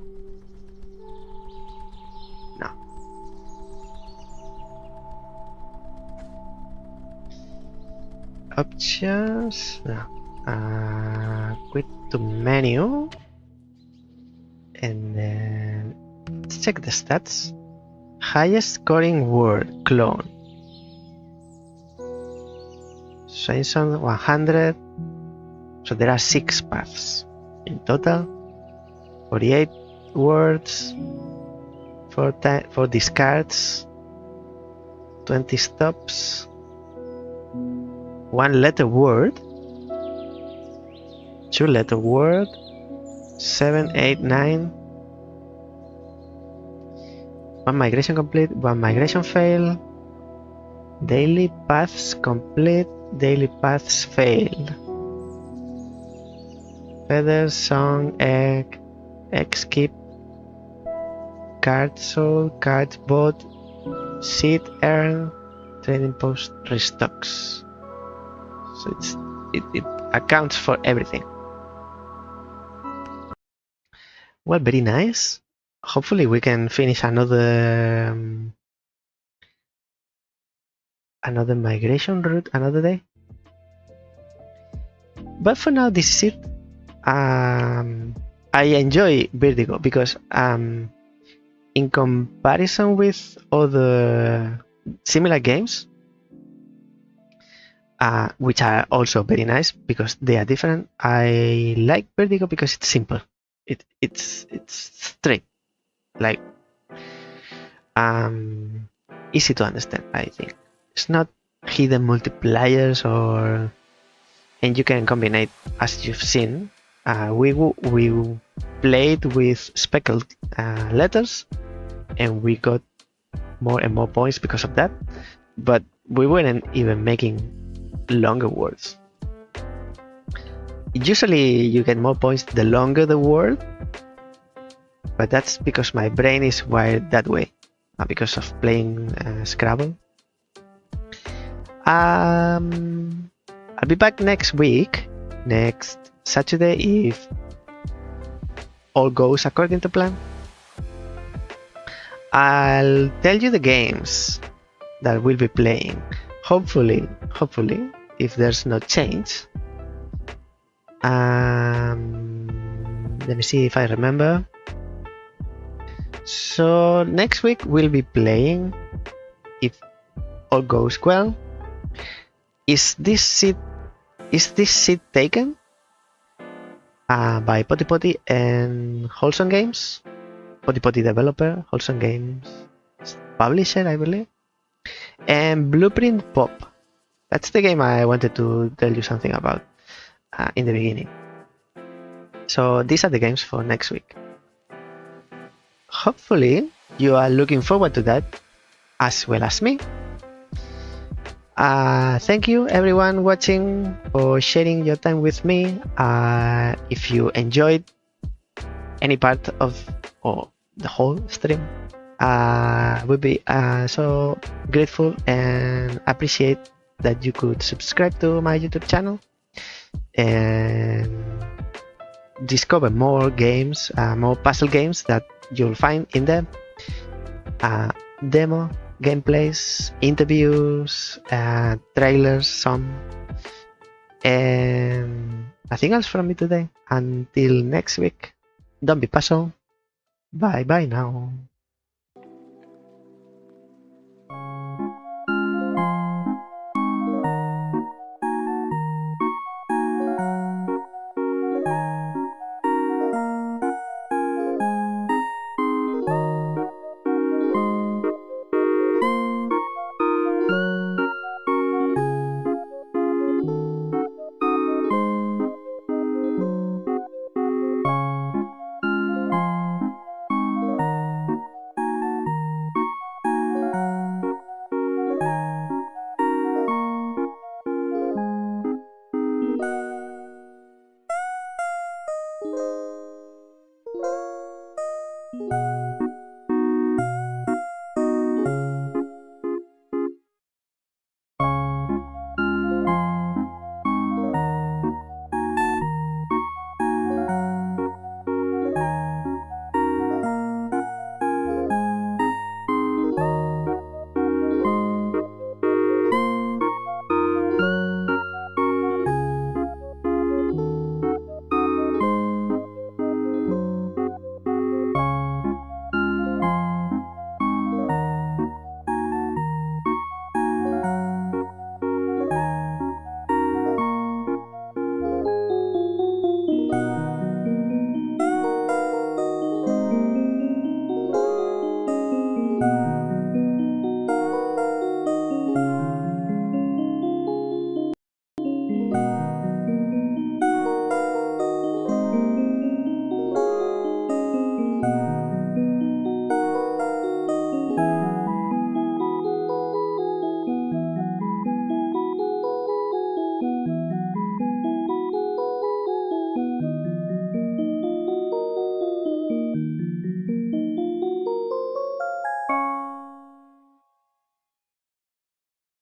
No. Options? No. Quit to menu. And then let's check the stats. Highest scoring word, clone. Swinson 100. So there are 6 paths in total. 48 words, 4 discards, 20 stops, 1 letter word, 2 letter word, 7, 8, 9, 1 migration complete, 1 migration fail, daily paths complete, daily paths failed. Feather, song, egg, skip, card sold, cards bought, seed earned, trading post restocks. So it accounts for everything. Well, very nice. Hopefully we can finish another migration route another day. But for now, this is it. I enjoy Birdigo because in comparison with other similar games, which are also very nice because they are different, I like Birdigo because it's simple. It's straight, like easy to understand. I think it's not hidden multipliers and you can combine it as you've seen. We played with speckled letters and we got more and more points because of that, but we weren't even making longer words. Usually you get more points the longer the word, but that's because my brain is wired that way, because of playing Scrabble. I'll be back next week, next Saturday, if all goes according to plan. I'll tell you the games that we'll be playing. Hopefully, if there's no change. Let me see if I remember. So next week we'll be playing, if all goes well, Is this seat taken? By Potty Potty and Wholesome Games. Potty Potty developer, Wholesome Games publisher, I believe. And Blueprint Pop. That's the game I wanted to tell you something about in the beginning. So these are the games for next week. Hopefully you are looking forward to that as well as me. Thank you everyone watching for sharing your time with me. If you enjoyed any part of or the whole stream, would be so grateful and appreciate that you could subscribe to my YouTube channel and discover more games, more puzzle games that you'll find in them. Demo gameplays, interviews, trailers, some, and nothing else from me today. Until next week, don't be puzzled. Bye bye now.